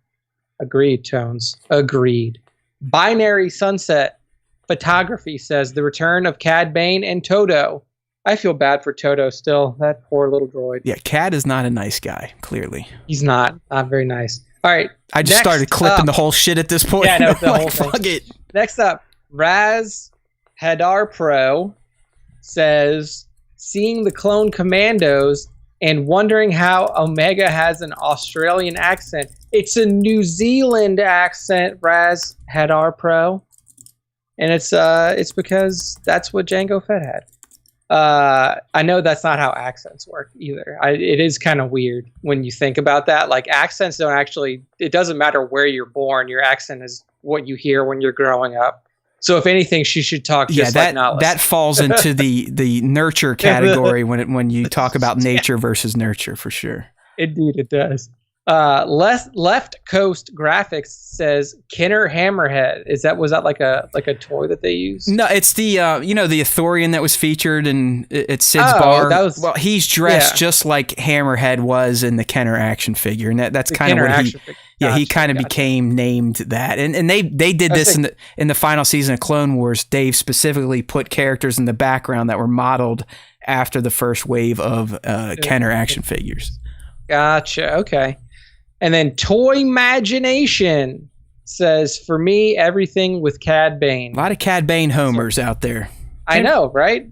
Agreed, Tones. Agreed. Binary Sunset Photography says the return of Cad Bane and Toto. I feel bad for Toto still. That poor little droid. Yeah, Cad is not a nice guy, clearly. He's not very nice. All right. I just started clipping the whole shit at this point. Yeah, no, the whole thing. Fuck it. Next up, Raz Hadar Pro says, seeing the clone commandos and wondering how Omega has an Australian accent. It's a New Zealand accent, Raz Hadar Pro. And it's because that's what Jango Fett had. I know that's not how accents work either. It is kind of weird when you think about that. Like, accents don't actually, it doesn't matter where you're born. Your accent is what you hear when you're growing up. So if anything, she should talk just like Nihilus. That falls into the nurture category when you talk about nature versus nurture, for sure. Indeed, it does. Left Coast Graphics says Kenner Hammerhead. Was that like a toy that they use? No, it's the the Ithorian that was featured at Sid's bar. Well, he's dressed just like Hammerhead was in the Kenner action figure, and that's kind of what he kind of became named that. And they did this in the final season of Clone Wars. Dave specifically put characters in the background that were modeled after the first wave of Kenner action figures. Gotcha. Okay. And then Toy Imagination says, for me, everything with Cad Bane. A lot of Cad Bane homers out there. I know, right?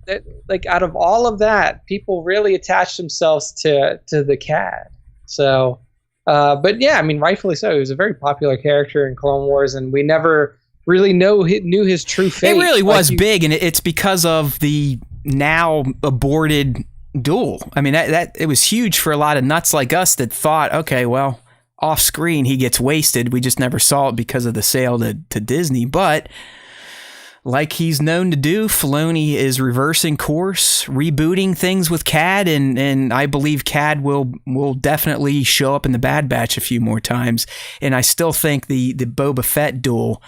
Like, out of all of that, people really attach themselves to the Cad. So, but yeah, I mean, rightfully so. He was a very popular character in Clone Wars, and we never really knew his true fate. It really was big, and it's because of the now aborted duel. I mean, that it was huge for a lot of nuts like us that thought, okay, well, off screen he gets wasted. We just never saw it because of the sale to Disney. But like he's known to do, Filoni is reversing course, rebooting things with Cad, and I believe Cad will definitely show up in the Bad Batch a few more times. And I still think the Boba Fett duel,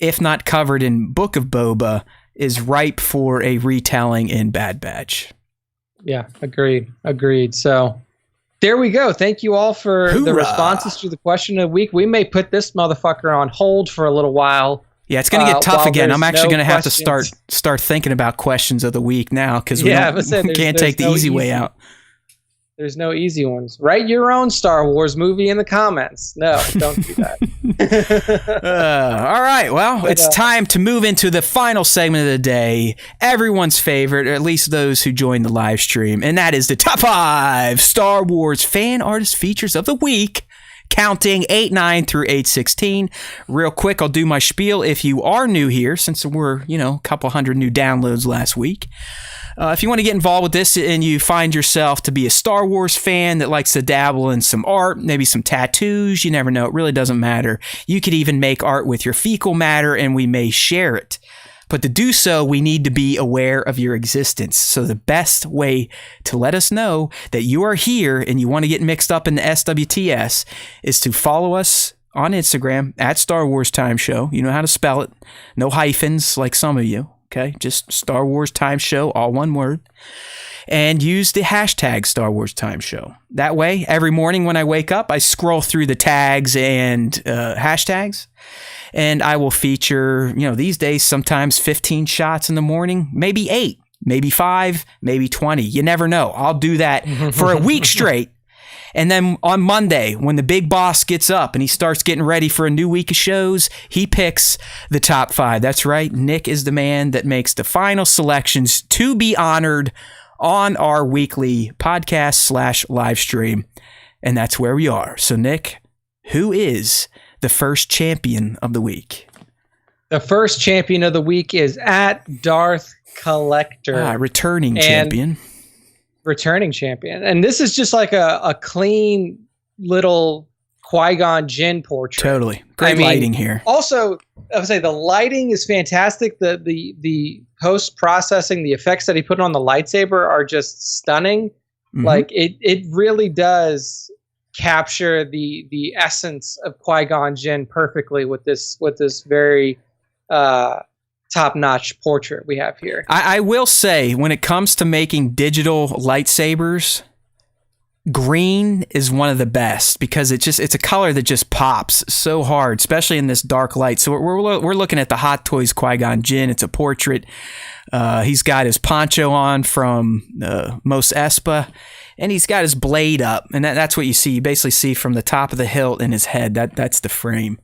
if not covered in Book of Boba, is ripe for a retelling in Bad Batch. Yeah, agreed. So there we go. Thank you all for the responses to the question of the week. We may put this motherfucker on hold for a little while. Yeah, it's going to get tough again. I'm actually going to have to start thinking about questions of the week now because we can't take the easy way out. There's no easy ones. Write your own Star Wars movie in the comments. No, don't do that. All right. Well, it's time to move into the final segment of the day. Everyone's favorite, or at least those who joined the live stream. And that is the top 5 Star Wars fan artist features of the week, counting 8-9 through 8-16. Real quick, I'll do my spiel if you are new here, since there were, a couple hundred new downloads last week. If you want to get involved with this and you find yourself to be a Star Wars fan that likes to dabble in some art, maybe some tattoos, you never know. It really doesn't matter. You could even make art with your fecal matter and we may share it. But to do so, we need to be aware of your existence. So the best way to let us know that you are here and you want to get mixed up in the SWTS is to follow us on Instagram at Star Wars Time Show. You know how to spell it. No hyphens like some of you. Okay, just Star Wars Time Show, all one word. And use the hashtag Star Wars Time Show. That way, every morning when I wake up, I scroll through the tags and hashtags, and I will feature, these days, sometimes 15 shots in the morning, maybe 8, maybe 5, maybe 20. You never know. I'll do that for a week straight. And then on Monday, when the big boss gets up and he starts getting ready for a new week of shows, he picks the top 5. That's right. Nick is the man that makes the final selections to be honored on our weekly podcast / live stream. And that's where we are. So, Nick, who is the first champion of the week? The first champion of the week is at Darth Collector. Returning champion. And this is just like a clean little Qui-Gon Jinn portrait. Totally. Great lighting here. Also, I would say the lighting is fantastic. The post-processing, the effects that he put on the lightsaber are just stunning. Mm-hmm. Like it really does capture the essence of Qui-Gon Jinn perfectly with this very top-notch portrait we have here. I will say, when it comes to making digital lightsabers, green is one of the best because it's a color that just pops so hard, especially in this dark light. So we're looking at the Hot Toys Qui-Gon Jinn. It's a portrait. He's got his poncho on from Mos Espa, and he's got his blade up, and that's what you see. You basically see from the top of the hilt in his head. That's the frame.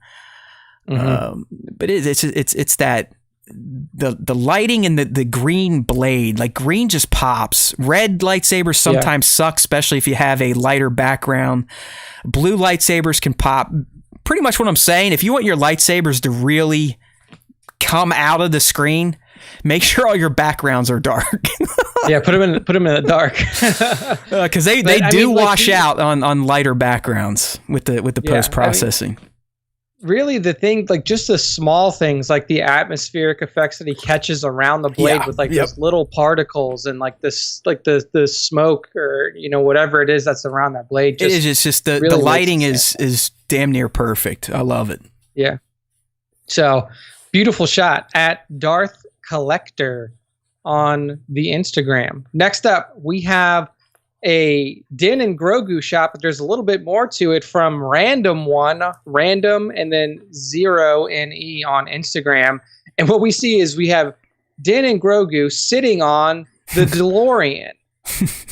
Mm-hmm. But it's that. The lighting and the green blade, like green just pops. Red lightsabers sometimes suck, especially if you have a lighter background. Blue lightsabers can pop. Pretty much what I'm saying, if you want your lightsabers to really come out of the screen, make sure all your backgrounds are dark. Yeah, put them in the dark. Because they do wash out on lighter backgrounds with the post processing. really the thing, like just the small things, like the atmospheric effects that he catches around the blade with like those little particles and like this, like the smoke or whatever it is that's around that blade. It is. It's just the lighting is damn near perfect. I love it. Yeah. So beautiful shot at Darth Collector on the Instagram. Next up, we have a Din and Grogu shot, but there's a little bit more to it from random and then 0NE on Instagram. And what we see is we have Din and Grogu sitting on the DeLorean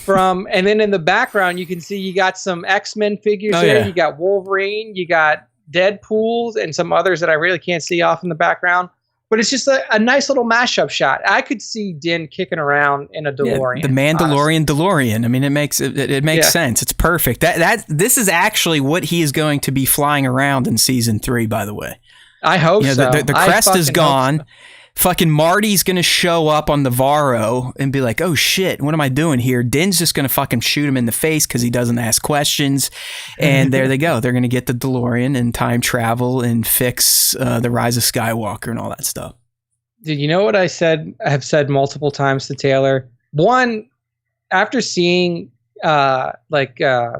and then in the background, you can see you got some X-Men figures there. Yeah. You got Wolverine, you got Deadpool, and some others that I really can't see off in the background. But it's just a nice little mashup shot. I could see Din kicking around in a DeLorean. The Mandalorian DeLorean. I mean, it makes sense. It's perfect. This is actually what he is going to be flying around in season 3. By the way, I hope so. The crest is gone. So. Fucking Marty's gonna show up on the Varro and be like, "Oh shit, what am I doing here?" Din's just gonna fucking shoot him in the face because he doesn't ask questions. And there they go. They're gonna get the DeLorean and time travel and fix the Rise of Skywalker and all that stuff. Dude, you know what I have said multiple times to Taylor? One, after seeing Back to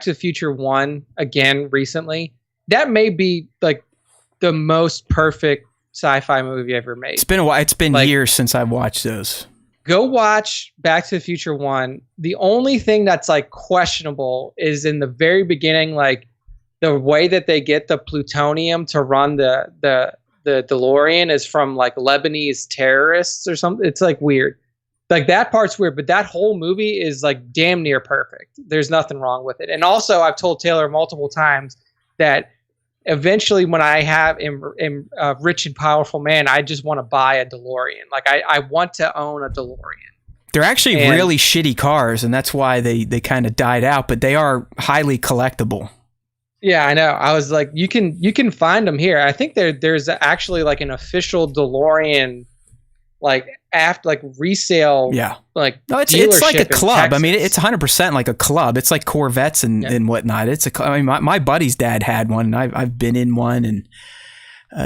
the Future 1 again recently, that may be like the most perfect sci-fi movie ever made. It's been a while. It's been years since I've watched those. Go watch Back to the Future 1. The only thing that's like questionable is in the very beginning, like the way that they get the plutonium to run the DeLorean is from like Lebanese terrorists or something. It's like weird. Like that part's weird, but that whole movie is like damn near perfect. There's nothing wrong with it. And also I've told Taylor multiple times that eventually, when I am a rich and powerful man, I just want to buy a DeLorean. Like I want to own a DeLorean. They're actually really shitty cars, and that's why they kind of died out. But they are highly collectible. Yeah, I know. I was like, you can find them here. I think there's actually like an official DeLorean, like resale. Yeah. Like no, it's like a club. I mean, it's 100% like a club. It's like Corvettes and whatnot. I mean, my buddy's dad had one, and I've been in one, and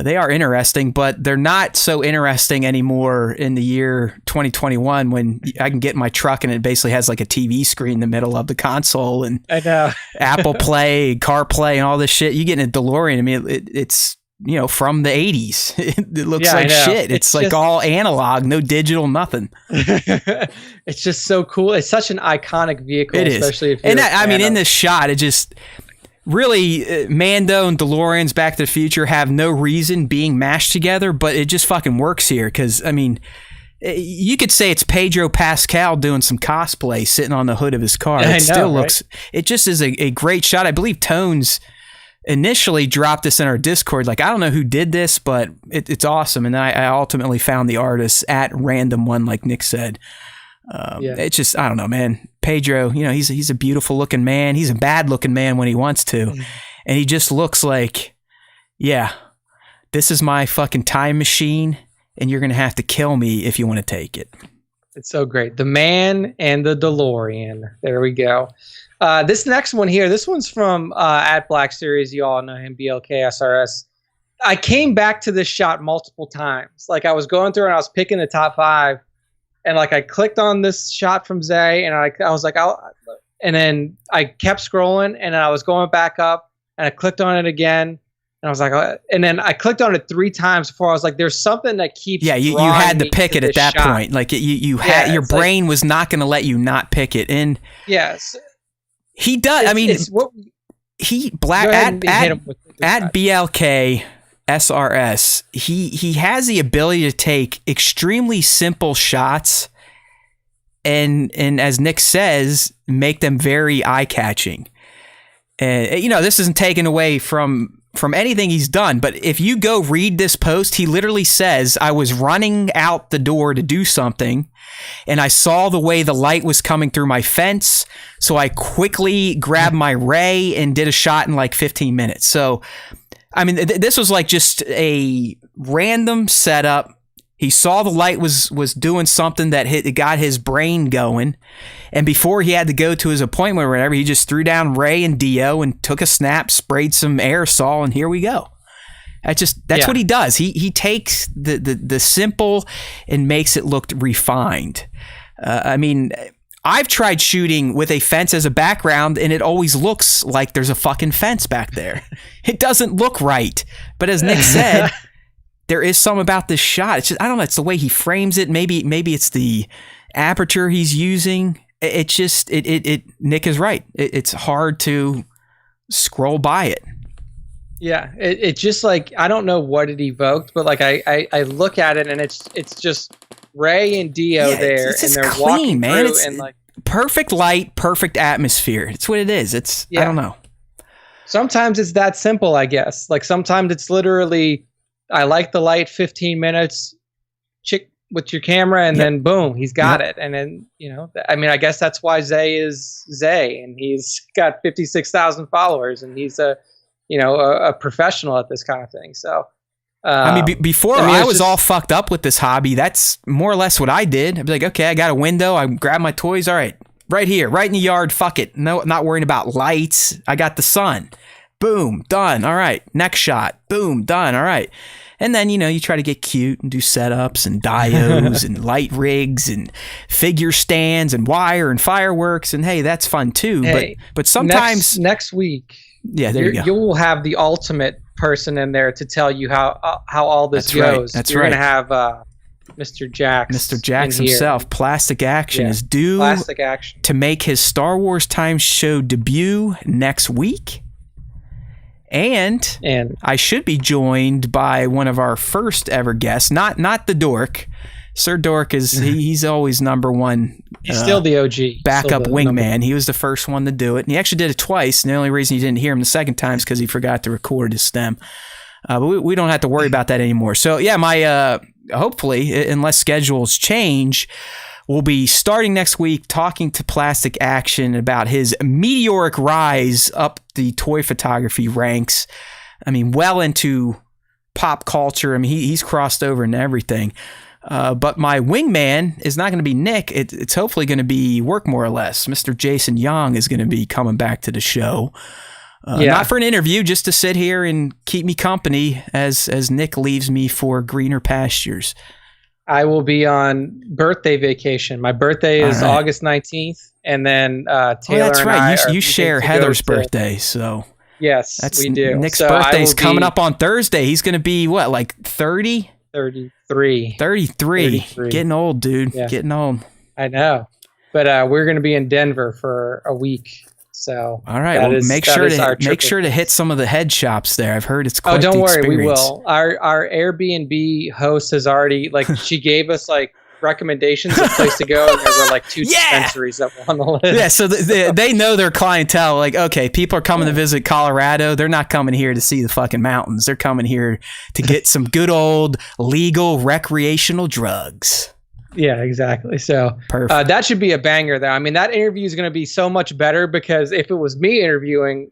they are interesting, but they're not so interesting anymore in the year 2021 when I can get in my truck and it basically has like a TV screen in the middle of the console and I know. Apple Play, CarPlay, and all this shit. You get in a DeLorean. I mean, it's from the 80s. It looks like shit. It's like all analog, no digital, nothing. It's just so cool. It's such an iconic vehicle, especially if you're in this shot, it just really Mando and DeLorean's Back to the Future have no reason being mashed together, but it just fucking works here because, I mean, you could say it's Pedro Pascal doing some cosplay sitting on the hood of his car. It just is a great shot. I believe Tones initially dropped this in our Discord. Like, I don't know who did this, but it's awesome. And I ultimately found the artist at Random One, like Nick said. It's just, I don't know, man. Pedro, he's a beautiful looking man. He's a bad looking man when he wants to. And he just looks like, yeah, this is my fucking time machine, and you're going to have to kill me if you want to take it. It's so great. The man and the DeLorean. There we go. This next one here, this one's from at Black Series. You all know him, BLK SRS. I came back to this shot multiple times. Like, I was going through and I was picking the top 5. And like I clicked on this shot from Zay, and I was like, and then I kept scrolling, and I was going back up, and I clicked on it again, and I was like, and then I clicked on it 3 times before I was like, there's something that keeps. Yeah, you had to pick it at that point. Like you had your brain was not going to let you not pick it, and yes, he does. I mean, at BLK. SRS, he has the ability to take extremely simple shots and as Nick says, make them very eye-catching. And this isn't taken away from anything he's done, but if you go read this post, he literally says, I was running out the door to do something, and I saw the way the light was coming through my fence, so I quickly grabbed my ray and did a shot in like 15 minutes. So I mean, this was like just a random setup. He saw the light was doing something that got his brain going. And before he had to go to his appointment or whatever, he just threw down Ray and Dio and took a snap, sprayed some aerosol, and here we go. That's what he does. He takes the simple and makes it look refined. I mean, I've tried shooting with a fence as a background, and it always looks like there's a fucking fence back there. It doesn't look right. But as Nick said, there is something about this shot. It's just, I don't know. It's the way he frames it. Maybe it's the aperture he's using. Nick is right. It's hard to scroll by it. Yeah, it just like, I don't know what it evoked, but like I look at it and it's just Rey and Dio there, it's and they're clean, walking man. through, It's and like perfect light, perfect atmosphere. It's what it is. I don't know. Sometimes it's that simple, I guess. Like sometimes it's literally, I like the light, 15 minutes, chick with your camera, and then boom, he's got it. And then, I mean, I guess that's why Zay is Zay, and he's got 56,000 followers, and he's a professional at this kind of thing. So, I mean, before I was all fucked up with this hobby, that's more or less what I did. I'd be like, okay, I got a window. I grab my toys. All right, right here, right in the yard. Fuck it. No, not worrying about lights. I got the sun. Boom, done. All right, next shot. Boom, done. All right. And then, you try to get cute and do setups and diodes and light rigs and figure stands and wire and fireworks. And hey, that's fun too. Hey, but sometimes next week, yeah, there you go. You'll have the ultimate person in there to tell you how all this goes. You're going to have Mr. Jax. Mr. Jax himself. Plastic Action is due to make his Star Wars Times Show debut next week. And I should be joined by one of our first ever guests, not the Dork. Sir Dork he's always number one. He's still the OG. Backup wingman. He was the first one to do it. And he actually did it twice. And the only reason you didn't hear him the second time is because he forgot to record his stem. But we don't have to worry about that anymore. So yeah, my hopefully, unless schedules change, we'll be starting next week talking to Plastic Action about his meteoric rise up the toy photography ranks. I mean, well into pop culture. I mean, he's crossed over into everything. But my wingman is not going to be Nick. It's hopefully going to be Work More or Less. Mr. Jason Young is going to be coming back to the show. Not for an interview, just to sit here and keep me company as Nick leaves me for greener pastures. I will be on birthday vacation. My birthday is August 19th, and then Taylor that's and right. I you share Heather's birthday, so yes, we do. Nick's birthday's coming up on Thursday. He's going to be what, like 30? 33. 33. Getting old, dude. Yeah. Getting old. I know, but we're going to be in Denver for a week. So all right, well, make sure to hit some of the head shops there. I've heard it's quite don't worry, experience. We will. Our Airbnb host has already she gave us recommendations of place to go, and there were 2 dispensaries that were on the list. Yeah, so they know their clientele. Like, okay, people are coming to visit Colorado. They're not coming here to see the fucking mountains. They're coming here to get some good old legal recreational drugs. Yeah, exactly. So that should be a banger, though. I mean, that interview is going to be so much better because if it was me interviewing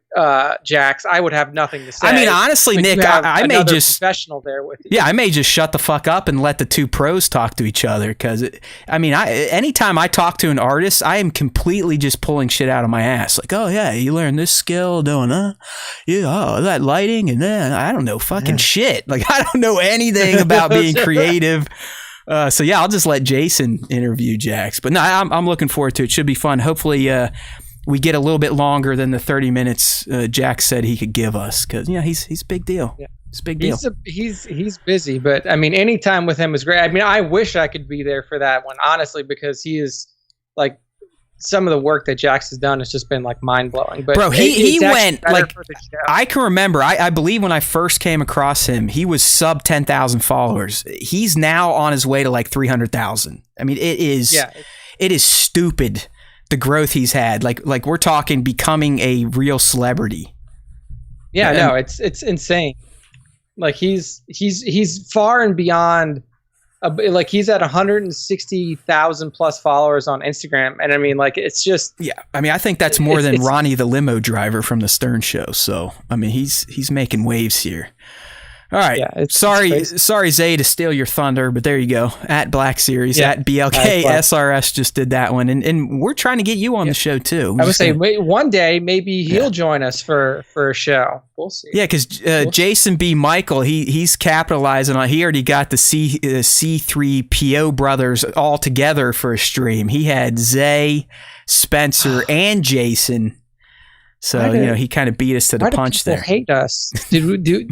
Jax, I would have nothing to say. I mean, honestly, Nick, I may just professional there with you. Yeah, I may just shut the fuck up and let the two pros talk to each other because, anytime I talk to an artist, I am completely just pulling shit out of my ass. Like, oh yeah, you learn this skill doing that lighting, and then I don't know fucking shit. Like, I don't know anything about being creative. So yeah, I'll just let Jason interview Jax. But no, I'm looking forward to it. Should be fun. Hopefully, we get a little bit longer than the 30 minutes Jax said he could give us because he's a big deal. Yeah. It's a big deal. He's busy, but I mean, any time with him is great. I mean, I wish I could be there for that one, honestly, because he is some of the work that Jax has done has just been mind blowing. But bro, he went I can remember. I believe when I first came across him, he was sub 10,000 followers. He's now on his way to 300,000. I mean, it is stupid the growth he's had. Like we're talking becoming a real celebrity. Yeah, no, it's insane. He's far and beyond. He's at 160,000 plus followers on Instagram, and I mean, it's just I think that's more than Ronnie the limo driver from the Stern Show. So I mean, he's making waves here. All right. Yeah, Sorry, Zay, to steal your thunder, but there you go. At Black Series, at BLK SRS just did that one, and we're trying to get you on the show too. I would say one day maybe he'll join us for a show. We'll see. Yeah, because Jason B. Michael, he's capitalizing on. He already got the C3PO brothers all together for a stream. He had Zay, Spencer, and Jason. So, he kind of beat us to the punch there. Why do people hate us? Did we do?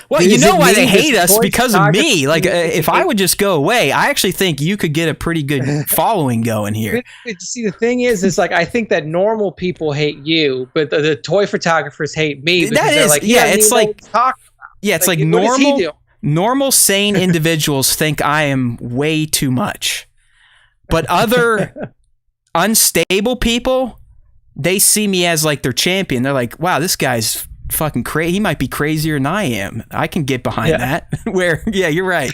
Well, you know why they hate us? Because of me. Like, if I would just go away, I actually think you could get a pretty good following going here. See, the thing is like, I think that normal people hate you, but the toy photographers hate me. Because they're like, it's like, it's like normal, sane individuals think I am way too much. But other unstable people, they see me as like their champion. They're like, wow, this guy's fucking crazy. He might be crazier than I am. I can get behind that. Where, you're right.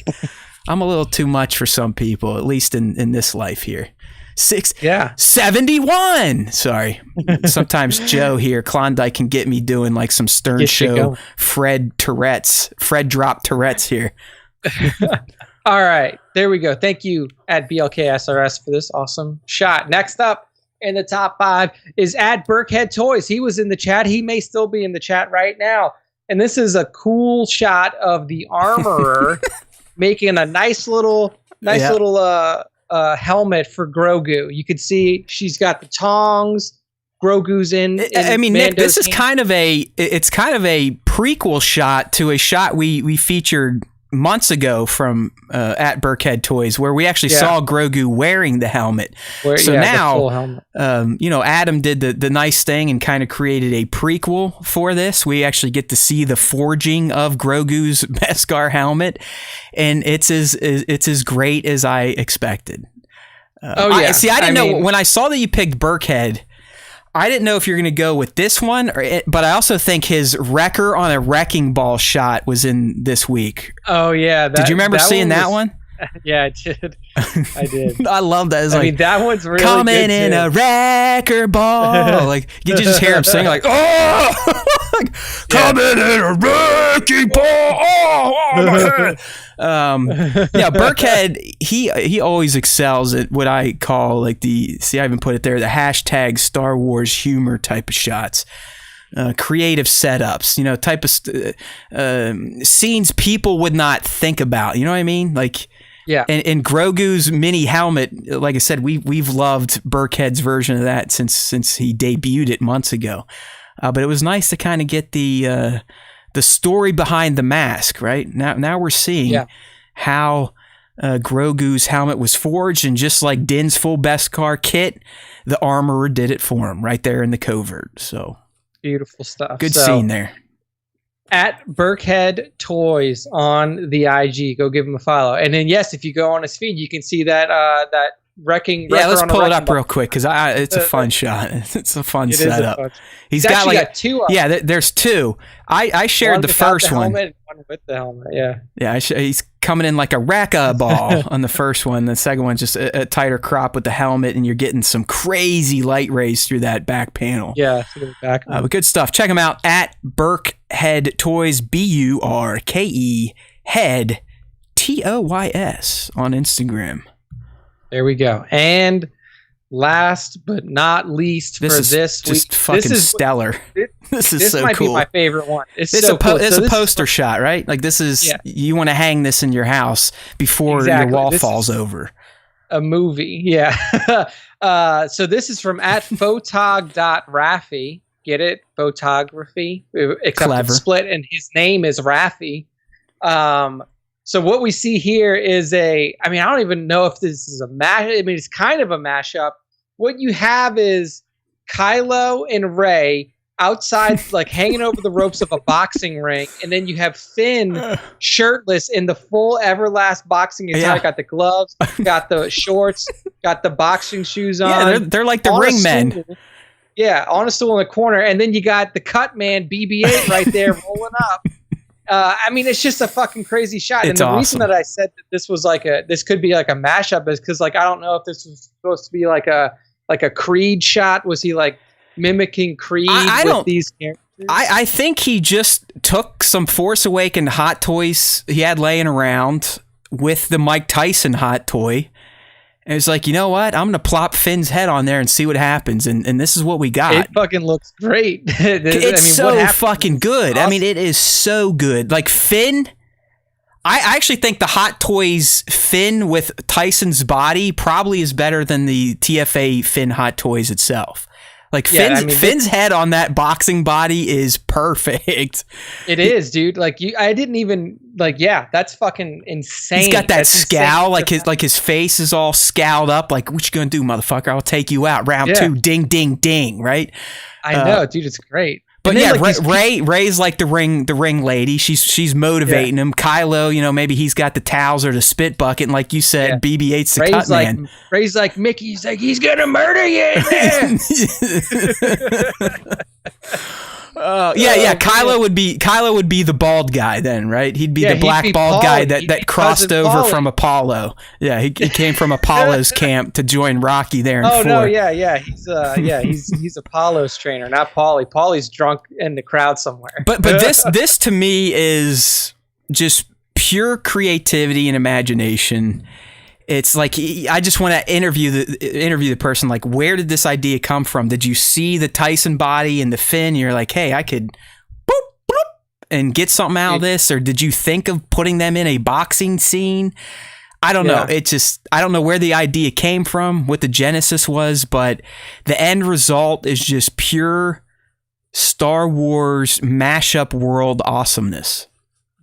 I'm a little too much for some people, at least in this life here. 71. Sorry. Sometimes Joe here, Klondike, can get me doing like some Stern Show Fred drop Tourette's here. All right. There we go. Thank you at BLKSRS for this awesome shot. Next up, in the top 5 is at Burkhead Toys. He was in the chat. He may still be in the chat right now. And this is a cool shot of the armorer making a nice little helmet for Grogu. You can see she's got the tongs. Grogu's in I mean, Mando's Nick, this is hand. kind of a prequel shot to a shot we featured months ago from at Burkhead Toys, where we actually saw Grogu wearing the helmet. Now, Adam did the nice thing and kind of created a prequel for this. We actually get to see the forging of Grogu's Beskar helmet, and it's as great as I expected. I didn't know when I saw that you picked Burkhead. I didn't know if you're going to go with this one, but I also think his Wrecker on a wrecking ball shot was in this week. Oh, yeah. Did you remember seeing that one? Yeah, I did. I did. I love that. I mean, that one's really coming good in too. a wrecker ball. Like, you just hear him sing like, oh, coming in a wrecking ball. Oh, my head. Burkhead, he always excels at what I call like I even put it there, the hashtag Star Wars humor type of shots. Creative setups, type of scenes people would not think about. You know what I mean? Like, and Grogu's mini helmet, like I said, we've loved Burkhead's version of that since he debuted it months ago. But it was nice to kind of get the story behind the mask. Right now we're seeing how Grogu's helmet was forged, and just like Din's full Beskar kit, the armorer did it for him right there in the covert. So. Beautiful stuff. Good scene there. At Burkhead Toys on the IG, go give him a follow. And then if you go on his feed, you can see that wrecking. Yeah, let's pull it up real quick because it's a fun shot. It's a fun setup. He's got two. Yeah, there's two. I shared one the first one. One with the helmet. Yeah. He's coming in like a wrecka ball on the first one. The second one's just a tighter crop with the helmet, and you're getting some crazy light rays through that back panel. Yeah, through the back. But good stuff. Check them out at Burkhead Toys, BURKE Head TOYS on Instagram. There we go. And last but not least, this is just fucking stellar. This is so cool. This might be my favorite one. It's a poster shot, right? Like, this is you want to hang this in your house before your wall falls over. A movie, yeah. So this is from at photog.raffi. Get it? Photography. Except it's split, and his name is Raffi. So what we see here is I don't even know if this is a mash. I mean, it's kind of a mashup. What you have is Kylo and Rey outside, like hanging over the ropes of a boxing ring, and then you have Finn shirtless in the full Everlast boxing attire. Got the gloves, got the shorts, got the boxing shoes on. Yeah, they're like the ring men. Yeah, on a stool in the corner, and then you got the cut man BB-8 right there rolling up. It's just a fucking crazy shot. And the reason that I said that this could be like a mashup is because I don't know if this was supposed to be like a Creed shot. Was he like mimicking Creed with these characters? I think he just took some Force Awakened hot toys he had laying around with the Mike Tyson hot toy. And it's like, you know what? I'm going to plop Finn's head on there and see what happens. And this is what we got. It fucking looks great. It's so fucking good. Awesome. I mean, it is so good. Like Finn, I actually think the Hot Toys Finn with Tyson's body probably is better than the TFA Finn Hot Toys itself. Like Finn's head on that boxing body is perfect. It is, dude. Like I didn't even that's fucking insane. He's got that scowl, like his face is all scowled up. Like, what you gonna do, motherfucker? I'll take you out. Round 2, ding, ding, ding. Right? I know, dude. It's great. But yeah, Rey's like the ring lady. She's motivating him. Kylo, maybe he's got the towels or the spit bucket, and like you said, BB-8's the cut man. Rey's like Mickey. He's like, he's gonna murder you. Kylo would be the bald guy then, right? He'd be the black bald guy that crossed over from Apollo. Yeah, he came from Apollo's camp to join Rocky there in 4. No, he's Apollo's trainer, not Paulie. Paulie's drunk in the crowd somewhere. But this to me is just pure creativity and imagination. It's like I just want to interview the person. Like, where did this idea come from? Did you see the Tyson body and the Finn? You're like, hey, I could boop, boop, and get something out of this. Or did you think of putting them in a boxing scene? I don't know. It just, I don't know where the idea came from, what the genesis was, but the end result is just pure Star Wars mashup world awesomeness.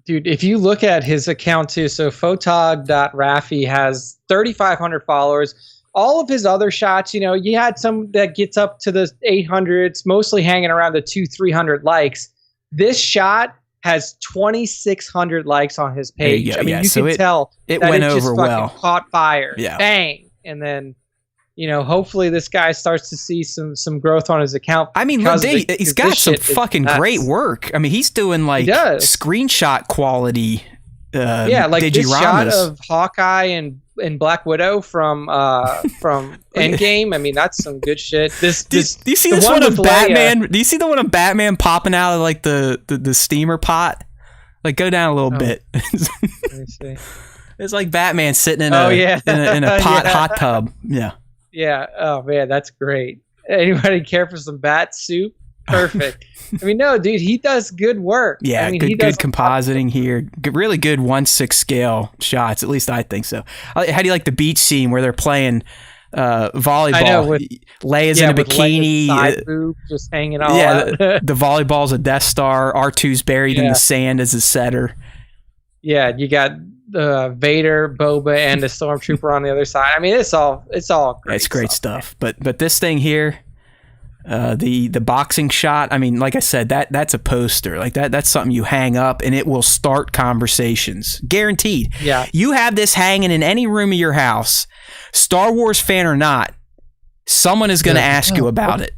Dude, if you look at his account too, so photog.raffi has 3,500 followers. All of his other shots, you had some that gets up to the 800s, mostly hanging around the 200-300 likes. This shot has 2,600 likes on his page. You can tell it went over well. Caught fire, bang, and then hopefully this guy starts to see some growth on his account. I mean, he's got some fucking great work. I mean, he's doing like screenshot quality. Like this shot of Hawkeye and Black Widow from Endgame. I mean, that's some good shit. Do you see this one of Batman? Do you see the one of Batman popping out of like the steamer pot? Like, go down a little bit. Let me see. It's like Batman sitting in a hot tub. Yeah. Yeah. Oh man, that's great. Anybody care for some bat soup? Perfect. I mean, no, dude, he does good work. Yeah, I mean, good compositing here. Really good 1/6 scale shots. At least I think so. How do you like the beach scene where they're playing volleyball? I know, Leia's in a bikini, side boob just hanging all out. The volleyball's a Death Star. R2's buried in the sand as a setter. Yeah, you got Vader, Boba, and the Stormtrooper on the other side. I mean, it's all great. It's great stuff. But this thing here, the boxing shot. I mean, like I said, that's a poster. Like that's something you hang up, and it will start conversations, guaranteed. Yeah, you have this hanging in any room of your house, Star Wars fan or not. Someone is going to ask you about it.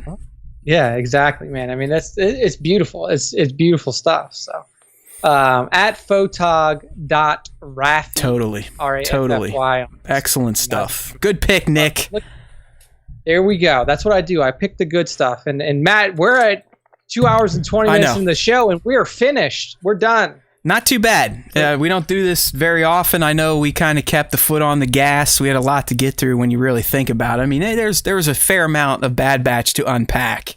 Yeah, exactly, man. I mean, it's beautiful. It's beautiful stuff. So. At photog.raffi. Totally. Excellent stuff. Good pick, Nick. There we go. That's what I do. I pick the good stuff. And Matt, we're at 2 hours and 20 minutes in the show, and we're finished. We're done. Not too bad. We don't do this very often. I know we kind of kept the foot on the gas. We had a lot to get through when you really think about it. I mean, there was a fair amount of Bad Batch to unpack.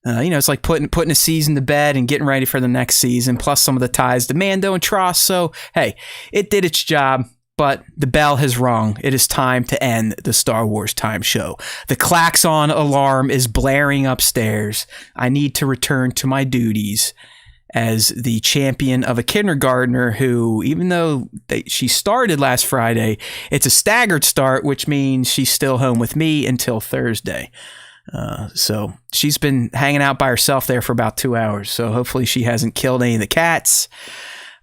It's like putting a season to bed and getting ready for the next season, plus some of the ties to Mando and Tross. So, hey, it did its job, but the bell has rung. It is time to end the Star Wars Time Show. The klaxon alarm is blaring upstairs. I need to return to my duties as the champion of a kindergartner who, even though she started last Friday, it's a staggered start, which means she's still home with me until Thursday. So she's been hanging out by herself there for about 2 hours. So hopefully she hasn't killed any of the cats,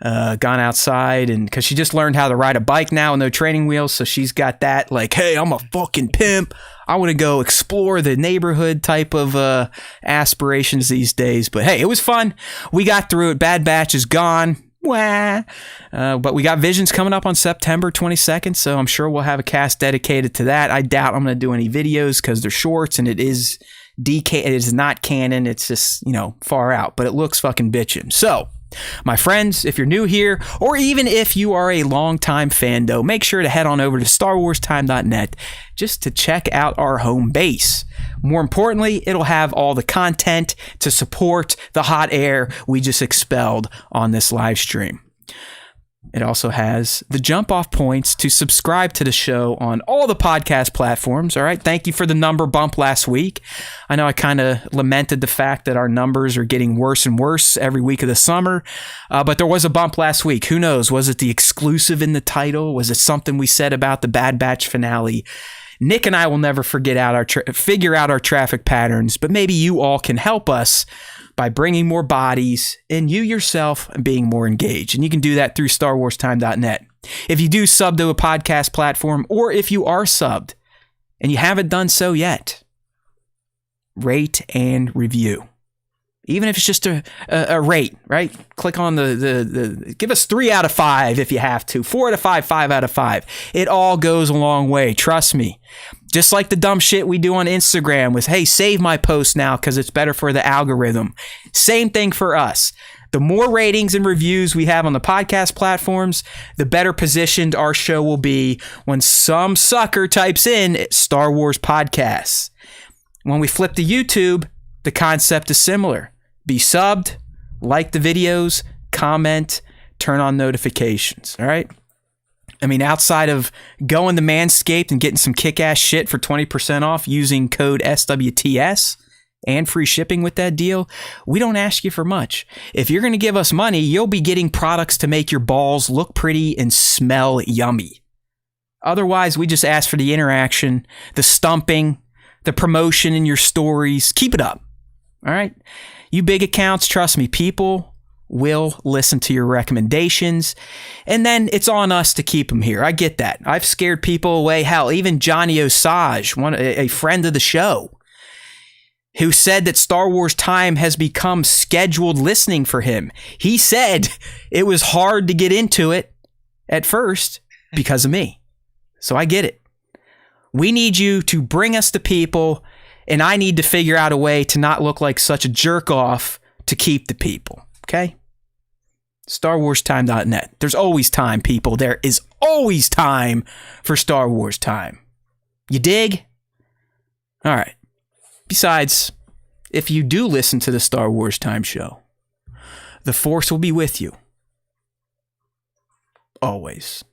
gone outside, and because she just learned how to ride a bike now with no training wheels. So she's got that like, hey, I'm a fucking pimp. I want to go explore the neighborhood type of aspirations these days. But hey, it was fun. We got through it. Bad Batch is gone. But we got Visions coming up on September 22nd, so I'm sure we'll have a cast dedicated to that. I doubt I'm going to do any videos because they're shorts, and it is It is not canon. It's just, far out, but it looks fucking bitchin'. So, my friends, if you're new here, or even if you are a longtime fando, make sure to head on over to StarWarsTime.net just to check out our home base. More importantly, it'll have all the content to support the hot air we just expelled on this live stream. It also has the jump off points to subscribe to the show on all the podcast platforms. All right. Thank you for the number bump last week. I know I kind of lamented the fact that our numbers are getting worse and worse every week of the summer. But there was a bump last week. Who knows? Was it the exclusive in the title? Was it something we said about the Bad Batch finale? Nick and I will never figure out our traffic patterns, but maybe you all can help us by bringing more bodies and you yourself being more engaged. And you can do that through StarWarsTime.net. If you do sub to a podcast platform, or if you are subbed and you haven't done so yet, rate and review. Even if it's just a rate, right? Click on the give us 3 out of 5 if you have to. 4 out of 5, 5 out of 5. It all goes a long way. Trust me. Just like the dumb shit we do on Instagram with, hey, save my post now because it's better for the algorithm. Same thing for us. The more ratings and reviews we have on the podcast platforms, the better positioned our show will be when some sucker types in Star Wars podcasts. When we flip to YouTube, the concept is similar. Be subbed, like the videos, comment, turn on notifications. All right? I mean, outside of going to Manscaped and getting some kick-ass shit for 20% off using code SWTS and free shipping with that deal, we don't ask you for much. If you're going to give us money, you'll be getting products to make your balls look pretty and smell yummy. Otherwise, we just ask for the interaction, the stumping, the promotion in your stories. Keep it up. All right? You big accounts, trust me, people will listen to your recommendations, and then it's on us to keep them here. I get that. I've scared people away. Hell, even Johnny Osage, a friend of the show, who said that Star Wars Time has become scheduled listening for him. He said it was hard to get into it at first because of me. So I get it. We need you to bring us to people, and I need to figure out a way to not look like such a jerk off to keep the people. Okay? StarWarsTime.net. There's always time, people. There is always time for Star Wars Time. You dig? All right. Besides, if you do listen to the Star Wars Time show, the Force will be with you. Always.